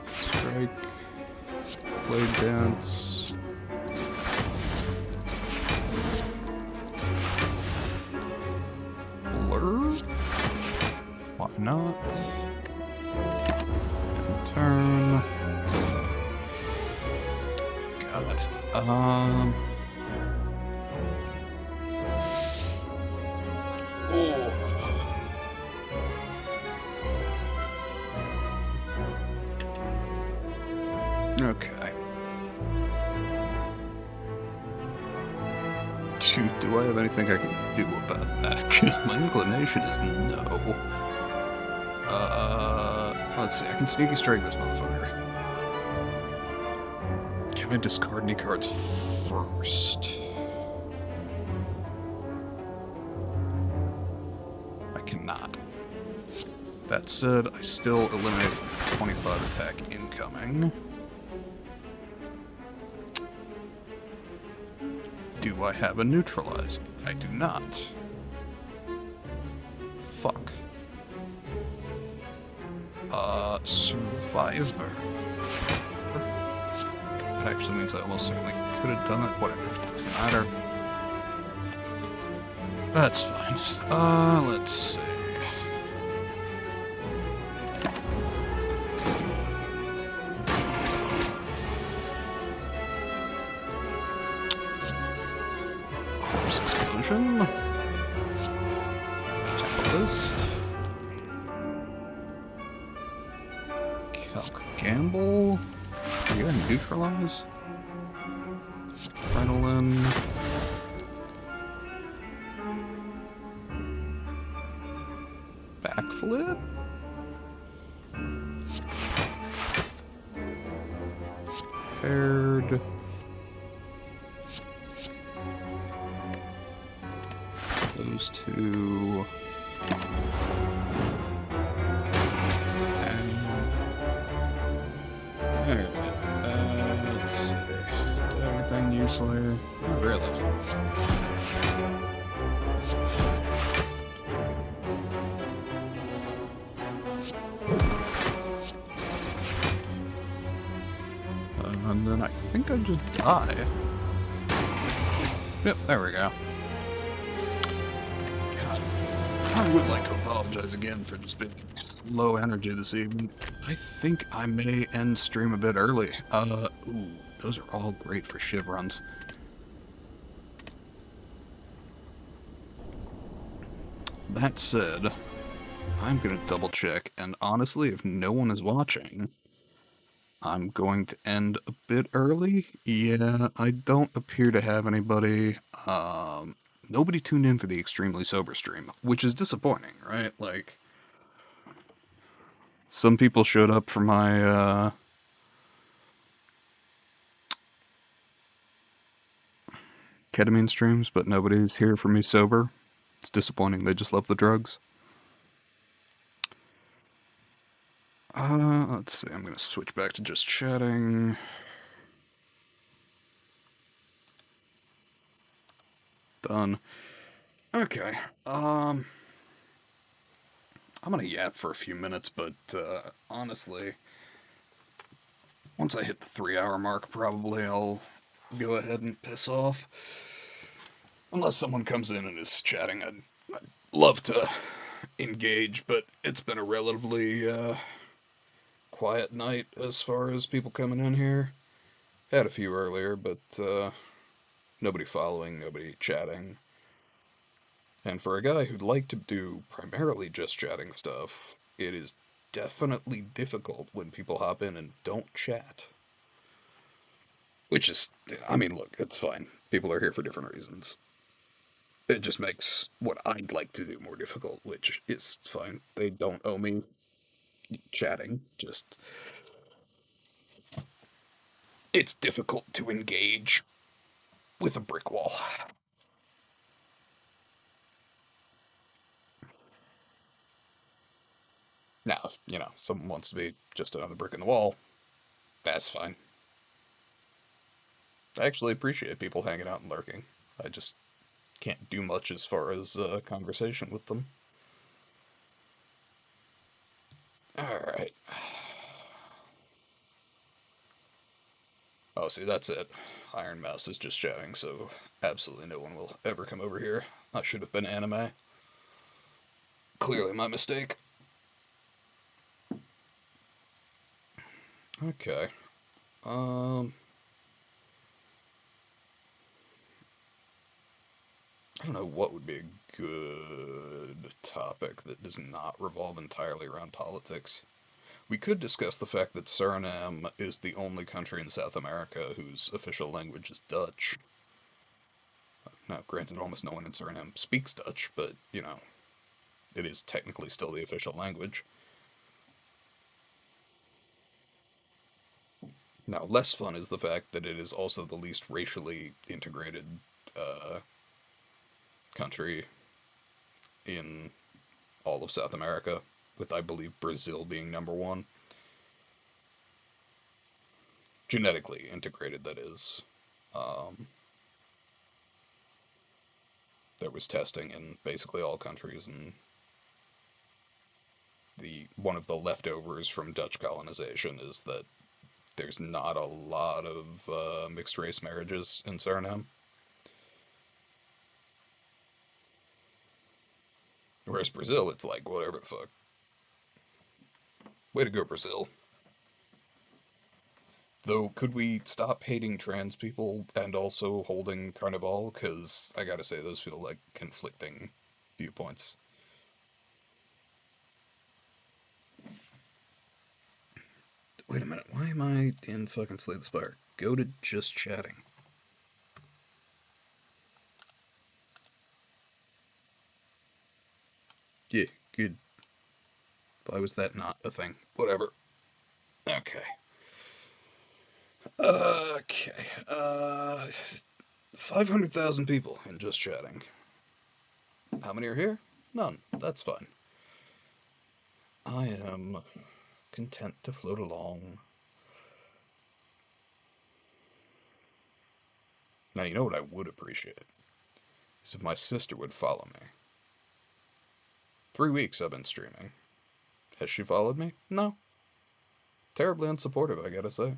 Strike. Blade dance. Blur? Why not? Turn. God. Oh. Okay. Shoot, do I have anything I can do about that? Because my inclination is no. Let's see, I can sneaky strike this motherfucker. Can I discard any cards first? I cannot. That said, I still eliminate 25 attack incoming. Do I have a neutralize? I do not. Fuck. Survivor. That actually means I almost certainly could have done it. Whatever, doesn't matter. That's fine. Let's see. Corpse Explosion. Catalyst. Calc Gamble. Are you gonna neutralize? Adrenaline. Backflip? Paired. Those two. Alright, let's see. Do I have anything useful here? Not really. And then I think I just die. Yep, there we go. God, I would like to apologize again for just being low energy this evening. I think I may end stream a bit early. Ooh, those are all great for shiv runs. That said, I'm gonna double check, and honestly, if no one is watching, I'm going to end a bit early. Yeah, I don't appear to have anybody. Nobody tuned in for the extremely sober stream, which is disappointing, right? Like, some people showed up for my, ketamine streams, but nobody's here for me sober. It's disappointing, they just love the drugs. Let's see, I'm gonna switch back to just chatting. Done. Okay, I'm gonna yap for a few minutes, but, honestly, once I hit the 3-hour mark, probably I'll go ahead and piss off. Unless someone comes in and is chatting, I'd love to engage, but it's been a relatively, quiet night as far as people coming in here. Had a few earlier, but nobody following, nobody chatting. And for a guy who'd like to do primarily just chatting stuff, it is definitely difficult when people hop in and don't chat. Which is, I mean, look, it's fine. People are here for different reasons. It just makes what I'd like to do more difficult, which is fine. They don't owe me chatting. Just it's difficult to engage with a brick wall. Now, if, someone wants to be just another brick in the wall, that's fine. I actually appreciate people hanging out and lurking. I just can't do much as far as conversation with them. Alright. Oh, see, that's it. Iron Mouse is just shouting, so absolutely no one will ever come over here. I should have been anime. Clearly my mistake. Okay. Um, I don't know what would be a good topic that does not revolve entirely around politics. We could discuss the fact that Suriname is the only country in South America whose official language is Dutch. Now, granted, almost no one in Suriname speaks Dutch, but, it is technically still the official language. Now, less fun is the fact that it is also the least racially integrated uh, country in all of South America, with, I believe, Brazil being number one. Genetically integrated, that is. Um, there was testing in basically all countries, and the one of the leftovers from Dutch colonization is that there's not a lot of mixed race marriages in Suriname. Whereas Brazil, it's like whatever the fuck. Way to go, Brazil. Though, could we stop hating trans people and also holding Carnival? Because I gotta say, those feel like conflicting viewpoints. Wait a minute, why am I in fucking Slay the Spire? Go to just chatting. Yeah, good. Why was that not a thing? Whatever. Okay. Okay. 500,000 people in just chatting. How many are here? None. That's fine. I am content to float along. Now, you know what I would appreciate? Is if my sister would follow me. 3 weeks I've been streaming. Has she followed me? No. Terribly unsupportive, I gotta say.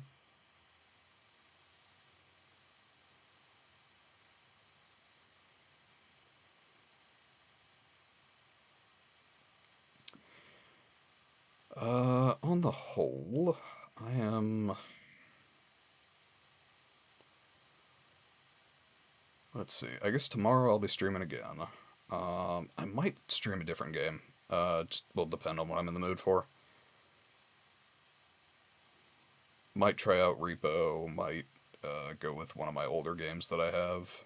On the whole, I am. Let's see. I guess tomorrow I'll be streaming again. I might stream a different game. Just will depend on what I'm in the mood for. Might try out Repo. Might go with one of my older games that I have.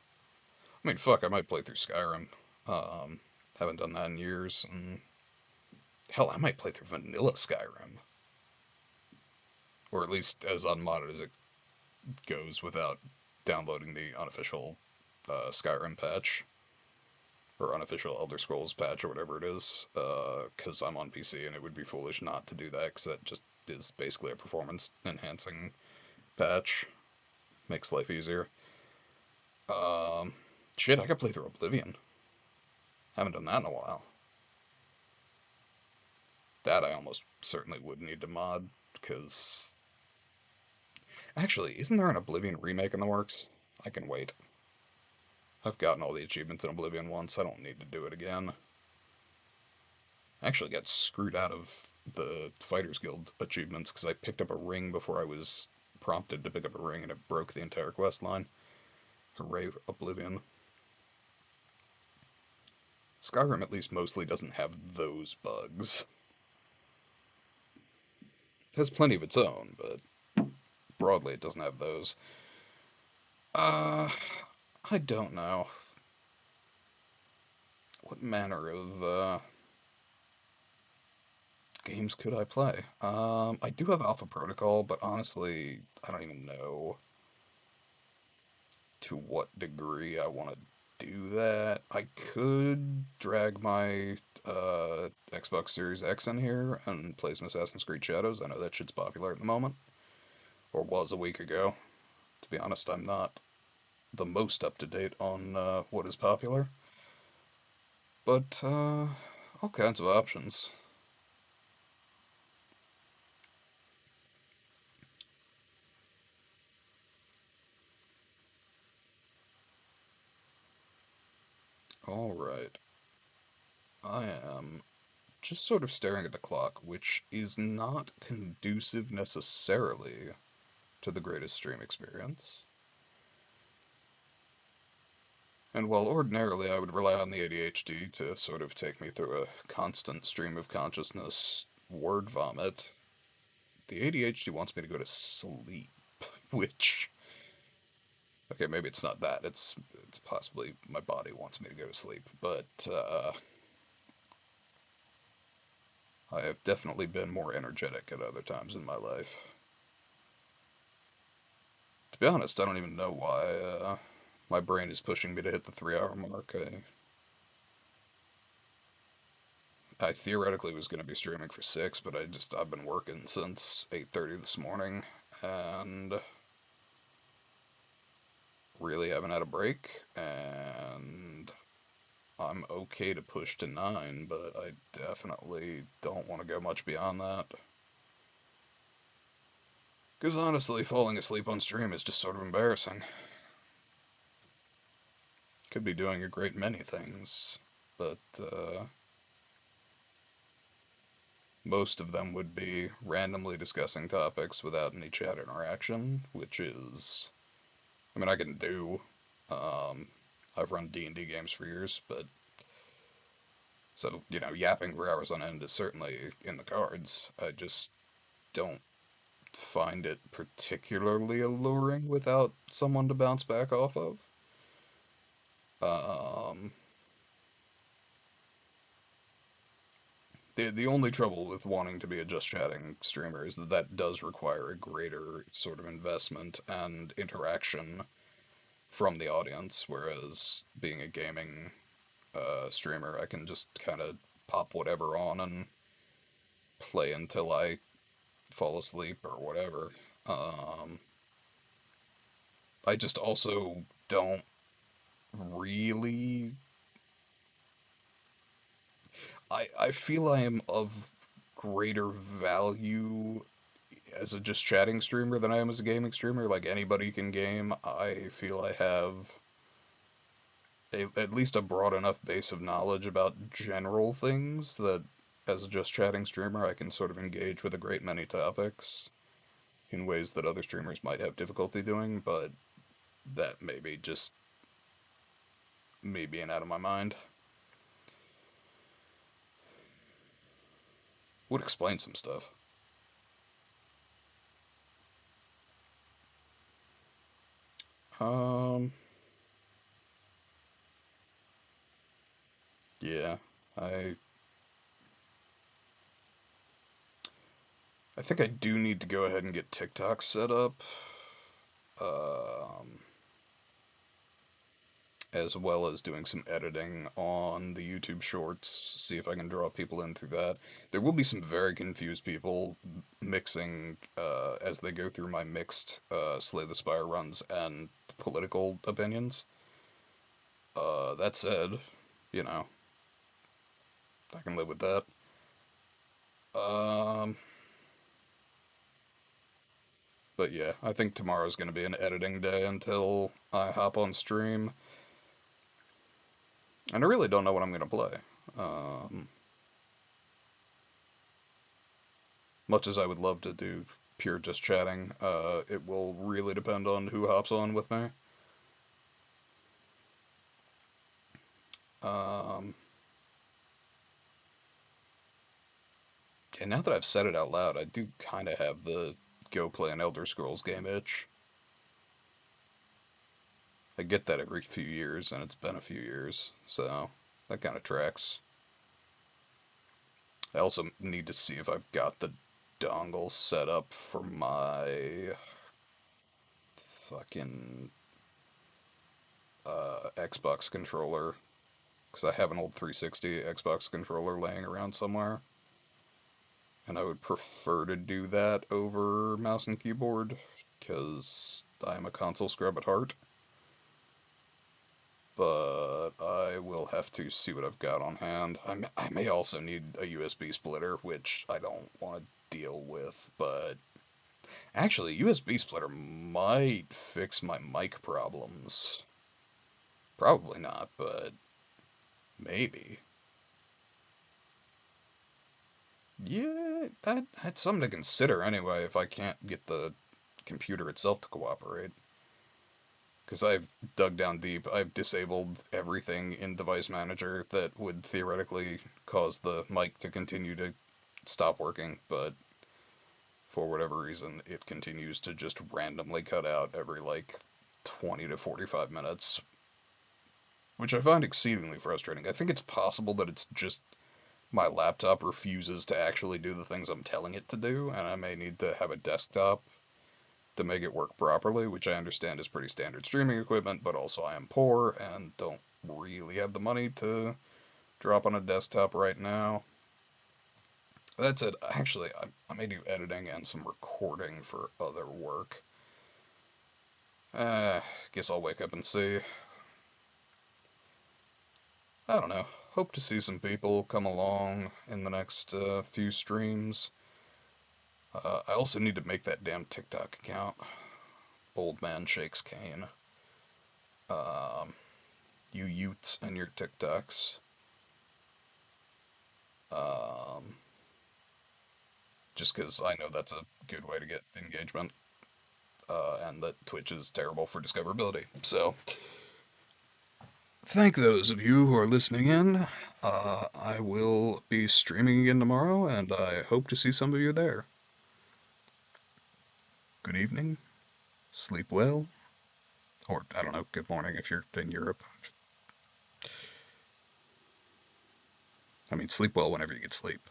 I mean, fuck, I might play through Skyrim. Um, haven't done that in years, and hell, I might play through vanilla Skyrim, or at least as unmodded as it goes without downloading the unofficial Skyrim patch or unofficial Elder Scrolls patch or whatever it is, because I'm on PC and it would be foolish not to do that because that just is basically a performance enhancing patch. Makes life easier. Um, shit, I could play through Oblivion. Haven't done that in a while. That I almost certainly would need to mod because actually, isn't there an Oblivion remake in the works? I can wait. I've gotten all the achievements in Oblivion once. I don't need to do it again. I actually got screwed out of the Fighters Guild achievements because I picked up a ring before I was prompted to pick up a ring and it broke the entire quest line. Hooray, Oblivion. Skyrim at least mostly doesn't have those bugs. It has plenty of its own, but broadly it doesn't have those. Uh, I don't know. what manner of games could I play? I do have Alpha Protocol, but honestly, I don't even know to what degree I want to do that. I could drag my Xbox Series X in here and play some Assassin's Creed Shadows. I know that shit's popular at the moment, or was a week ago. To be honest, I'm not the most up to date on what is popular, but all kinds of options. All right, I am just sort of staring at the clock, which is not conducive necessarily to the greatest stream experience. And while ordinarily I would rely on the ADHD to sort of take me through a constant stream of consciousness word vomit, the ADHD wants me to go to sleep, which, okay, maybe it's not that. It's possibly my body wants me to go to sleep, but I have definitely been more energetic at other times in my life. To be honest, I don't even know why my brain is pushing me to hit the 3 hour mark. I theoretically was going to be streaming for 6, but I've been working since 8:30 this morning and really haven't had a break, and I'm okay to push to 9, but I definitely don't want to go much beyond that. Because honestly, falling asleep on stream is just sort of embarrassing. Could be doing a great many things, but most of them would be randomly discussing topics without any chat interaction, which is, I mean, I can do. Um, I've run D&D games for years, but so, yapping for hours on end is certainly in the cards. I just don't find it particularly alluring without someone to bounce back off of. Um, the only trouble with wanting to be a just chatting streamer is that that does require a greater sort of investment and interaction from the audience, whereas being a gaming streamer, I can just kind of pop whatever on and play until I fall asleep or whatever. Um, I just also don't really. I feel I am of greater value as a just chatting streamer than I am as a gaming streamer. Like anybody can game. I feel I have at least a broad enough base of knowledge about general things that as a just chatting streamer I can sort of engage with a great many topics in ways that other streamers might have difficulty doing, but that may be just me being out of my mind. Would explain some stuff. Um, yeah, I I think I do need to go ahead and get TikTok set up, um, as well as doing some editing on the YouTube Shorts. See if I can draw people in through that. There will be some very confused people mixing as they go through my mixed Slay the Spire runs and political opinions. That said, you know, I can live with that. Um, but yeah, I think tomorrow's going to be an editing day until I hop on stream, and I really don't know what I'm going to play. Um, much as I would love to do pure just chatting, it will really depend on who hops on with me. Um, and now that I've said it out loud, I do kind of have the go play an Elder Scrolls game itch. I get that every few years, and it's been a few years, so. that kind of tracks. I also need to see if I've got the dongle set up for my fucking Xbox controller, because I have an old 360 Xbox controller laying around somewhere, and I would prefer to do that over mouse and keyboard, because I'm a console scrub at heart. But I will have to see what I've got on hand. I may also need a USB splitter, which I don't want to deal with, but actually, USB splitter might fix my mic problems. Probably not, but maybe. Yeah, that's something to consider anyway if I can't get the computer itself to cooperate. Because I've dug down deep. I've disabled everything in Device Manager that would theoretically cause the mic to continue to stop working, but for whatever reason, it continues to just randomly cut out every like 20 to 45 minutes, which I find exceedingly frustrating. I think it's possible that it's just my laptop refuses to actually do the things I'm telling it to do, and I may need to have a desktop to make it work properly, which I understand is pretty standard streaming equipment, but also I am poor and don't really have the money to drop on a desktop right now. That's it. Actually, I may do editing and some recording for other work. Guess I'll wake up and see. I don't know. Hope to see some people come along in the next few streams. I also need to make that damn TikTok account. Old man shakes cane. Um, you Utes and your TikToks. Um, just because I know that's a good way to get engagement, and that Twitch is terrible for discoverability. So, thank those of you who are listening in. I will be streaming again tomorrow, and I hope to see some of you there. Good evening, sleep well, or I don't know, good morning if you're in Europe. I mean, sleep well whenever you get sleep.